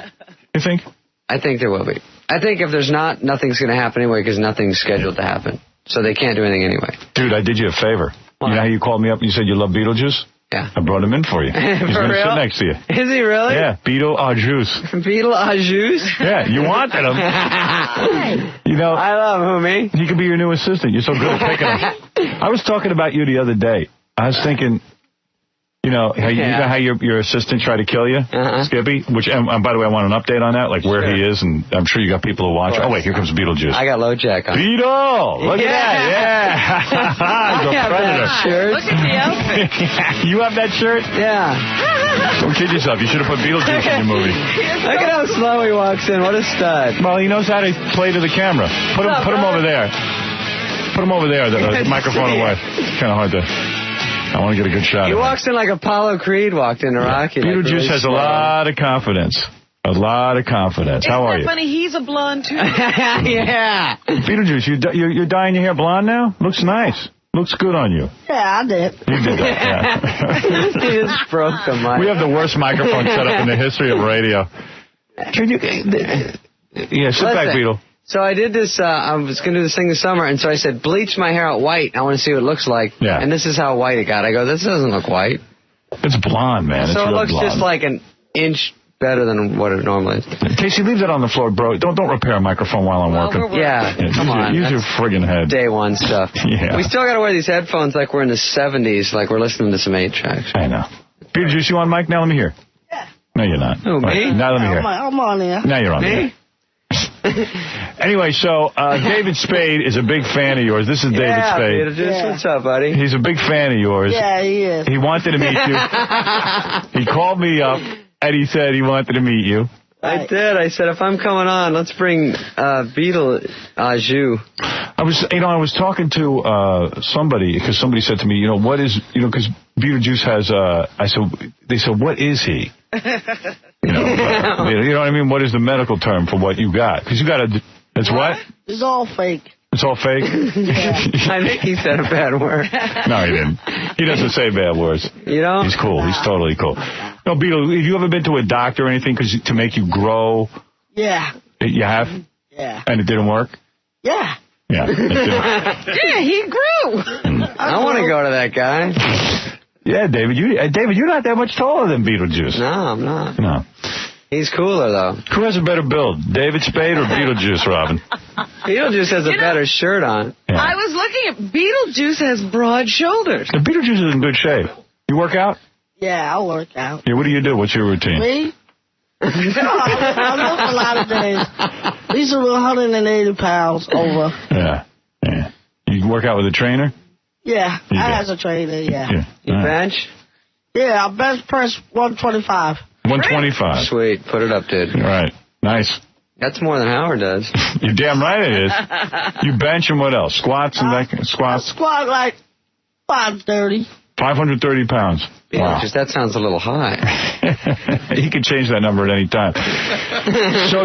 you think? I think there will be. I think if there's not, nothing's going to happen anyway because nothing's scheduled to happen. So they can't do anything anyway. Dude, I did you a favor. What? You know how you called me up and you said you love Beetlejuice? Yeah. I brought him in for you. He's going to sit next to you. Is he really? Yeah, Beetlejuice. Beetlejuice? Yeah, you wanted him. You know, I love him, me. He could be your new assistant. You're so good at picking him. I was talking about you the other day. I was thinking, you know how your assistant tried to kill you, Skippy? Which, and by the way, I want an update on that, like where he is, and I'm sure you got people who watch. Oh, wait, here comes Beetlejuice. I got low jack on. Beetle! Look at that, yeah! He's a predator. That shirt. Look at the outfit. You have that shirt? Yeah. Don't kid yourself. You should have put Beetlejuice in your movie. Look at how slow he walks in. What a stud. Well, he knows how to play to the camera. Put him over there. Put him over there, the microphone away. It's kind of hard to... I want to get a good shot. He walks in like Apollo Creed walked into Rocky. Beetlejuice has a lot of confidence. A lot of confidence. How are you? Funny, he's a blonde too. Yeah. Beetlejuice, you're dyeing your hair blonde now? Looks nice. Looks good on you. Yeah, I did. You did that, yeah. He just broke the mic. We have the worst microphone setup in the history of radio. Can you... Yeah, sit back, Beetle. So I did this, I was going to do this thing this summer, and so I said, bleach my hair out white. I want to see what it looks like. Yeah. And this is how white it got. I go, this doesn't look white. It's blonde, man. So it's it looks blonde. just like an inch better than what it normally is. Casey, leave that on the floor, bro. Don't repair a microphone while I'm working. Yeah, come on. Use your friggin' head. Day one stuff. Yeah. We still got to wear these headphones like we're in the 70s, like we're listening to some 8 tracks. I know. Beetlejuice, you on mic? Now let me hear. Yeah. No, you're not. Who, me? Now let me hear. I'm on there. Now you're on there. Anyway, so David Spade is a big fan of yours. This is David Spade. Beetlejuice, what's up, buddy? He's a big fan of yours. Yeah, he is. He wanted to meet you. He called me up, and he said he wanted to meet you. I did. I said, if I'm coming on, let's bring Beetle Ajou. I was talking to somebody, because somebody said to me, what is, because Beetlejuice has, they said, what is he? You know what I mean? What is the medical term for what you got? Because you got it's what? It's all fake. It's all fake? I think he said a bad word. No, he didn't. He doesn't say bad words. You know? He's cool. He's totally cool. No, Beetle, have you ever been to a doctor or anything to make you grow? Yeah. You have? Yeah. And it didn't work? Yeah. Yeah. It didn't. Yeah, he grew. I want to go to that guy. Yeah, David, you're not that much taller than Beetlejuice. No, I'm not. No. He's cooler, though. Who has a better build, David Spade or Beetlejuice, Robin? Beetlejuice has a better shirt on. Yeah. I was looking at Beetlejuice has broad shoulders. The Beetlejuice is in good shape. You work out? Yeah, I work out. Yeah, what do you do? What's your routine? Me? I lift a lot of days. These are 180 pounds over. Yeah. You work out with a trainer? Yeah, I have a trainer, yeah. You bench? Yeah, I bench press 125. 125. Sweet. Put it up, dude. Right. Nice. That's more than Howard does. You're damn right it is. You bench and what else? Squats and squats? I squat like 530. 530 pounds. Wow. Just that sounds a little high. He can change that number at any time. So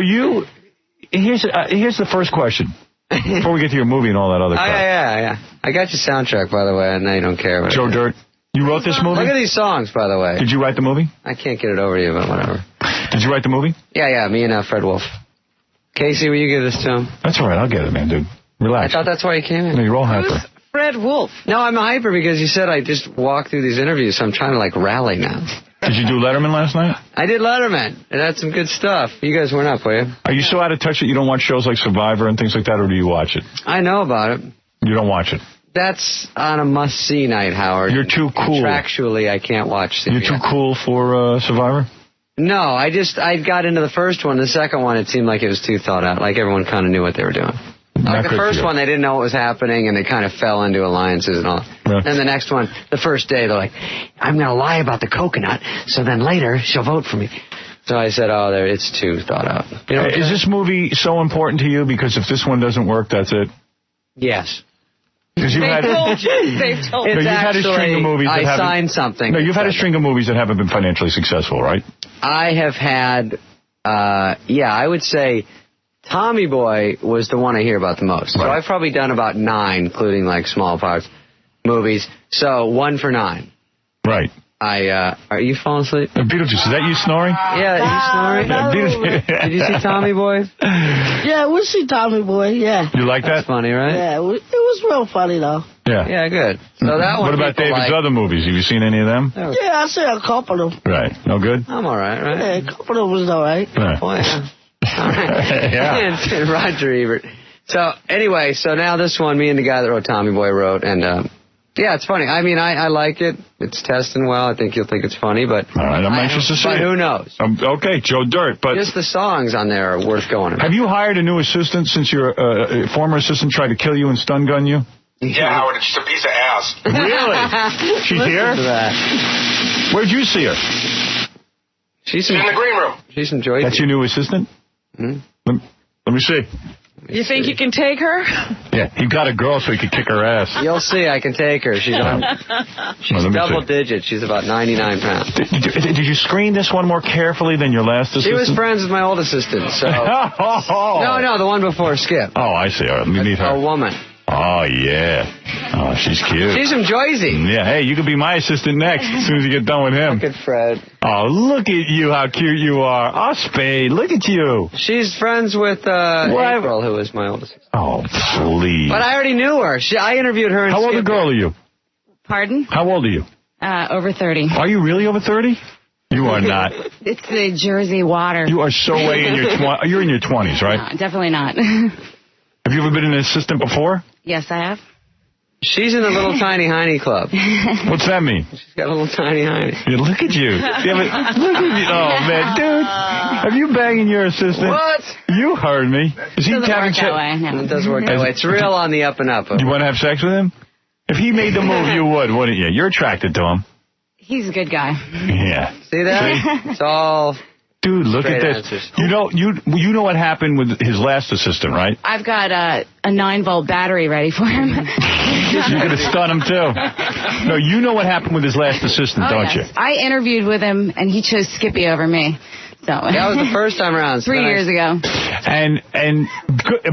here's the first question. Before we get to your movie and all that other stuff. Yeah. I got your soundtrack, by the way. I know you don't care. Joe Dirt, you wrote this movie? Look at these songs, by the way. Did you write the movie? I can't get it over to you, but whatever. Did you write the movie? Yeah, me and Fred Wolf. Casey, will you give this to him? That's all right. I'll get it, man, dude. Relax. I thought that's why you came in. No, you're all hyper. Who's Fred Wolf? No, I'm hyper because you said I just walked through these interviews, so I'm trying to, rally now. Did you do Letterman last night? I did Letterman. It had some good stuff. You guys weren't up, were you? Are you so out of touch that you don't watch shows like Survivor and things like that, or do you watch it? I know about it. You don't watch it? That's on a must-see night, Howard. You're too cool. Contractually, I can't watch CBS. You're too cool for Survivor? No, I got into the first one. The second one, it seemed like it was too thought out. Like everyone kind of knew what they were doing. Like the first one, they didn't know what was happening, and they kind of fell into alliances and all. Yeah. Then the next one, the first day, they're like, I'm going to lie about the coconut, so then later she'll vote for me. So I said, it's too thought out. You know, is this movie so important to you? Because if this one doesn't work, that's it? Yes. Because you've had told you. They've told you. You've had a string of movies that I signed something. No, you've had a string of movies that haven't been financially successful, right? I have had, I would say Tommy Boy was the one I hear about the most. Right. So I've probably done about 9, including small parts, movies. So 1 for 9. Right. Are you falling asleep? Beetlejuice, is that you snoring? Yeah, you snoring? Did you see Tommy Boy? Yeah, we see Tommy Boy, yeah. You like that? That's funny, right? Yeah, it was real funny, though. Yeah. Yeah, good. So that one. What about David's other movies? Have you seen any of them? Yeah, I see a couple of them. Right. No good? I'm all right, right? Yeah, a couple of them was all right. Right. Oh, yeah. All right. Yeah. And Roger Ebert. So, anyway, now this one, me and the guy that wrote Tommy Boy wrote, and, yeah, it's funny. I mean, I like it. It's testing well. I think you'll think it's funny, but... All right, I'm anxious to see it. But who knows? Okay, Joe Dirt, but... Just the songs on there are worth going. Have you hired a new assistant since your former assistant tried to kill you and stun gun you? Yeah, Howard, it's just a piece of ass. Really? She's here? Where'd you see her? She's in the green room. She's enjoyed That's your new assistant? Mm-hmm. Let me see. You think you can take her? Yeah, he got a girl so he could kick her ass. You'll see, I can take her. She's double digit. She's about 99 pounds. Did you screen this one more carefully than your last assistant? She was friends with my old assistant, so... No, the one before Skip. Oh, I see. All right, let me meet her. A woman. Oh, yeah. Oh, she's cute. She's from Jersey. Yeah, hey, you could be my assistant next as soon as you get done with him. Look at Fred. Oh, look at you, how cute you are. Oh, Spade, look at you. She's friends with April, who is my oldest. Oh, please. But I already knew her. I interviewed her. How old a girl are you? Pardon? How old are you? Over 30. Are you really over 30? You are not. It's the Jersey water. You are so way in your you're in your 20s, right? No, definitely not. Have you ever been an assistant before? Yes, I have. She's in the little tiny hiney club. What's that mean? She's got a little tiny hiney. Yeah, look at you. Look at you. Oh, man, dude. Have you banging your assistant? What? You heard me. Is he Doesn't having work that way. No. It does work that way. It's real on the up and up. You want to have sex with him? If he made the move, you would, wouldn't you? You're attracted to him. He's a good guy. Yeah. See that? It's all... Dude, look at this. Answers. You know what happened with his last assistant, right? I've got a 9-volt battery ready for him. You're going to stun him, too. No, you know what happened with his last assistant, don't you? I interviewed with him, and he chose Skippy over me. So that was the first time around. 3 years ago. And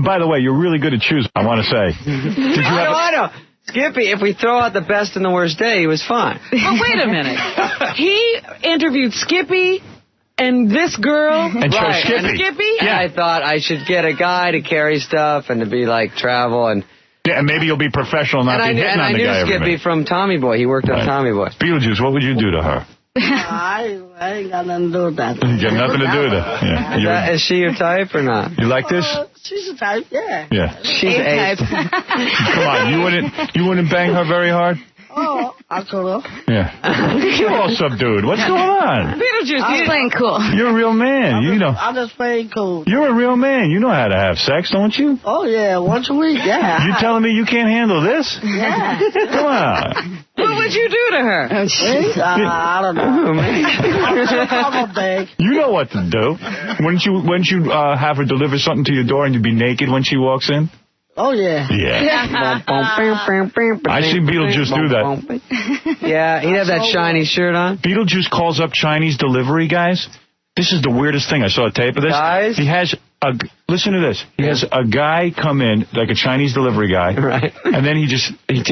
by the way, you're really good at choosing, I want to say. I know. Skippy, if we throw out the best and the worst day, he was fine. But wait a minute. He interviewed Skippy and this girl. And chose Skippy. And Skippy? Yeah, I thought I should get a guy to carry stuff and to be like travel and... Yeah, and maybe you'll be professional, not be hitting on the guy every minute. And I knew Skippy from Tommy Boy. He worked on Tommy Boy. Beetlejuice, what would you do to her? I ain't got nothing to do with that. You got nothing to do with it. Yeah. Is she your type or not? You like this? She's a type, yeah. Yeah. She's a type. Come on, you wouldn't bang her very hard? Oh, I could have. Yeah. You're all subdued. What's going on? Beetlejuice, I'm playing cool. You're a real man. I'm just playing cool. You're a real man. You know how to have sex, don't you? Oh, yeah, once a week, yeah. You telling me you can't handle this? Yeah. Come on. What would you do to her? I don't know. You know what to do. Wouldn't you have her deliver something to your door and you'd be naked when she walks in? Oh, yeah. Yeah. I see Beetlejuice do that. Yeah, he'd have that shiny shirt on. Beetlejuice calls up Chinese delivery guys. This is the weirdest thing. I saw a tape of this. Guys? He has listen to this. He has a guy come in, like a Chinese delivery guy. Right. And then he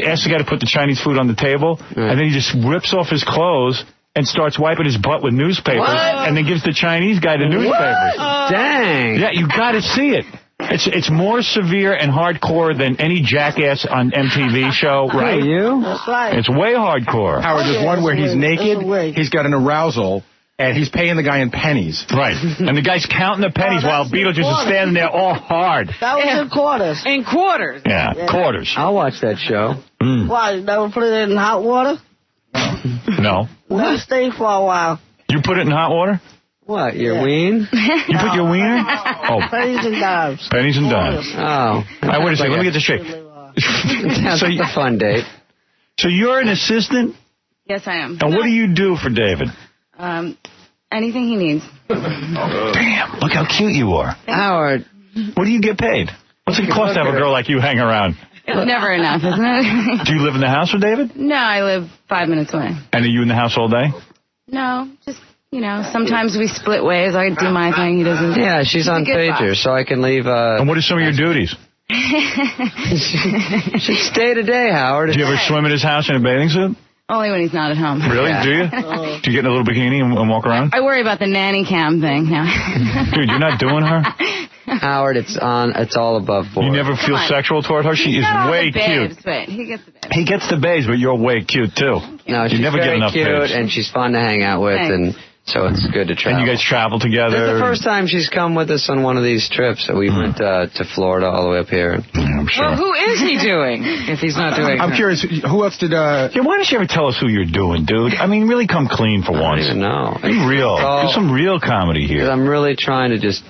asks the guy to put the Chinese food on the table. Right. And then he just rips off his clothes and starts wiping his butt with newspapers. What? And then gives the Chinese guy the newspapers. Dang. Yeah, you got to see it. It's more severe and hardcore than any jackass on MTV show, right? You? That's right. It's way hardcore. Howard, there's one where he's naked, he's got an arousal, and he's paying the guy in pennies. Right. And the guy's counting the pennies while Beetlejuice is standing there all hard. That was in quarters. In quarters. Yeah, quarters. I'll watch that show. Why, you never put it in hot water? No. Let it stay for a while. You put it in hot water? What, your ween? You put your wiener? Oh. Pennies and dimes. Pennies and dimes. Oh. All right, wait a second. Let me get this straight. Sounds like a fun date. So you're an assistant? Yes, I am. And what do you do for David? Anything he needs. Damn, look how cute you are. Howard. What do you get paid? What's it cost to have a girl like you hang around? It's never enough, isn't it? Do you live in the house with David? No, I live 5 minutes away. And are you in the house all day? No, just, sometimes we split ways. I do my thing, he doesn't. Yeah, she's on pager, so I can leave. And what are some of your duties? She's day to day, Howard. Do you ever swim in his house in a bathing suit? Only when he's not at home. Really? Yeah. Do you? Do you get in a little bikini and walk around? I worry about the nanny cam thing now. Dude, you're not doing her? Howard, it's all above board. You never feel sexual toward her? She is way babes, cute. But he gets the babes. He gets the babes, but you're way cute, too. No, she's you never very get enough cute, babes. and she's fun to hang out with, Thanks. and so it's good to travel. And you guys travel together? This is the first time she's come with us on one of these trips. So we went to Florida all the way up here. I'm sure. Well, who is he doing if he's not doing I'm curious, who else did... Yeah, why don't you ever tell us who you're doing, dude? I mean, really come clean for once. I don't even know. Be real. Do some real comedy here. I'm really trying to just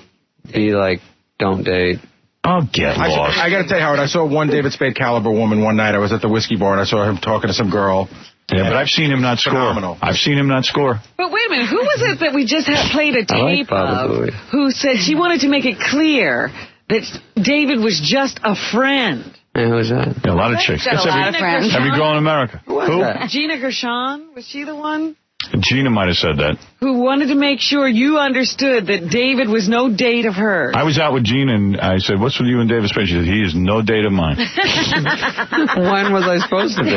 be like, don't date. Oh, get lost. I got to tell you, Howard, I saw one David Spade caliber woman one night. I was at the whiskey bar, and I saw him talking to some girl. Yeah, but I've seen him not score. Phenomenal. I've seen him not score. But wait a minute, who was it that we just played a tape of who said she wanted to make it clear that David was just a friend? Hey, who's that? Yeah, a lot of chicks. Got a lot of friends. Every girl in America. Who was that? Gina Gershon? Was she the one? Gina might have said that. Who wanted to make sure you understood that David was no date of hers. I was out with Gina, and I said, what's with you and David Spade? She said, he is no date of mine. When was I supposed to be?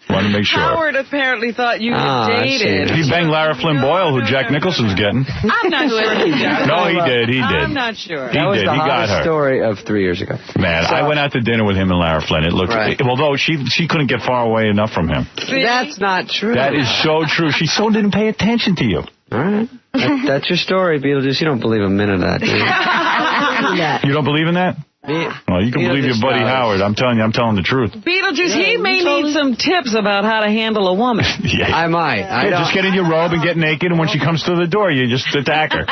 Want to make sure. Howard apparently thought you dated. He banged Lara Flynn Boyle, who Jack Nicholson's getting. I'm not sure he did. No, he did. I'm not sure. He did. He got her. Story of 3 years ago. Man, I went out to dinner with him and Lara Flynn. It looked, although she couldn't get far away enough from him. That's not true. That is so true. She so didn't pay attention to you. All right. That's your story, Beetlejuice. You don't believe a minute of that, do you? You don't believe in that? Well, you can believe your buddy Howard. I'm telling you, I'm telling the truth. Beetlejuice, he may need some tips about how to handle a woman. Yeah. I might. Just get in your robe and get naked, and when she comes through the door, you just attack her.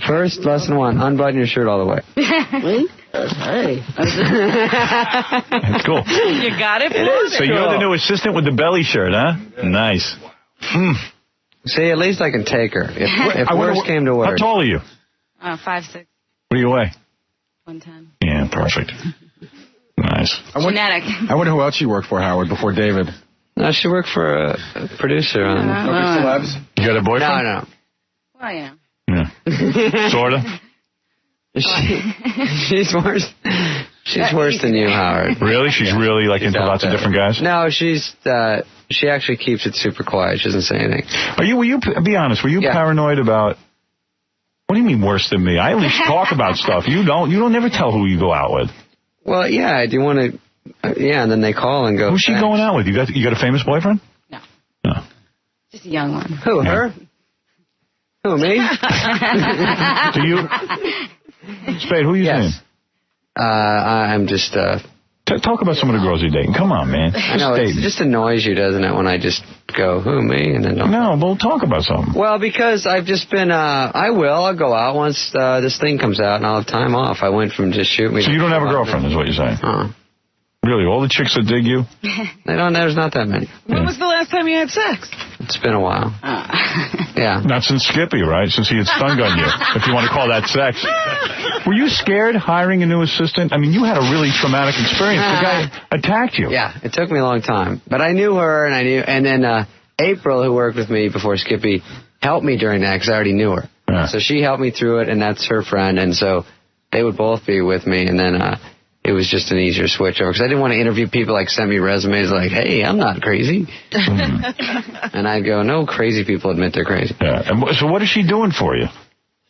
First, lesson 1, unbutton your shirt all the way. Hey. That's cool. You got it. So you're the new assistant with the belly shirt, huh? Nice. See, at least I can take her. If worse came to worse. How tall are you? 5'6". What do you weigh? 110. Yeah, perfect. Nice. Genetic. I wonder who else you worked for, Howard, before David. No, she worked for a producer on celebs. You got a boyfriend? No. Well, yeah. Yeah. Sorta. She's worse. She's worse than you, Howard. Really? She's really like into lots of different guys? No, she actually keeps it super quiet. She doesn't say anything. Were you be honest, were you paranoid about, what do you mean worse than me? I at least talk about stuff. You don't never tell who you go out with. Well, yeah, do you want to, and then they call and go. Who's she going out with? You got a famous boyfriend? No. No. Just a young one. Who, her? Who, me? Do you? Spade, who are you saying? I'm just, talk about some of the girls you're dating. Come on, man. I know, it just annoys you, doesn't it, when I just go, who, me? And then No, we'll talk about something. Well, because I've just been, I'll go out once this thing comes out and I'll have time off. I went from just shoot me. So you don't have a girlfriend, is what you're saying? Really? All the chicks that dig you? There's not that many. When was the last time you had sex? It's been a while. Yeah. Not since Skippy, right? Since he had stun gunned you, if you want to call that sex. Were you scared hiring a new assistant? I mean, you had a really traumatic experience. The guy attacked you. Yeah, it took me a long time. But I knew her, and then April, who worked with me before Skippy, helped me during that because I already knew her. Yeah. So she helped me through it, and that's her friend, and so they would both be with me, and then it was just an easier switch over because I didn't want to interview people like send me resumes like, hey, I'm not crazy. And I'd go, no, crazy people admit they're crazy. Yeah. And so what is she doing for you?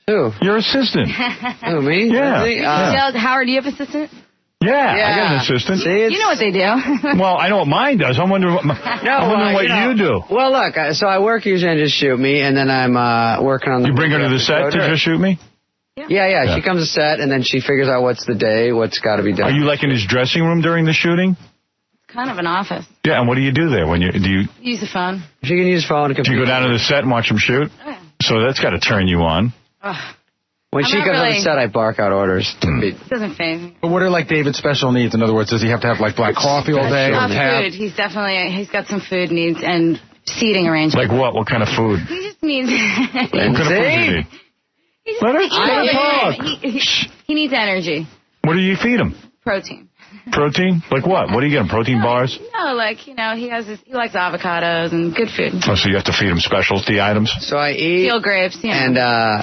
Who? Your assistant. Who, me? Yeah. Howard, do you have an assistant? Yeah, I got an assistant. See, you know what they do. Well, I know what mine does. I'm wondering what, what you do. Well, look, so I work usually on Just Shoot Me, and then I'm working on the... You bring her to the set to Just Shoot Me? Yeah. She comes to set, and then she figures out what's the day, what's got to be done. Are you like in his dressing room during the shooting? Kind of an office. Yeah, and what do you do there? Do you use the phone? She can use phone. Do you go down to the set and watch him shoot? Oh, yeah. So that's got to turn you on. When she comes on the set, I bark out orders. It doesn't phase me. But what are like David's special needs? In other words, does he have to have like black coffee all day? Food. He's got some food needs and seating arrangements. Like what? What kind of food? He just needs... What kind of food do you need? Let her talk. He needs energy. What do you feed him? Protein. Protein? Like what? What do you get him? Protein bars? No, like, he likes avocados and good food. Oh, so you have to feed him specialty items? So I eat... Steel grapes, And,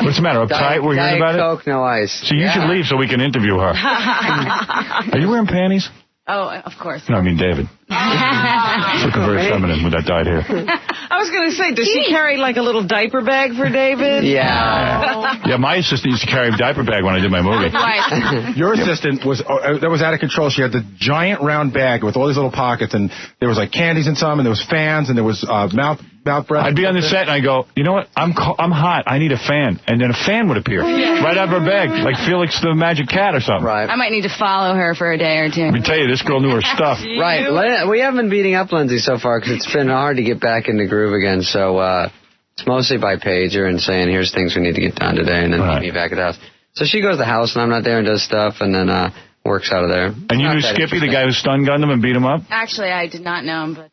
what's the matter? Uptight? We're hearing about it? Coke, no ice. So you should leave so we can interview her. Are you wearing panties? Oh, of course. No, I mean David. Looking very feminine with that dyed hair. I was going to say, does she carry like a little diaper bag for David? Yeah. Yeah, my assistant used to carry a diaper bag when I did my movie. Your assistant was that was out of control. She had the giant round bag with all these little pockets, and there was like candies in some, and there was fans, and there was mouth breath. I'd be on the set, and I go, you know what? I'm hot. I need a fan. And then a fan would appear right out of her bag, like Felix the Magic Cat or something. Right. I might need to follow her for a day or two. Let me tell you, this girl knew her stuff. Right. We haven't been beating up Lindsay so far because it's been hard to get back in the groove again. So it's mostly by pager and saying, here's things we need to get done today, and then meet me back at the house. So she goes to the house, and I'm not there, and does stuff, and then works out of there. And you knew Skippy, the guy who stun gunned him and beat him up? Actually, I did not know him, but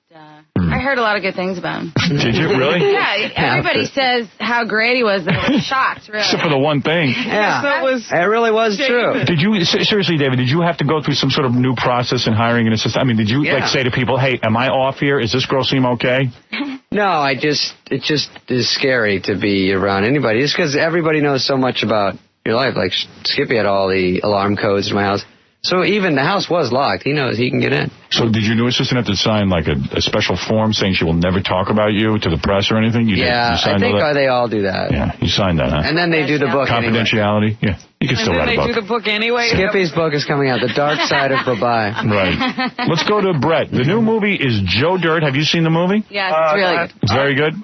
I heard a lot of good things about him. Did you really? Yeah, everybody says how great he was. I was shocked, really. Except for the one thing. Yeah, it really was true. Did you, seriously, David, did you have to go through some sort of new process in hiring an assistant? I mean, did you say to people, hey, am I off here? Is this girl seem okay? No, it just is scary to be around anybody. Just because everybody knows so much about your life. Like Skippy had all the alarm codes in my house. So even the house was locked. He knows he can get in. So did your new assistant have to sign like a special form saying she will never talk about you to the press or anything? You I think they all do that. Yeah, you signed that, huh? And then they do the book confidentiality. Anyway. Yeah, you can still write a book. And then they do the book anyway. Skippy's book is coming out, The Dark Side of Bye-Bye. Right. Let's go to Brett. The new movie is Joe Dirt. Have you seen the movie? Yeah, it's really good. It's very good.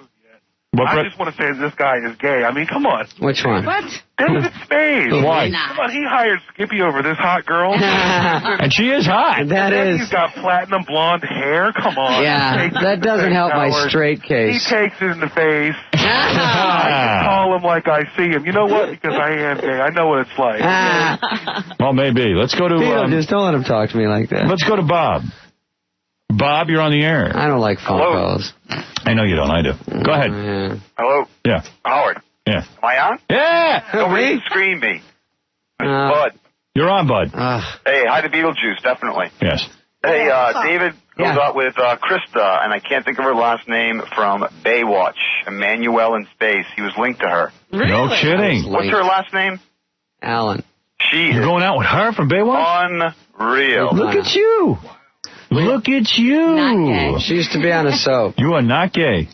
What, I just want to say this guy is gay. I mean, come on. Which one? What? David Spade. Why? Come on, he hired Skippy over this hot girl. And she is hot. That is. He's got platinum blonde hair. Come on. Yeah, that doesn't help my straight case. He takes it in the face. I call him like I see him. You know what? Because I am gay. I know what it's like. Well, maybe. Let's go to... just don't let him talk to me like that. Let's go to Bob. Bob, you're on the air. I don't like phone calls. I know you don't. I do. Go ahead. Hello? Yeah. Howard. Yeah. Am I on? Yeah. Nobody screen me. Bud. You're on, Bud. Hey, hi to Beetlejuice, definitely. Yes. Hey, David goes out with Krista, and I can't think of her last name, from Baywatch. Emmanuel in Space. He was linked to her. Really? No kidding. What's her last name? Allen. You're going out with her from Baywatch? Unreal. Look at you. Look at you. Not gay. She used to be on a soap. You are not gay.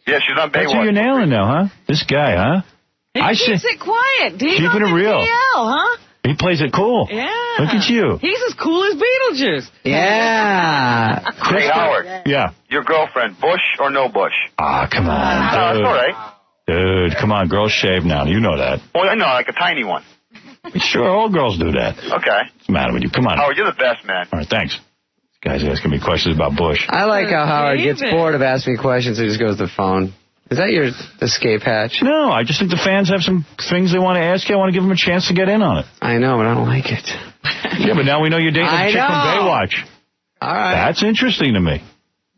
Yeah, she's on Baywatch. That's who you're nailing now, huh? This guy, huh? He keeps it quiet. Keeping it real. huh? He plays it cool. Yeah. Look at you. He's as cool as Beetlejuice. Yeah. Hey, Howard. Yeah. Your girlfriend, Bush or no Bush? Ah, come on, That's dude. all right. Dude, come on. Girls shave now. You know that. Well, I know, like a tiny one. Sure, all girls do that. Okay. What's the matter with you? Come on. Howard, you're the best, man. All right, thanks. This guy's asking me questions about Bush. I like how Howard gets bored of asking me questions and just goes to the phone. Is that your escape hatch? No, I just think the fans have some things they want to ask you. I want to give them a chance to get in on it. I know, but I don't like it. Yeah, but now we know you're dating a chick from Baywatch. All right. That's interesting to me.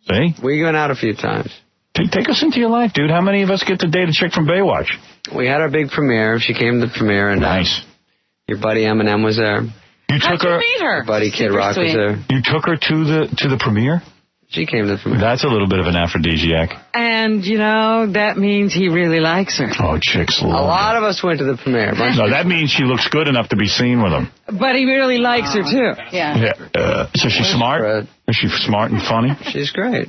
See? We went out a few times. Take us into your life, dude. How many of us get to date a chick from Baywatch? We had our big premiere. She came to the premiere, and nice. Your buddy Eminem was there. You took her. Meet her? Your buddy Kid Rock was there. You took her to the premiere? She came to the premiere. That's a little bit of an aphrodisiac. And, you know, that means he really likes her. Oh, chicks love A lot of us went to the premiere. No, that means she looks good enough to be seen with him. But he really likes her, too. Yeah. So she's smart? Is she smart and funny? She's great.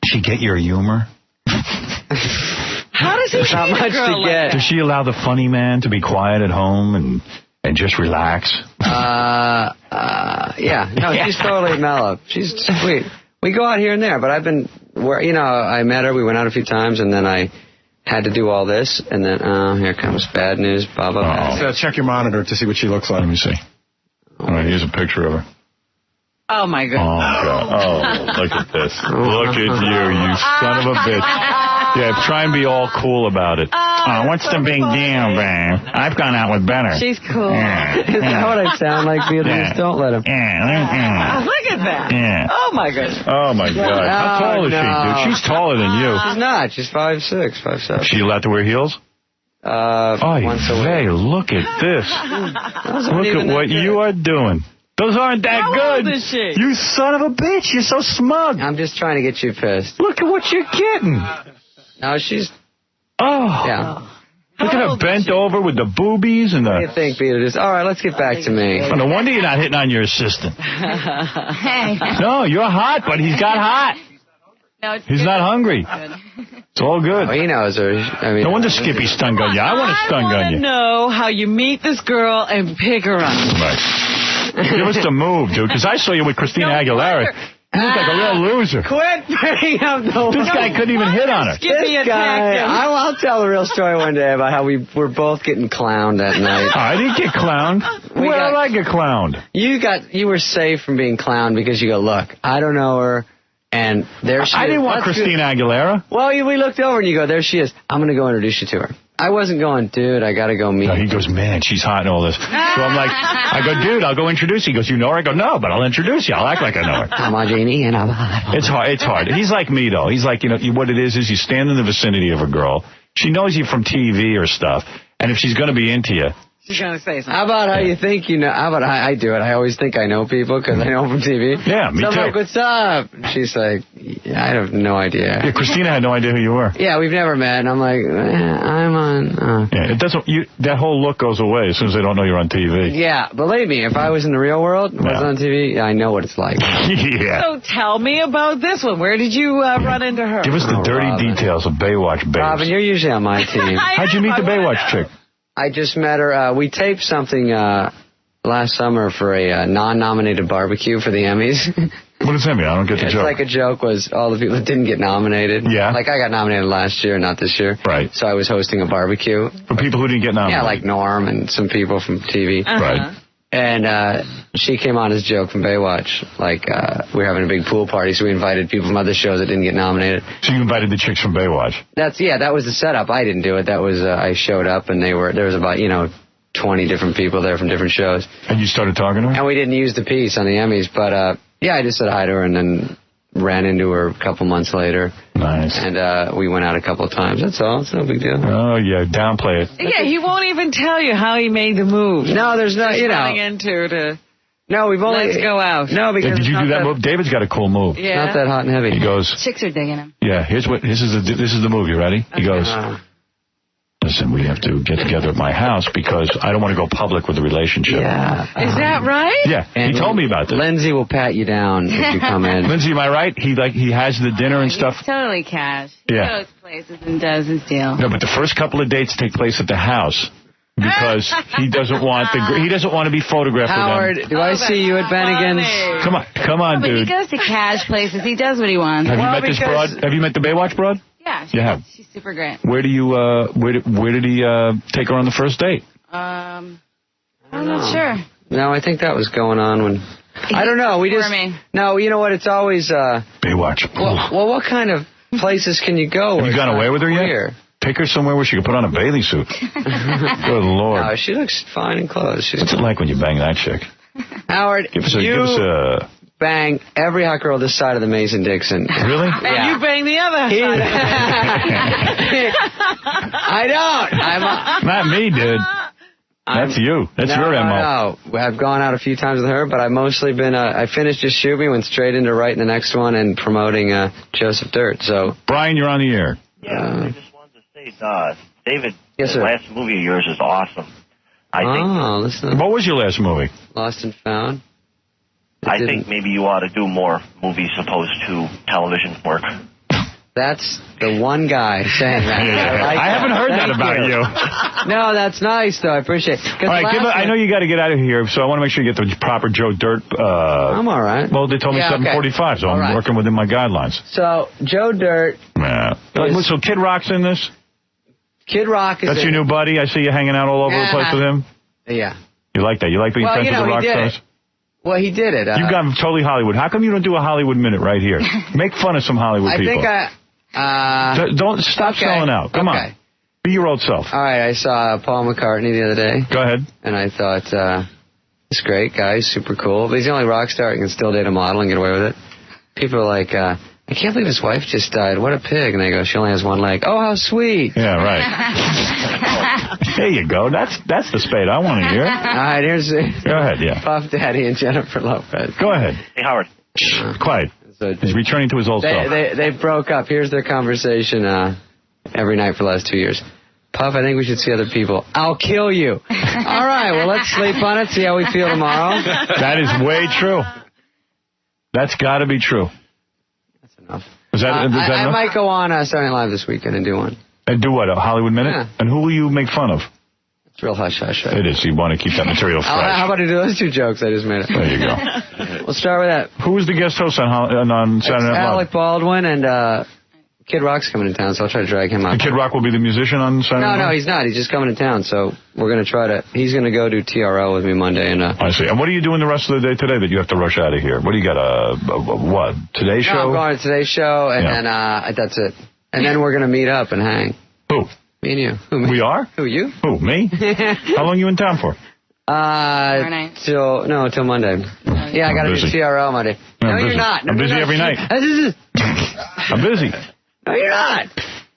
She get your humor? How does he Not much to get. Does she allow the funny man to be quiet at home and just relax? Yeah. No, she's totally mellow. She's sweet. We go out here and there, but I met her, we went out a few times, and then I had to do all this, and then, here comes bad news, blah, blah, blah. So check your monitor to see what she looks like. Let me see. All right, here's a picture of her. Oh, my God. Oh, God. Oh, look at this. Look at you son of a bitch. Yeah, try and be all cool about it. Oh, what's the big deal, babe? I've gone out with better. She's cool. Is that what I sound like, Beetlejuice? Don't let him. Oh, look at that. Yeah. Oh, my goodness. Oh, my God. How tall is she, dude? She's taller than you. She's not. She's 5'6", 5'7". She allowed to wear heels? Once a week. Look at this. Look at what you are doing. Those aren't that How good. old is she? You son of a bitch. You're so smug. I'm just trying to get you pissed. Look at what you're getting. No, she's... Oh. Yeah. Look at her bent over with the boobies and What do you think, Beetlejuice? All right, let's get back to me. Oh, no wonder you're not hitting on your assistant. Hey. No, you're hot, but he's got hot. No, He's not hungry. It's all good. Oh, he knows her. I mean, no wonder Skippy stun gun you. I want to stun gun you. I want to know how you meet this girl and pick her up. Right. Give us the move, dude, because I saw you with Christina Aguilera. You look like a real loser. Quit bringing up the... This guy couldn't even hit on her. This guy, I'll tell the real story one day about how we were both getting clowned that night. Oh, I didn't get clowned. Where did I get clowned? You were safe from being clowned because you go, look, I don't know her, and there she is. I didn't want Christina Aguilera. Well, we looked over and you go, there she is. I'm going to go introduce you to her. I wasn't going, dude, I got to go meet her. He goes, man, she's hot and all this. So I'm like, I go, dude, I'll go introduce you. He goes, you know her? I go, no, but I'll introduce you. I'll act like I know her. Come on, Jeannie, and It's hard. It's hard. He's like me, though. He's like, what it is you stand in the vicinity of a girl. She knows you from TV or stuff. And if she's going to be into you. She's going to say something. How about how you think you know? How about how I do it? I always think I know people because I know them from TV. Yeah, me so I'm too. like, what's up? And she's like, I have no idea. Yeah, Christina had no idea who you were. Yeah, we've never met, and I'm like, I'm on... Yeah, it doesn't. That whole look goes away as soon as they don't know you're on TV. Yeah, believe me, if I was in the real world, was on TV, I know what it's like. Yeah. So tell me about this one. Where did you run into her? Give us the dirty details of Baywatch babes. Robin, you're usually on my team. How'd you meet the Baywatch chick? I just met her. We taped something last summer for a non-nominated barbecue for the Emmys. What does that mean? I don't get the joke. It's like a joke was all the people that didn't get nominated. Yeah. Like I got nominated last year, not this year. Right. So I was hosting a barbecue. For people who didn't get nominated? Yeah, like Norm and some people from TV. Right. And she came on as a joke from Baywatch. Like, we were having a big pool party, so we invited people from other shows that didn't get nominated. So you invited the chicks from Baywatch? That was the setup. I didn't do it. That was, I showed up, and there was about, 20 different people there from different shows. And you started talking to her? And we didn't use the piece on the Emmys, but, I just said hi to her and then ran into her a couple months later. Nice. And we went out a couple of times. That's all. It's no big deal. Oh, yeah. Downplay it. Yeah, he won't even tell you how he made the move. No, there's no, running into to... No, we've only... Let's go out. No, because... Did you do that move? David's got a cool move. Yeah. Not that hot and heavy. He goes... Chicks are digging him. Yeah, this is the move. You ready? He goes... Listen, we have to get together at my house because I don't want to go public with the relationship. Yeah. Is that right? Yeah, he told me about this. Lindsay will pat you down if you come in. Lindsay, am I right? He has the dinner and stuff. He's totally Cash. He Yeah. goes places and does his deal. No, but the first couple of dates take place at the house because he doesn't want to be photographed Howard, with them. do I see you at Bennigan's? Come on, But he dude. goes to Cash places. He does what he wants. Have you met this broad? Have you met the Baywatch broad? Yeah, You have. she's super great. Where do you? Where did he take her on the first date? I'm not sure. No, I think that was going on when... I don't know. We just... No, you know what? It's always... Baywatch. Well, what kind of places can you go? Have you gone away with her yet? Take her somewhere where she can put on a bathing suit. Good Lord. No, she looks fine in clothes. What's it like when you bang that chick? Howard, Give us a bang every hot girl this side of the Mason-Dixon. Really? And you bang the other side. I don't. Not me, dude. That's you. That's your MO. No, I've gone out a few times with her, but I've mostly been, I finished Just Shoot Me, went straight into writing the next one and promoting Joseph Dirt, so. Brian, you're on the air. Yeah, I just wanted to say, David, Yes, the sir. last movie of yours is awesome. I think. What was your last movie? Lost and Found. I think maybe you ought to do more movies opposed to television work. That's the one guy saying that. I haven't heard that about you. No, that's nice, though. I appreciate it. All right, I know you got to get out of here, so I want to make sure you get the proper Joe Dirt. I'm all right. Well, they told me 7:45, so I'm working within my guidelines. So, Joe Dirt. Yeah. So Kid Rock's in this? Kid Rock is That's your new buddy? I see you hanging out all over the place with him? Yeah. You like that? You like being friends with the rock stars? Well, he did it. You've gone totally Hollywood. How come you don't do a Hollywood minute right here? Make fun of some Hollywood people. Don't stop selling out. Come on. Be your old self. All right, I saw Paul McCartney the other day. Go ahead. And I thought, this great guy, super cool. But he's the only rock star who can still date a model and get away with it. People are like, I can't believe his wife just died. What a pig. And they go, she only has one leg. Oh, how sweet. Yeah, right. There you go. That's the spade I want to hear. All right, here's... Go ahead, yeah. Puff Daddy and Jennifer Lopez. Go ahead. Hey, Howard. Quiet. He's returning to his old self. They broke up. Here's their conversation every night for the last 2 years. Puff, I think we should see other people. I'll kill you. All right, well, let's sleep on it, see how we feel tomorrow. That is way true. That's got to be true. That's enough. Is that enough? I might go on Saturday Night Live this weekend and do one. And do what, a Hollywood Minute? Yeah. And who will you make fun of? It's real hush-hush. It is. You want to keep that material fresh. How about I do those two jokes I just made? There you go. We'll start with that. Who was the guest host on Saturday Night Live? Alec Baldwin and Kid Rock's coming to town, so I'll try to drag him out. And Kid Rock will be the musician on Saturday Night Live? No, he's not. He's just coming to town, so we're going to try to... He's going to go do TRL with me Monday. And I see. And what are you doing the rest of the day today that you have to rush out of here? What do you got, what, Today Show? No, I'm going to Today's Show, and then that's it. And then we're going to meet up and hang. Who? Me and you. Who, me? We are? Who, you? Who, me? How long are you in town for? Till Monday. Yeah, I got to do TRL Monday. No, you're not. I'm busy every night. I'm busy. No, you're not.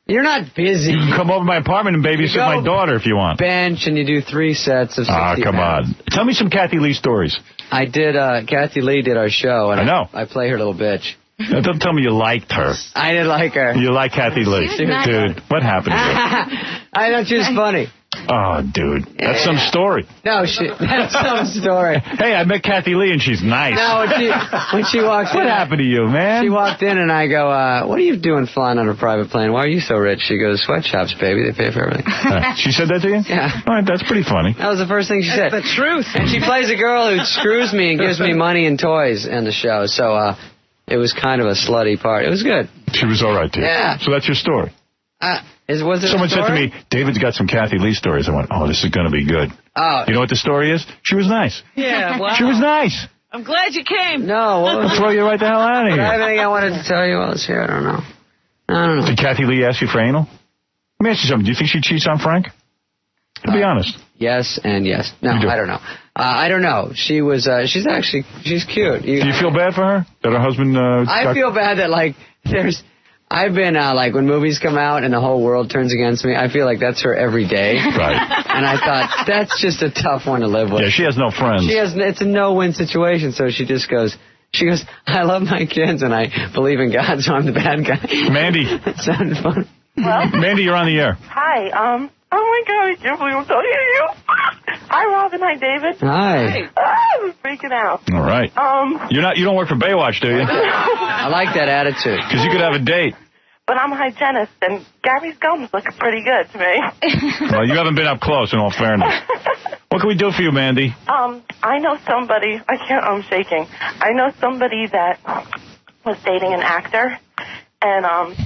You're not busy. You can come over to my apartment and babysit my daughter if you want. Bench and you do 3 sets of 60 come pounds. on. Tell me some Kathy Lee stories. I did, Kathy Lee did our show. And I know. I play her little bitch. Now, don't tell me you liked her. I didn't like her. You like Kathy Lee. Dude, what happened to you? I thought she was funny. Oh, dude. That's some story. No, that's some story. Hey, I met Kathy Lee, and she's nice. No, when she walked in. What happened to you, man? She walked in, and I go, what are you doing flying on a private plane? Why are you so rich? She goes, sweatshops, baby. They pay for everything. She said that to you? Yeah. All right, that's pretty funny. That was the first thing she said. That's the truth. And she plays a girl who screws me and gives me money and toys in the show. So it was kind of a slutty part. It was good. She was all right to you. Yeah. So that's your story. Was it Someone said to me, David's got some Kathy Lee stories. I went, oh, this is going to be good. Oh. You know what the story is? She was nice. Yeah, wow. She was nice. I'm glad you came. No. I'll throw you right the hell out of here. Everything I wanted to tell you while I was here, I don't know. I don't know. Did Kathy Lee ask you for anal? Let me ask you something. Do you think she cheats on Frank? To be honest. Yes and yes. No, I don't know. I don't know. She was, she's cute. Do you feel bad for her? That her husband, I feel bad that, like, I've been, like, when movies come out and the whole world turns against me, I feel like that's her every day. Right. And I thought, that's just a tough one to live with. Yeah, she has no friends. It's a no-win situation, so she goes, I love my kids and I believe in God, so I'm the bad guy. Mandy. That sounded fun. Well? Mandy, you're on the air. Hi, oh my God, I can't believe I'm talking to you. Hi, Robin. Hi, David. Hi. I'm freaking out. All right. You don't work for Baywatch, do you? I like that attitude. Because you could have a date. But I'm a hygienist, and Gary's gums look pretty good to me. Well, you haven't been up close, in all fairness. What can we do for you, Mandy? I know somebody, I'm shaking. I know somebody that was dating an actor, and,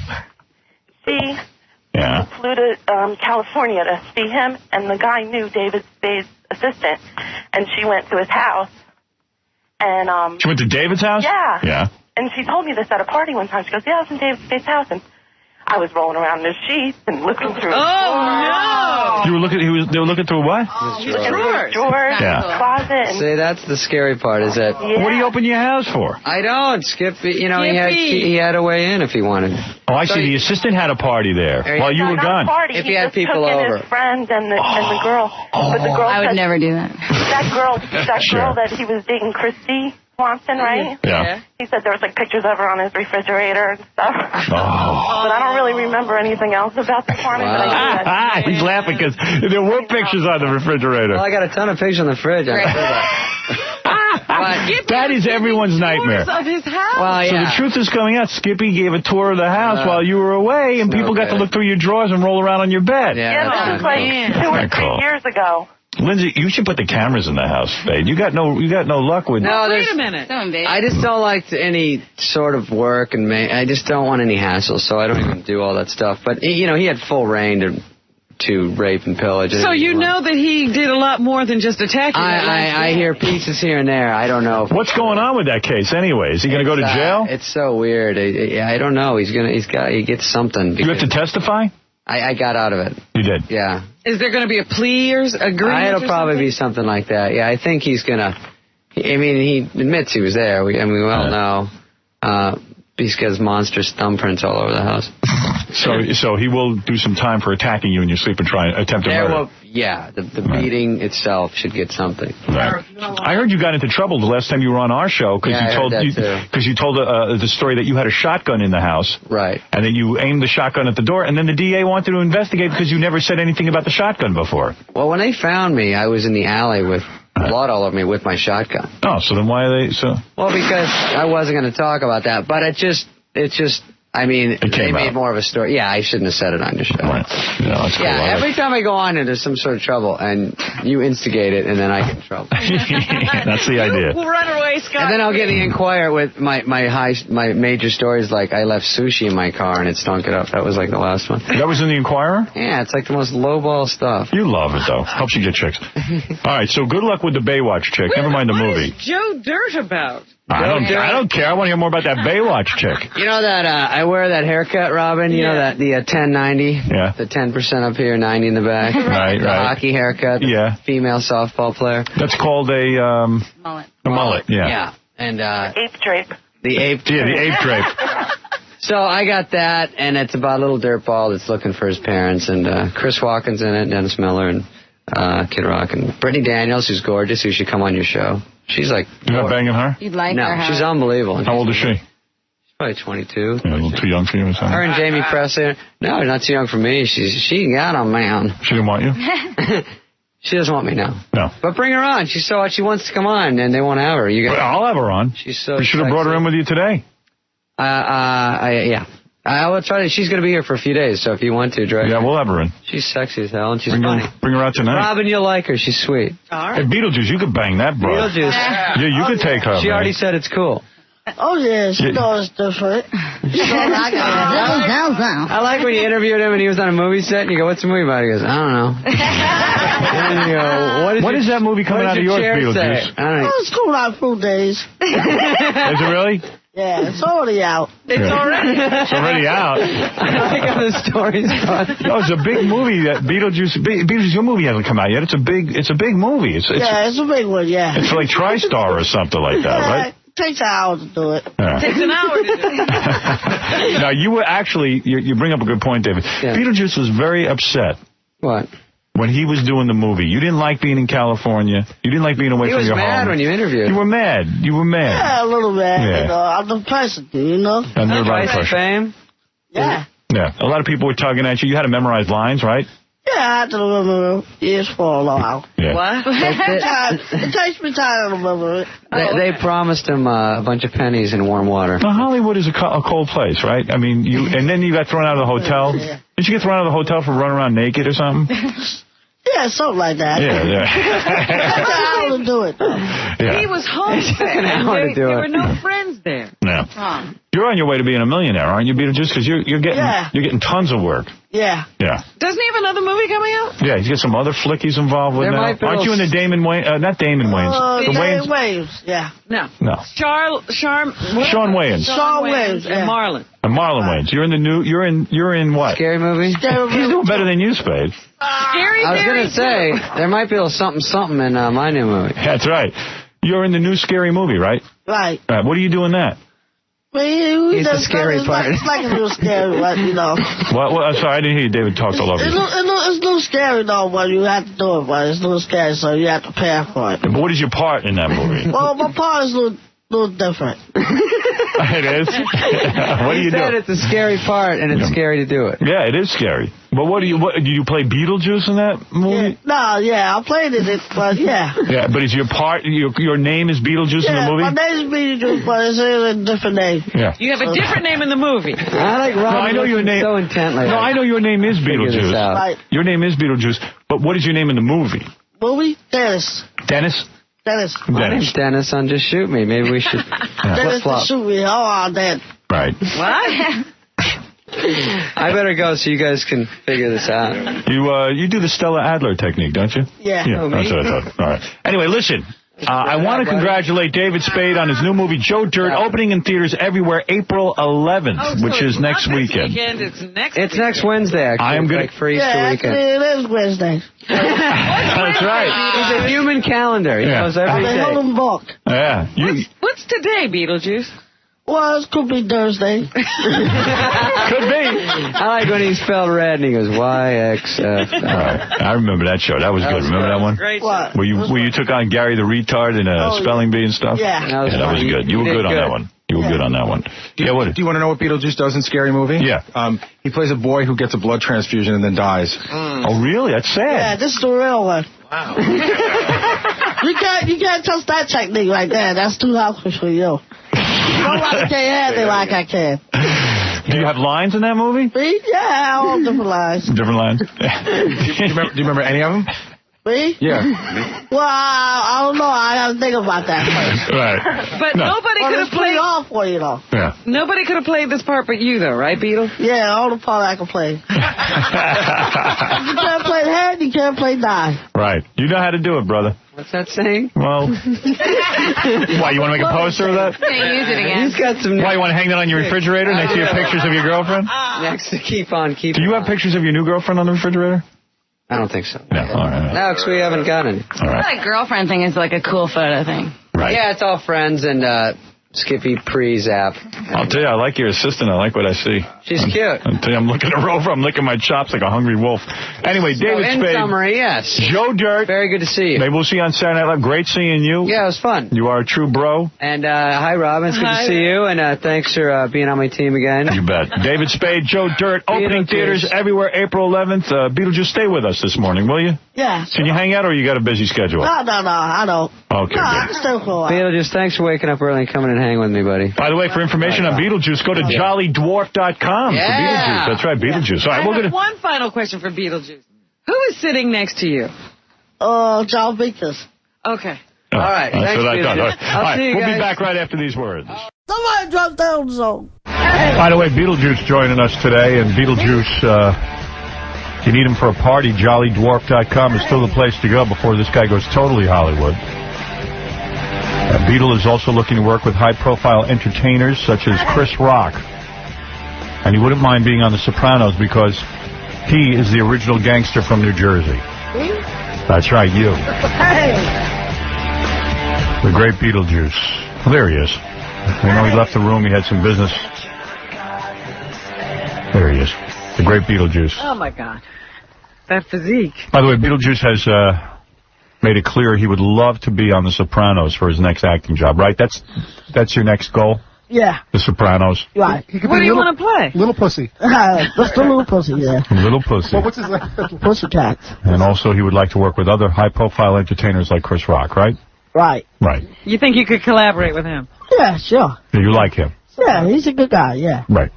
she flew to California to see him, and the guy knew David Spade's assistant, and she went to his house, and, She went to David's house? Yeah. Yeah. And she told me this at a party one time. She goes, yeah, I was in David Spade's house, and I was rolling around in the sheets and looking through. Oh, no! You were looking. They were looking through what? Drawers, closet. And See, that's the scary part. Is that What do you open your house for? I don't. Skip. You know, he had a way in if he wanted. Oh, I see. The assistant had a party there while you were gone. If he had people over. His friend and the girl, but the girl. I would never do that. That girl that he was dating, Christy Swanson, right? Yeah. He said there was like pictures of her on his refrigerator and stuff. Oh. But I don't really remember anything else about the party. But I Ah, he's laughing because there were pictures on the refrigerator. Well, I got a ton of pictures on the fridge. That is everyone's nightmare. Of his house. Well, So the truth is coming out. Skippy gave a tour of the house while you were away, and people got to look through your drawers and roll around on your bed. Yeah, this was like 2 or 3 years ago. Lindsay, you should put the cameras in the house, Spade. You got no luck with. No, wait a minute. I just don't like any sort of work, and I just don't want any hassle, so I don't even do all that stuff. But he had full reign to rape and pillage. So you know that he did a lot more than just attack you. I hear pieces here and there. I don't know. What's going on with that case anyway? Is he going to go to jail? It's so weird. I don't know. He gets something. You have to testify? I got out of it. You did? Yeah. Is there going to be a plea or agreement? It'll probably be something like that. Yeah, I think he's going to. I mean, he admits he was there. We all know. He's got his monstrous thumbprints all over the house. So he will do some time for attacking you in your sleep and try and attempt to murder. The beating itself should get something. Right. I heard you got into trouble the last time you were on our show because you told the story that you had a shotgun in the house. Right. And that you aimed the shotgun at the door, and then the DA wanted to investigate because you never said anything about the shotgun before. Well, when they found me, I was in the alley with blood all over me with my shotgun. Oh, so then why are they so? Well, because I wasn't going to talk about that, but it just. I mean, they made more of a story. Yeah, I shouldn't have said it on your show. Right. That's cool. Every time I go on and there's some sort of trouble, and you instigate it, and then I get in trouble. That's the idea. We'll run away, Scott. And then I'll get the Inquirer with my major stories, like I left sushi in my car and it stunk it up. That was like the last one. That was in the Inquirer? Yeah, it's like the most lowball stuff. You love it, though. Helps you get chicks. All right, so good luck with the Baywatch chick. Never mind the movie. What is Joe Dirt about? I don't care. I want to hear more about that Baywatch chick. You know that I wear that haircut, Robin? You know that the 10-90? Yeah. The 10% up here, 90 in the back. Right. Hockey haircut. Yeah. Female softball player. That's called a mullet. A mullet. Yeah. Yeah. And ape drape. The ape. Yeah, the ape drape. So I got that, and it's about a little dirtball that's looking for his parents, and Chris Walken's in it, Dennis Miller, and Kid Rock, and Brittany Daniels, who's gorgeous, who should come on your show. She's like... You're not banging her? You'd like her. her. No, she's unbelievable. How old is she? She's Probably 22. A little too young for you or something? Her and Jamie Presley. No, not too young for me. She got a man. She didn't want you? She doesn't want me now. No. But bring her on. She wants to come on, and they won't have her. I'll have her on. She's so You should have brought her in with you today. Yeah. I will try to. She's going to be here for a few days, so if you want to, drag her. Yeah, we'll have her in. She's sexy as hell, and she's funny. Bring her out tonight. Robin, you'll like her. She's sweet. Hey, Beetlejuice, you could bang that, bro. Beetlejuice. Yeah, you could take her, She man. already said it's cool. Oh, yeah, she knows it's different. I like when you interviewed him and he was on a movie set and you go, what's the movie about? He goes, I don't know. And then you go, what is that movie coming out of yours, Beetlejuice? Oh, it's cool out Fruit Days. Is it really? Yeah, it's already out. It's already out. I think how the story's gone. No, it's a big movie. That Beetlejuice, your movie hasn't come out yet. It's a big movie. It's a big one, yeah. It's like TriStar or something like that, right? It takes an hour to do it. Yeah. Takes an hour to do it. Now, you were actually, you bring up a good point, David. Yeah. Beetlejuice was very upset. What? When he was doing the movie. You didn't like being in California. You didn't like being away from your home. He was mad when you interviewed. You were mad. Yeah, a little mad. Yeah. You know, I'm the president, you know? Under a lot of pressure. Fame? Yeah. Yeah. A lot of people were tugging at you. You had to memorize lines, right? Yeah, I had to remember years for a while. Yeah. What? It takes me time to remember it. They promised him a bunch of pennies in warm water. Now, Hollywood is a cold place, right? I mean, and then you got thrown out of the hotel. Yeah. Did you get thrown out of the hotel for running around naked or something? Yeah, something like that. Yeah. That's how to do it, though. Yeah. He was homesick. There were no friends there. Yeah. You're on your way to being a millionaire, aren't you, Beetlejuice? Because you're getting tons of work. Yeah. Yeah. Doesn't he have another movie coming out? Yeah, he's got some other flick he's involved with now. Aren't you in the Damon Wayans? Not Damon Wayans. The Wayans. Wayans, yeah. No. Sean Wayans. Sean Wayans, and Marlon. And Marlon Wayans. You're in the new. You're in what? Scary movie. He's doing better than you, Spade. Scary. I was going to say there might be a little something in my new movie. That's right. You're in the new Scary movie, right? Right. Right. What are you doing that? He's the scary part. It's like a little scary, but you know. What? I'm sorry, I didn't hear you. David talked all over you. It's a little scary though, but you have to do it. But it's a little scary, so you have to pay for it. But what is your part in that movie? Well, my part is a little different. It is. What do you do? He said it's a scary part, and it's scary to do it. Yeah, it is scary. But what do you play Beetlejuice in that movie? Yeah, I played it, but yeah. Yeah, but is your part your name is Beetlejuice in the movie? My name is Beetlejuice, but it's a different name. Yeah. You have a different name in the movie. I like Robin. I know your name. So intently. No, I know your name is Beetlejuice. Right. Your name is Beetlejuice, but what is your name in the movie? Movie? Dennis. Dennis? Dennis. My name's Dennis on Just Shoot Me. Maybe we should Dennis flip-flop. to shoot me. Oh, dead. Right. What? I better go so you guys can figure this out. You do the Stella Adler technique, don't you? Yeah. That's what I thought. All right. Anyway, listen. I want to congratulate David Spade on his new movie, Joe Dirt, opening in theaters everywhere April 11th, which is next weekend. It's next Wednesday, actually. I am going to for Easter weekend. Actually, it is Wednesday. That's right. He's a human calendar. He knows every day. I'm a book. Yeah. What's today, Beetlejuice? Well, it could be Thursday. Could be. I like when he spelled red and he goes YXF. I remember that show. That was good. Remember that one? Great. What? Where you took on Gary the Retard in a spelling bee and stuff? Yeah. That was good. You were good on that one. You were good on that one. Do you want to know what Beetlejuice does in Scary Movie? Yeah. He plays a boy who gets a blood transfusion and then dies. Oh, really? That's sad. Yeah, this is the real one. Wow. You can't touch that technique right there. That's too helpful for you. Nobody can have it like I can. Do you have lines in that movie? Me? Yeah, all different lines. Different lines? Do you remember any of them? Me? Yeah. Well, I don't know. I got to think about that first. Right. But nobody could have played off for you, though. Yeah. Nobody could have played this part but you, though, right, Beetle? Yeah, all the part I can play. You can't play head, you can't play die. Right. You know how to do it, brother. What's that saying? Well, why, you want to make a poster of that? Can't use it again. He's got some. Why, you want to hang that on your refrigerator next to your pictures of your girlfriend? Next to keep on. Do you have pictures of your new girlfriend on the refrigerator? I don't think so. No, all right. No, because we haven't got any. All right. That girlfriend thing is like a cool photo thing. Right. Yeah, it's all friends, and Skippy pre-zap. I'll tell you, I like your assistant. I like what I see. She's cute. I'll tell you, I'm looking her over. I'm licking my chops like a hungry wolf. Anyway, David in Spade. summary, yes. Joe Dirt. Very good to see you. Maybe we'll see you on Saturday Night Live. Great seeing you. Yeah, it was fun. You are a true bro. And hi, Robin. It's good to see you. And thanks for being on my team again. You bet. David Spade, Joe Dirt, opening theaters everywhere April 11th. Beetlejuice, stay with us this morning, will you? Yeah. Can you hang out, or you got a busy schedule? No, I don't. Okay. No, I can stay for a while. Beetlejuice, thanks for waking up early and coming and hanging with me, buddy. By the way, for information on Beetlejuice, go to jollydwarf.com for Beetlejuice. That's right, Beetlejuice. All right, I have one final question for Beetlejuice. Who is sitting next to you? John Vickers. Okay. All right. That's what I thought. All right. I'll see you We'll guys. be back right after these words. Somebody drop down the zone. By the way, Beetlejuice joining us today, and Beetlejuice, if you need him for a party, jollydwarf.com is still the place to go before this guy goes totally Hollywood. Beetle is also looking to work with high-profile entertainers such as Chris Rock. And he wouldn't mind being on The Sopranos because he is the original gangster from New Jersey. That's right, you. The great Beetlejuice. Well, there he is. You know, he left the room. He had some business. There he is. The great Beetlejuice. Oh, my God. That physique. By the way, Beetlejuice has made it clear he would love to be on The Sopranos for his next acting job, right? That's your next goal? Yeah. The Sopranos. Right. What do you want to play? Little Pussy. Just a little pussy, yeah. Little Pussy. Well, what's his name? Pussycat. And also he would like to work with other high-profile entertainers like Chris Rock, right? Right. Right. You think you could collaborate with him? Yeah, sure. You like him? Yeah, he's a good guy, yeah. Right.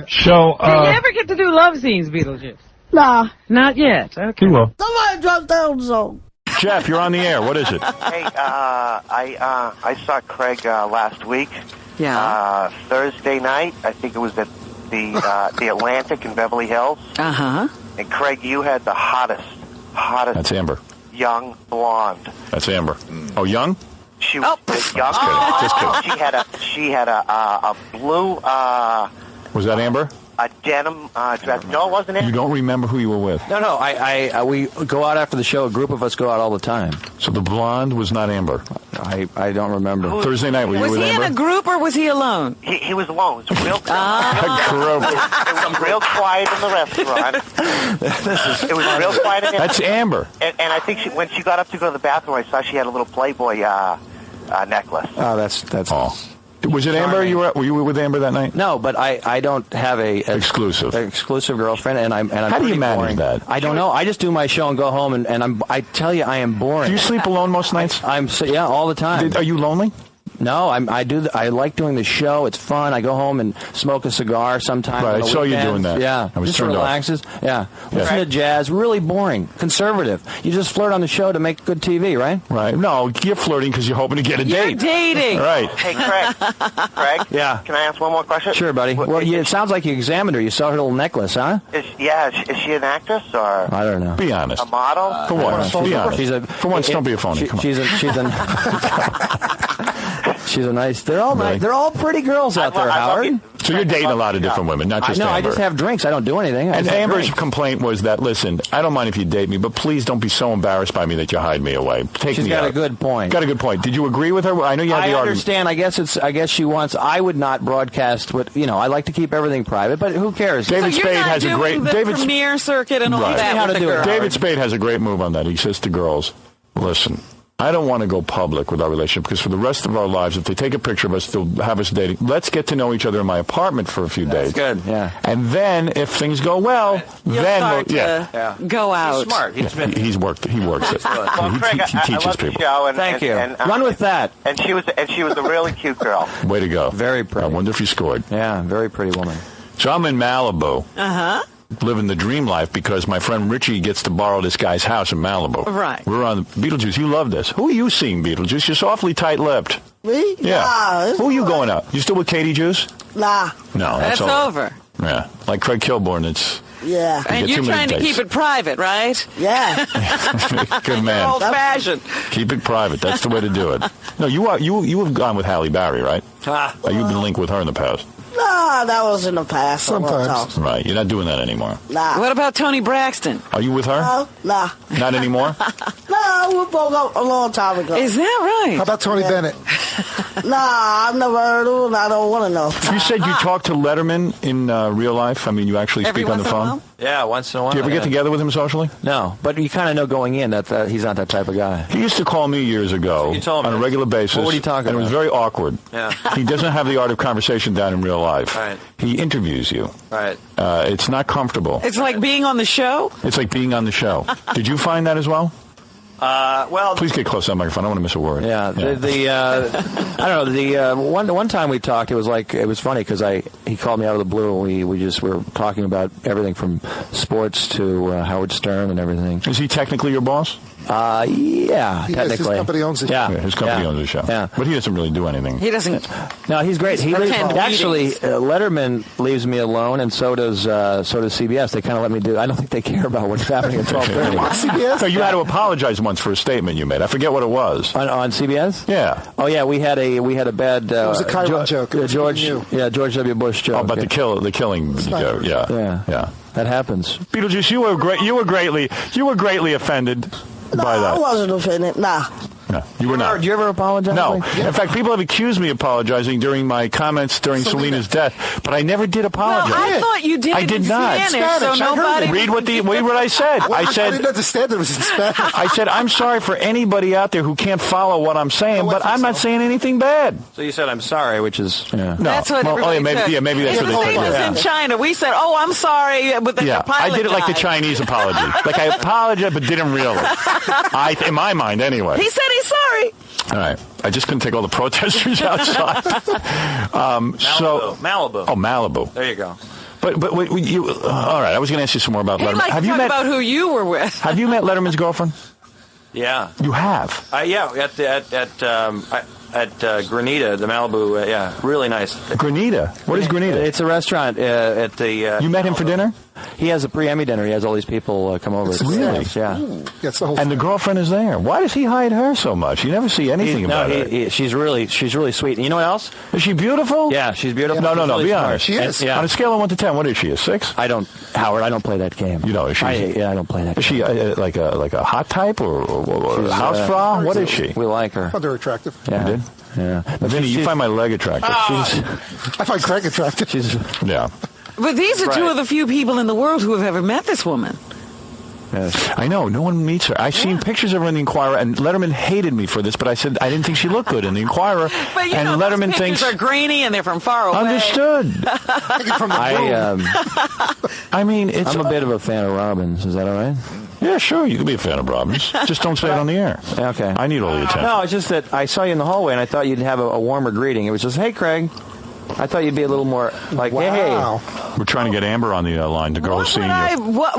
So, Do you ever get to do love scenes, Beetlejuice? Nah. Not yet. Okay. he will. Somebody drop down the zone. Jeff, you're on the air. What is it? Hey, I saw Craig last week. Yeah. Thursday night. I think it was at the Atlantic in Beverly Hills. Uh-huh. And Craig, you had the hottest. That's Amber. Young blonde. That's Amber. Oh, young? She was young. Just kidding. She had a blue Was that Amber? a denim dress. No, it wasn't it? You don't remember who you were with? No. We go out after the show. A group of us go out all the time. So the blonde was not Amber. I don't remember. Thursday night, were you with Amber? Was he in a group or was he alone? He was alone. It was real. Group. It was real quiet in the restaurant. It was real quiet in there. That's Amber. And I think when she got up to go to the bathroom, I saw she had a little Playboy necklace. Oh, that's. Oh. Was it Amber? Were you with Amber that night? No, but I don't have a exclusive girlfriend, and I'm. How do you manage boring. that? I don't know. I just do my show and go home, and I tell you, I am boring. Do you sleep alone most nights? Yeah, all the time. Are you lonely? No, I like doing the show. It's fun. I go home and smoke a cigar sometimes. Right, I saw you doing that. Yeah, I was just turned off. relaxes. Yeah, listen to jazz. Really boring, conservative. You just flirt on the show to make good TV, right? Right. No, you're flirting because you're hoping to get a date. You're dating. Right. Hey, Craig. Yeah. Can I ask one more question? Sure, buddy. Well, it sounds like you examined her. You saw her little necklace, huh? Is she an actress or I don't know. Be honest. a model? For once, be honest. For once, don't be a phony. Come on. She's a nice. They're all nice. They're all pretty girls out there, Howard. So you're dating a lot of different women, not just Amber. I just have drinks. I don't do anything. And Amber's complaint was that, listen, I don't mind if you date me, but please don't be so embarrassed by me that you hide me away. She's got a good point. Got a good point. Did you agree with her? I know you had the argument. I understand. I guess she wants. I would not broadcast what I like to keep everything private, but who cares? David Spade has a great premiere circuit and all that. How to do it. David Spade has a great move on that. He says to girls, listen, I don't want to go public with our relationship because for the rest of our lives, if they take a picture of us, they'll have us dating. Let's get to know each other in my apartment for a few days. Good, yeah. And then, if things go well, then we'll go out. He's smart. He works it. Well, Craig, he teaches I love people. the show. Thank you. Run with that. And she was a really cute girl. Way to go. Very pretty. I wonder if you scored. Yeah, very pretty woman. So I'm in Malibu. Uh-huh. Living the dream life because my friend Richie gets to borrow this guy's house in Malibu. Right. We're on Beetlejuice. You love this. Who are you seeing, Beetlejuice? You're so awfully tight-lipped. Me? Yeah. Nah, Who are you going out? You still with Katie Juice? Nah. No, that's over. Yeah. Like Craig Kilborn, it's... Yeah. And you're trying to keep it private, right? Yeah. Good man. Old-fashioned. Keep it private. That's the way to do it. No, you have gone with Halle Berry, right? You've been linked with her in the past. Nah, that was in the past. Sometimes. Right. You're not doing that anymore. Nah. What about Toni Braxton? Are you with her? No, nah. Not anymore? Nah, No, we broke up a long time ago. Is that right? How about Tony Bennett? Nah, I've never heard of him. I don't want to know. You said you talk to Letterman in real life? I mean, you actually speak on the phone? Yeah, once in a while. Do you ever get together with him socially? No, but you kind of know going in that he's not that type of guy. He used to call me years ago on a regular basis. What were you talking and about? It was very awkward. Yeah. He doesn't have the art of conversation down in real life. Right. He interviews you. Right. It's not comfortable. It's like being on the show? It's like being on the show. Did you find that as well? Well, please get close to that microphone. I don't want to miss a word. Yeah, I don't know. One time we talked, it was funny because he called me out of the blue and we were talking about everything from sports to Howard Stern and everything. Is he technically your boss? Yeah, technically. His company owns the show. Yeah, his company owns the show. Yeah, but he doesn't really do anything. He doesn't. No, he's great. Actually, Letterman leaves me alone, and so does CBS. They kind of let me do. I don't think they care about what's happening at 12:30. CBS? So you had to apologize once for a statement you made. I forget what it was. On CBS? Yeah. Oh yeah, we had a bad. It was a Chiron joke. George W. Bush joke. Oh, about the killing joke. Yeah. That happens. Beetlejuice, you were greatly offended by that. I wasn't offended. Nah. No, you were not. Did you ever apologize? No. In fact, people have accused me of apologizing during my comments during Selena's death, but I never did apologize. Well, I thought you did. I did not. Spanish, so nobody. Read what I said. I didn't understand it was in Spanish. I said, I'm sorry for anybody out there who can't follow what I'm saying, but I'm not saying anything bad. So you said I'm sorry, which is no. That's what everybody said. Maybe that's what they said. In China, we said, "Oh, I'm sorry," but then I did it like the Chinese apology. Like I apologized, but didn't really. In my mind, anyway. He said he's sorry. All right. I just couldn't take all the protesters outside. Malibu. Oh, Malibu. There you go. But you. All right. I was going to ask you some more about Letterman. Have you met about who you were with? Have you met Letterman's girlfriend? Yeah. You have? Yeah. At Granita, the Malibu. Yeah. Really nice. Granita. What is Granita? It's a restaurant at the. You met him for dinner? He has a pre-Emmy dinner. He has all these people come over. Really? Yeah. And the girlfriend is there. Why does he hide her so much? You never see anything about her. She's really sweet. And you know what else? Is she beautiful? Yeah, she's beautiful. No. Really be honest. She is. On a scale of 1 to 10, what is she? A 6? Howard, I don't play that game. You know, is she? I don't play that. Is she like a hot type or a housefrau? What is she? We like her. Oh, they're attractive. Yeah. You did? Yeah. Vinny, you find my leg attractive. I find Craig attractive. Yeah. But these are two of the few people in the world who have ever met this woman. Yes. I know. No one meets her. I've seen pictures of her in the Inquirer, and Letterman hated me for this, but I said I didn't think she looked good in the Inquirer. But and Letterman those pictures are grainy and they're from far away. Understood. From the I mean, I'm a bit of a fan of Robbins. Is that all right? Yeah, sure. You can be a fan of Robbins. Just don't say it on the air. Okay. I need all the attention. No, it's just that I saw you in the hallway, and I thought you'd have a warmer greeting. It was just, hey, Craig. I thought you'd be a little more like, hey. We're trying to get Amber on the line, the girl who's seeing you. What?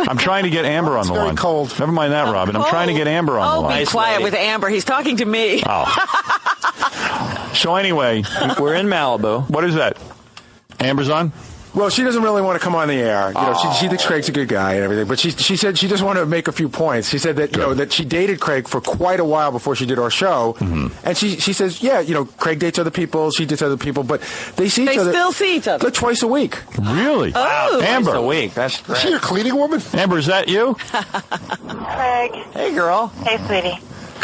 I'm trying to get Amber on the line. It's very cold. Never mind that, Robin. I'm trying to get Amber on the line. Oh, be quiet with Amber. He's talking to me. Oh. So anyway, we're in Malibu. What is that? Amber's on? Well, she doesn't really want to come on the air. You know, she thinks Craig's a good guy and everything. But she said she just wanted to make a few points. She said that that she dated Craig for quite a while before she did our show. Mm-hmm. And she says, Craig dates other people, she dates other people, but they see each other. They still see each other. Like twice a week. Really? Oh. Amber. Twice a week. That's great. Is she your cleaning woman? Amber, is that you? Craig. Hey, girl. Hey, sweetie.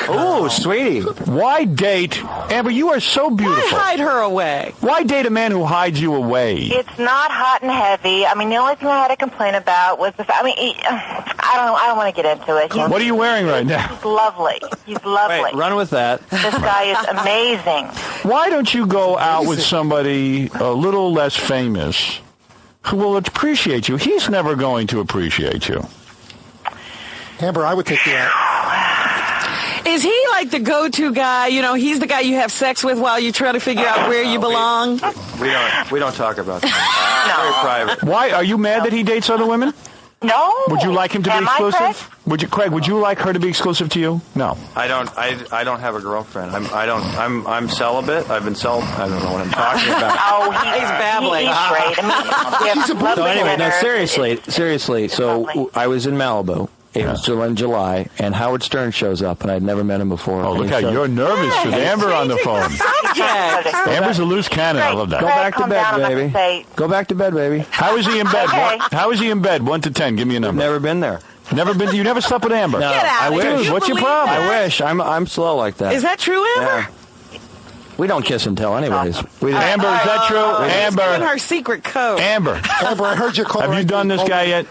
Oh, sweetie. Why date? Amber, you are so beautiful. Why hide her away? Why date a man who hides you away? It's not hot and heavy. I mean, the only thing I had to complain about was the fact. I mean, I don't want to get into it. What are you wearing right now? He's lovely. He's lovely. Wait, run with that. This guy is amazing. Why don't you go out with somebody a little less famous who will appreciate you? He's never going to appreciate you. Amber, I would take you out. Is he like the go-to guy? You know, he's the guy you have sex with while you try to figure out where you belong? We don't talk about that. No. Very private. Why? Are you mad that he dates other women? No. Would you like him to be Am I, exclusive? Craig? Would you like her to be exclusive to you? No. I don't have a girlfriend. I'm celibate. I've been celibate. I don't know what I'm talking about. Oh, he's babbling. He's great. I mean, So anyway, no, seriously. So I was in Malibu. It was in July, and Howard Stern shows up, and I'd never met him before. Oh, look how you're nervous with Amber on the phone. Amber's a loose cannon. I love that. Go back to bed, baby. Go back to bed, baby. How is he in bed? Okay. How is he in bed? 1 to 10. Give me a number. Never been there. You never slept with Amber? No. Get out I of wish. here. Dude, You what's your believe problem? that? I wish. I'm slow like that. Is that true, Amber? Yeah. We don't kiss and tell anyways. Amber, is that true? She's giving Amber. her secret code. Amber. Amber, I heard you call. Have you done this guy yet?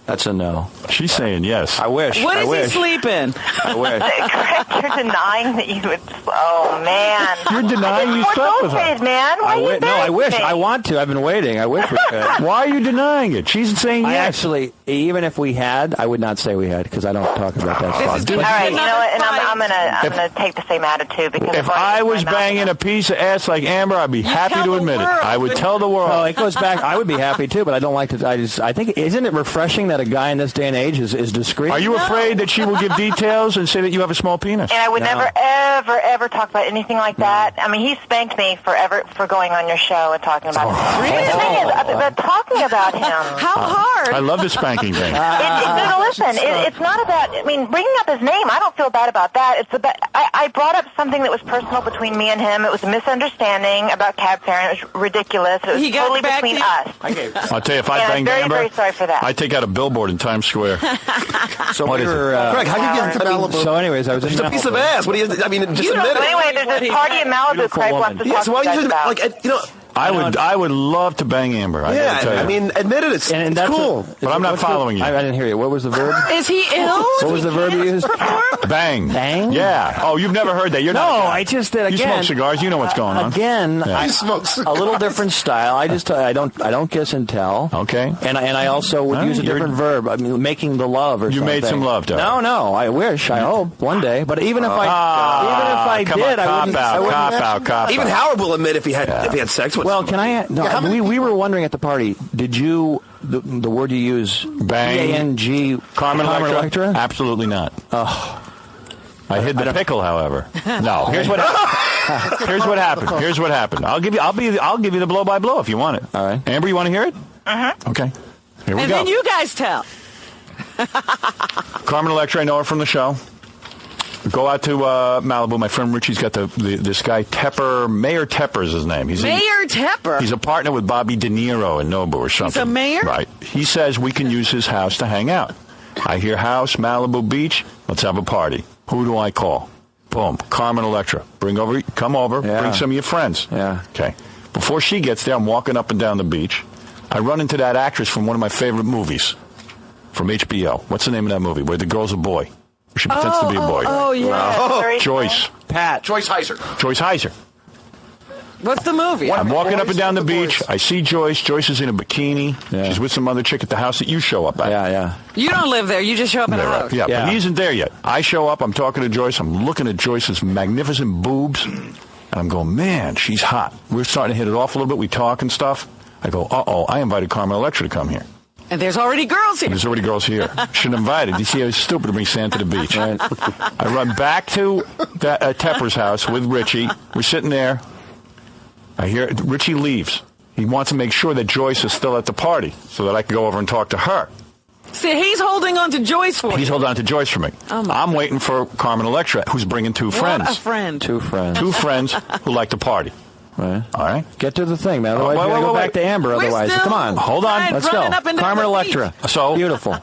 That's a no. She's saying yes. I wish. What I is he wish. sleeping? I wish. Craig, you're denying that you would. Oh man. You're denying you slept with her. Days, man. Why are you No, I wish. embarrassing I me? want to. I've been waiting. I wish we could. Why are you denying it? She's saying I yes. actually, even if we had, I would not say we had because I don't talk about that stuff. All right, you know what? And I'm gonna take the same attitude because If I was banging a piece of ass like Amber, I'd be happy to admit it. I would tell the world. No, it goes back. I would be happy too, but I don't like to. I think, isn't it refreshing that a guy in this day and age is discreet? Are you afraid that she will give details and say that you have a small penis? And I would never, ever talk about anything like that. I mean, he spanked me for going on your show and talking about him. Really? The thing is, about talking about him. How hard? I love the spanking thing. It's not about, I mean, bringing up his name, I don't feel bad about that. It's about, I brought up something that was personal between me and him. It was a misunderstanding about cab fare. It was ridiculous. It was totally between us. I'll tell you, if I And I'm banged very, Amber, very sorry for that. I'd take out a billboard in Times Square. So what we is it? were, Craig, how do you get into Malibu? So anyways, I was in It's a piece of ass. What do you? I mean, just You admit don't, it. anyway, there's this party in Malibu Craig wants to talk So why to you don't guys you about. like, you know? I would love to bang Amber. I gotta tell you. I mean, admit it. It's that's cool. But I'm not what's following you. I didn't hear you. What was the verb? Is he ill? What was the verb you used? Bang. Bang? Yeah. Oh, you've never heard that. You're No, not a guy. I just did again. You smoke cigars. You know what's going on. Again, Yeah. I He a little different style. I don't kiss and tell. Okay. And I also would use a different verb. I mean, making the love or You something. made some love to her. No. I wish. I hope one day. But even if I come did, on, I wouldn't. cop out. Even Howard will admit if he had sex with. Well, can I? No, we were wondering at the party. Did you the word you use? Bang. B-A-N-G. Carmen Electra? Absolutely not. Oh. I hid the pickle, however. No. Here's what happened. Here's what happened. I'll give you the blow by blow if you want it. All right. Amber, you want to hear it? Okay. Here we And go. then you guys tell. Carmen Electra, I know her from the show. Go out to Malibu. My friend Richie's got this guy Tepper. Mayor Tepper is his name. Mayor Tepper? He's a partner with Bobby De Niro in Nobu or something. He's a mayor? Right. He says we can use his house to hang out. I hear house, Malibu Beach. Let's have a party. Who do I call? Boom. Carmen Electra. Come over. Yeah. Bring some of your friends. Yeah. Okay. Before she gets there, I'm walking up and down the beach. I run into that actress from one of my favorite movies from HBO. What's the name of that movie? Where the girl's a boy. She pretends to be a boy. Oh, yeah. Joyce. Joyce Heiser. Joyce Heiser. What's the movie? I'm walking up and down the beach. I see Joyce. Joyce is in a bikini. Yeah. She's with some other chick at the house that you show up at. Yeah. You don't live there. You just show up in a house. Yeah, but he isn't there yet. I show up. I'm talking to Joyce. I'm looking at Joyce's magnificent boobs. And I'm going, man, she's hot. We're starting to hit it off a little bit. We talk and stuff. I go, I invited Carmen Electra to come here. And there's already girls here. There's already girls here. Shouldn't have invited. You see, I was stupid to bring Santa to the beach. Right. I run back to Tepper's house with Richie. We're sitting there. I hear Richie leaves. He wants to make sure that Joyce is still at the party so that I can go over and talk to her. See, he's holding on to Joyce for you. He's holding on to Joyce for me. I'm waiting for Carmen Electra, who's bringing two friends. What a friend. Two friends. Two friends who like to party. Right. All right. Get to the thing, man. Otherwise, we're going to go back to Amber. Otherwise, come on. Hold on. Let's go. Carmen Electra. So beautiful.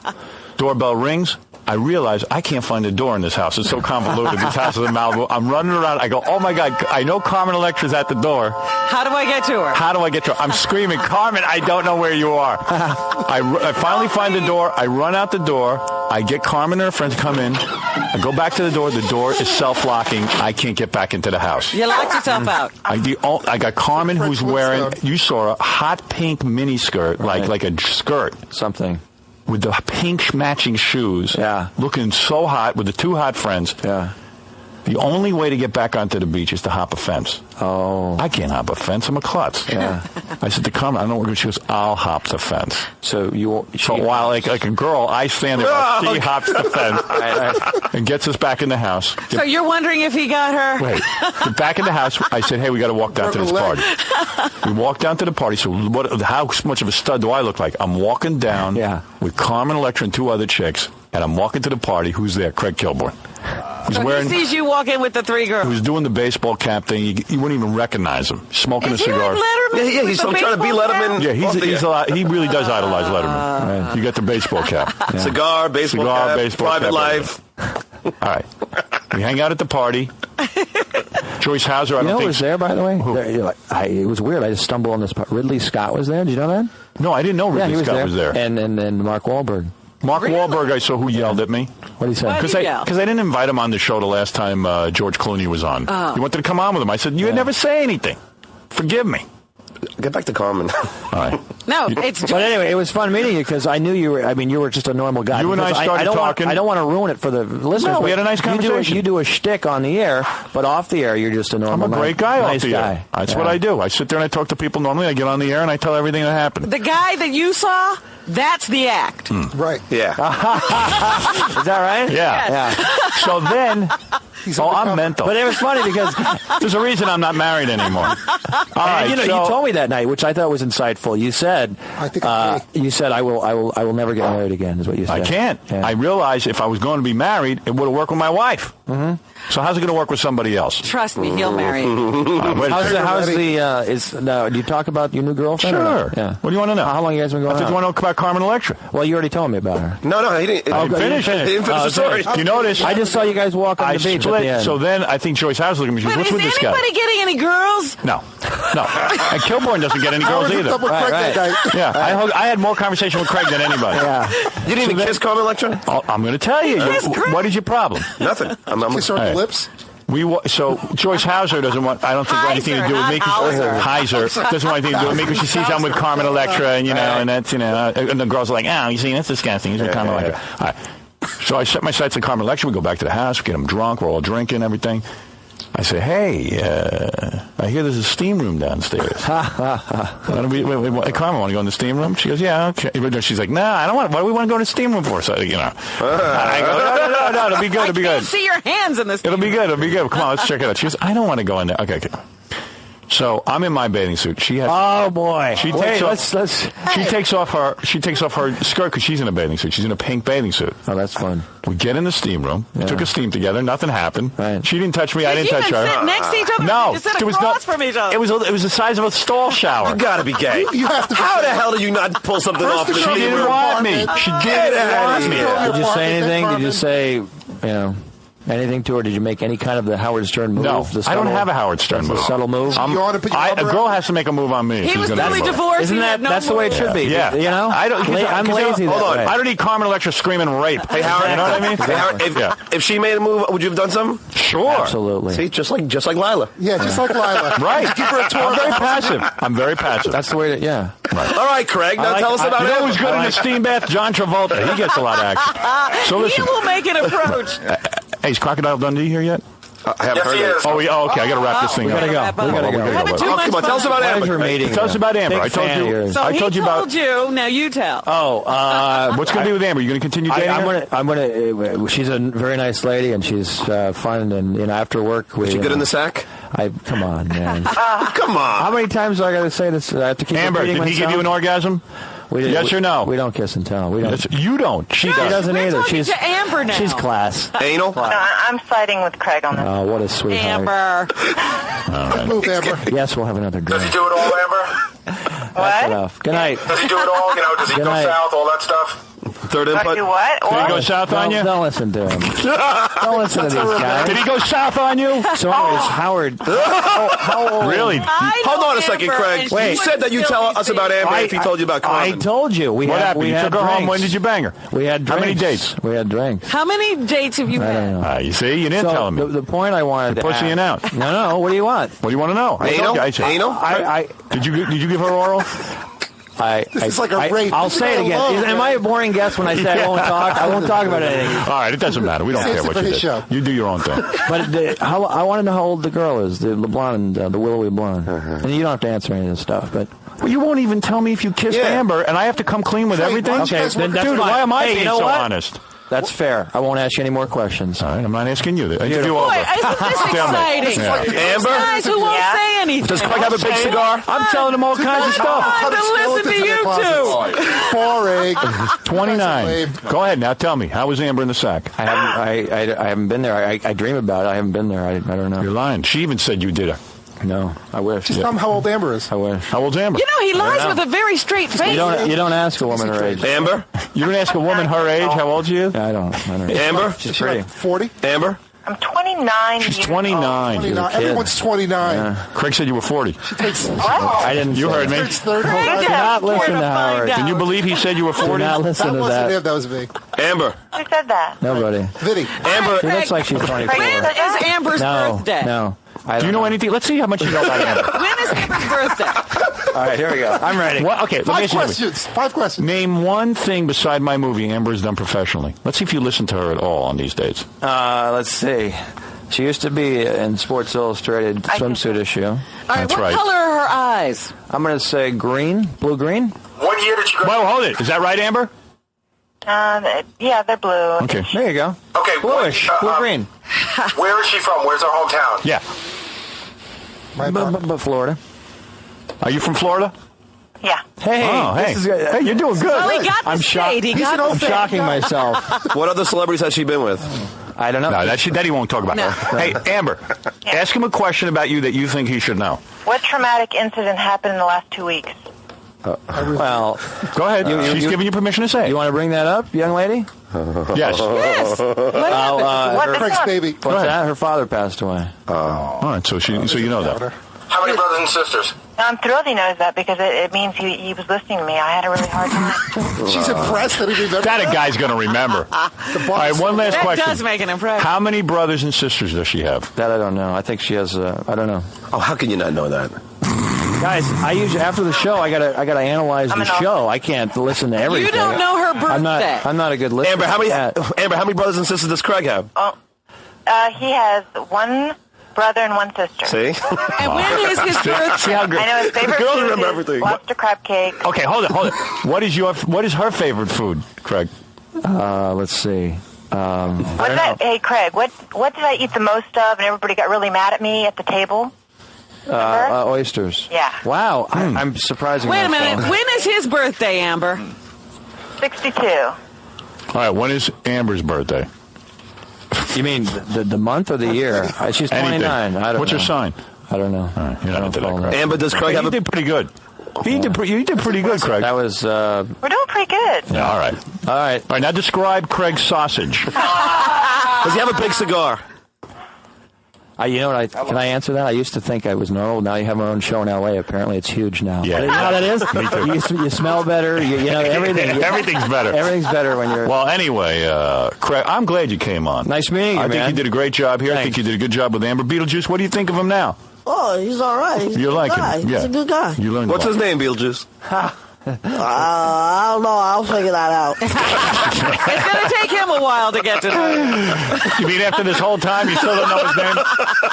Doorbell rings. I realize I can't find a door in this house. It's so convoluted. This house is in Malibu. I'm running around. I go, oh, my God. I know Carmen Electra's at the door. How do I get to her? I'm screaming, Carmen, I don't know where you are. I finally find the door. I run out the door. I get Carmen and her friends to come in. I go back to the door. The door is self-locking. I can't get back into the house. You locked yourself out. I got Carmen who's wearing, you saw a hot pink mini skirt, like a skirt. Something. With the pink matching shoes. Yeah. Looking so hot with the two hot friends. Yeah. The only way to get back onto the beach is to hop a fence. Oh. I can't hop a fence. I'm a klutz. Yeah. I said to Carmen, I don't know what she goes, I'll hop the fence. So while like a girl, I stand there while she hops the fence and gets us back in the house. So you're wondering if he got her? Wait. Get back in the house. I said, hey, we got to walk down to this party. We walk down to the party. So how much of a stud do I look like? I'm walking down with Carmen Electra and two other chicks. and I'm walking to the party. Who's there? Craig Kilborn. He's So wearing. he sees you walk in with the 3 girls. He was doing the baseball cap thing. You wouldn't even recognize him. Smoking Is a he cigar. like Letterman? Yeah, he's still trying to be Letterman. Yeah, he's a lot. He really does idolize Letterman. Right. You got the baseball cap. Yeah. Cigar, baseball cap, baseball private cap, life. All right. We hang out at the party. Joyce Hauser, I don't You know think... who was there, by the way? It was weird. I just stumbled on this part. Ridley Scott was there. Did you know that? No, I didn't know Ridley Scott was there. And Mark Wahlberg. Mark Wahlberg, I saw who yelled at me. What did he say? Because I didn't invite him on the show the last time George Clooney was on. He wanted to come on with him. I said, you never say anything. Forgive me. Get back to Carmen. All right. No, it's. But anyway, it was fun meeting you because I knew you were. I mean, you were just a normal guy. You and I started talking. I don't want to ruin it for the listeners. No, we had a nice conversation. You do a shtick on the air, but off the air, you're just a normal. I'm a great guy nice off the guy. air. That's what I do. I sit there and I talk to people normally. I get on the air and I tell everything that happened. The guy that you saw, that's the act. Right. Yeah. Is that right? Yeah. So then... I'm mental. But it was funny because there's a reason I'm not married anymore. All right, you told me that night, which I thought was insightful. You said, I will never get married again. Is what you said. I can't. Yeah. I realized if I was going to be married, it would have worked with my wife. Mm-hmm. So how's it going to work with somebody else? Trust me, he'll marry you. Do you talk about your new girlfriend? Sure. Yeah. What do you want to know? How long you guys been going on? Do you want to know about Carmen Electra? Well, you already told me about her. No, he didn't. I didn't finish the story. You notice? I just saw you guys walk on the beach at the end. So then I think Joyce House looked at me. She goes, "What's with this guy?" Is anybody getting any girls? No. And Kilborn doesn't get any girls either. Right. Yeah, I had more conversation with Craig than anybody. Yeah. You didn't even kiss Carmen Electra? I'm going to tell you. What is your problem? Nothing. I'm Kiss her on the lips. So Joyce Hauser doesn't want. I don't think anything to do with me. Heiser doesn't want anything to do with me because she sees I'm with Carmen Electra, and and that's and the girls are like, you see, that's disgusting. He's with Carmen Electra. All right. So I set my sights on Carmen Electra. We go back to the house. We get them drunk. We're all drinking, everything. I say, hey, I hear there's a steam room downstairs. Carmen, want to go in the steam room? She goes, yeah, okay. She's like, nah, I don't want. What do we want to go in the steam room for? So, I go, no, it'll be good. It'll be good. I can't see your hands in this. It'll be good. Come on, let's check it out. She goes, I don't want to go in there. Okay. So I'm in my bathing suit. She has. Oh boy! She takes off her skirt because she's in a bathing suit. She's in a pink bathing suit. Oh, that's fun. We get in the steam room. We took a steam together. Nothing happened. Right. She didn't touch me. I didn't touch her. Sit next to each other. No, Just sit across from each other. It was the size of a stall shower. You gotta be gay. You have to. How the hell did you not pull something off? She didn't want me. She didn't want me. Did you say anything? Did you say, anything to her? Did you make any kind of the Howard Stern move? No, I don't have a Howard Stern move. A subtle move? You want to put your a girl has to make a move on me. He was really divorced. Isn't that's the way it should be? Yeah. I'm lazy. Hold on. I don't need Carmen Electra screaming rape. Hey, Howard, you know what I mean? Hey, Howard, if she made a move, would you have done something? Sure. Absolutely. See, just like Lila. Yeah, just like Lila. Right. Give her a tour. I'm very passive. That's the way to, Right. All right, Craig, now tell us about it. You know who's good in the steam bath? John Travolta. He gets a lot of action. So listen. He will make an approach. Hey, is Crocodile Dundee here yet? I haven't heard it. Okay. I got to wrap this thing up. We gotta go. Come on, tell us about Amber. Tell us about Amber. I told you about. Now you tell. What's going to be with Amber? You going to continue dating her? I'm gonna. She's a very nice lady, and she's fun. And after work, is she good in the sack? Come on, man. Come on. How many times do I got to say this? I have to keep Amber, did he give you an orgasm? Yes or no? We don't kiss and tell. We don't. Yes, you don't. She doesn't either. She's to Amber now. She's class. Anal? No, I'm siding with Craig on this. Oh, what a sweetheart. Amber. All right. Move, Amber. Yes, we'll have another drink. Does he do it all, Amber? That's enough. Good night. Does he do it all? Does he go south, all that stuff? Third input. Do what? Did he go south on you? Don't listen to him. Don't listen to these guys. Did he go south on you? So anyways, Howard. How old? Really? Hold on a second, Craig. Wait. You said that you tell us about Amber if he told you about Carmen. I told you. What happened? You took her home. When did you bang her? We had drinks. How many dates? We had drinks. How many dates have you I don't had? know. You see? You didn't tell me. The point I wanted to pussying ask. out. No. What do you want? What do you want to know? Anal? Did you give her oral? This is like a rape. I'll say it again. Am I a boring guest when I say I won't talk? I won't talk about anything. All right, it doesn't matter. We don't care what you did. You do your own thing. But I want to know how old the girl is, the blonde, the willowy blonde. And you don't have to answer any of this stuff, but. Well, you won't even tell me if you kissed Amber, and I have to come clean with everything? Okay, then that's dude, fine. why am I being so honest? That's fair. I won't ask you any more questions. All right, I'm not asking you. Interview Boy, over. isn't this exciting? Amber? Guys who won't say anything. Does Craig have a big cigar? I'm telling him all kinds of stuff. Time to listen to you two. Boring. 29. Go ahead now. Tell me, how was Amber in the sack? I haven't been there. I dream about it. I haven't been there. I don't know. You're lying. She even said you did it. No, I wish. Just tell him how old Amber is. I wish. How old's Amber? You know, he lies with a very straight face. You don't ask a woman her age. Amber? You don't ask a woman her age? How old she is? I don't. Amber? She's pretty. 40? Amber? I'm 29. She's 29. 29. Everyone's 29. Yeah. Craig said you were 40. She takes. I didn't. You heard me. She takes 30. Do not listen to Howard. Can you believe he said you were 40? Do not listen to wasn't that. him. That was me. Amber? Who said that? Nobody. Vinny. Amber? She looks like she's 24. Craig said When that? is Amber's birthday? No. Do you know anything? Let's see how much you know about Amber. When is Amber's birthday? All right, here we go. I'm ready. What? Okay, let me ask you something. 5 questions. Name one thing beside my movie Amber has done professionally. Let's see if you listen to her at all on these dates. Let's see. She used to be in Sports Illustrated swimsuit issue. All right, That's what right. color are her eyes? I'm going to say green, blue-green. What year did you Well, hold it. Is that right, Amber? Yeah, they're blue. Okay. There you go. Okay, Bluish, blue-green. Where is she from? Where's her hometown? Yeah. But Florida. Are you from Florida? Yeah. Hey, Oh, hey. this is good. Hey, you're doing good. Well, he got the I'm shade. He got I'm the shade. shocking myself. What other celebrities has she been with? I don't know. No, that he won't talk about. No. Hey, Amber, ask him a question about you that you think he should know. What traumatic incident happened in the last 2 weeks? Well, Go ahead. She's giving you permission to say it. you want to bring that up, young lady? Yes. Yes. What happened? What Craig's happened? baby. What's that? Her father passed away. All right, so you know that. How many brothers and sisters? I'm thrilled he knows that because it means he was listening to me. I had a really hard time. She's impressed that he remembers That a guy's going to remember. All right, one last That question. does make an impression. How many brothers and sisters does she have? That I don't know. I think she has. I don't know. Oh, how can you not know that? Guys, I usually after the show, I gotta analyze the show. I can't listen to everything. You don't know her birthday. I'm not a good listener. Amber, how many brothers and sisters does Craig have? Oh, he has one brother and one sister. See? And when is his birthday? See how good. I know his favorite Girls food remember is everything. lobster crab cake. Okay, hold it. What is her favorite food, Craig? Let's see. Hey, Craig, what did I eat the most of and everybody got really mad at me at the table? Oysters. Yeah. Wow, I'm surprising Wait a myself. minute. When is his birthday, Amber? 62. All right, when is Amber's birthday? You mean the month or the year? She's 29. I don't know. What's her sign? I don't know. All right, you're not into that, Craig. Amber, does Craig have You did pretty good. You did pretty good, Craig. That was. We're doing pretty good. Yeah, all right. All right. All right, now describe Craig's sausage. Does he have a big cigar? You know what? Can I answer that? I used to think I was normal. Now you have my own show in L.A. Apparently, it's huge now. Yeah. You know how that is? Me too. You smell better. You know everything. Everything's better. Everything's better when you're. Well, anyway, Craig, I'm glad you came on. Nice meeting you, I think man. you did a great job here. Thanks. I think you did a good job with Amber. Beetlejuice, what do you think of him now? Oh, he's all right. He's You a good like guy. him? Yeah. He's a good guy. You learned What's a lot. his name, Beetlejuice? I don't know. I'll figure that out. It's going to take him a while to get to know him. You mean after this whole time you still don't know his name?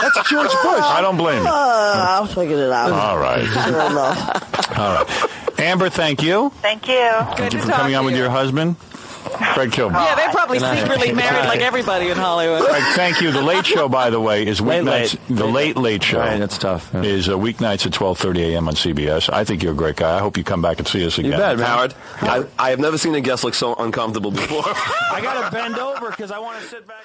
That's George Bush. I don't blame you. I'll figure it out. All right. Sure enough. All right. Amber, thank you. Thank you. Thank you for coming on with your husband. Craig killed me. Yeah, they're probably Good night. secretly married like everybody in Hollywood. Craig, thank you. The Late Show, by the way, is weeknights. The Late Show Right, that's tough. Yeah. is weeknights at 12:30 a.m. on CBS. I think you're a great guy. I hope you come back and see us again. You bet, man. Howard, I have never seen a guest look so uncomfortable before. I got to bend over because I want to sit back.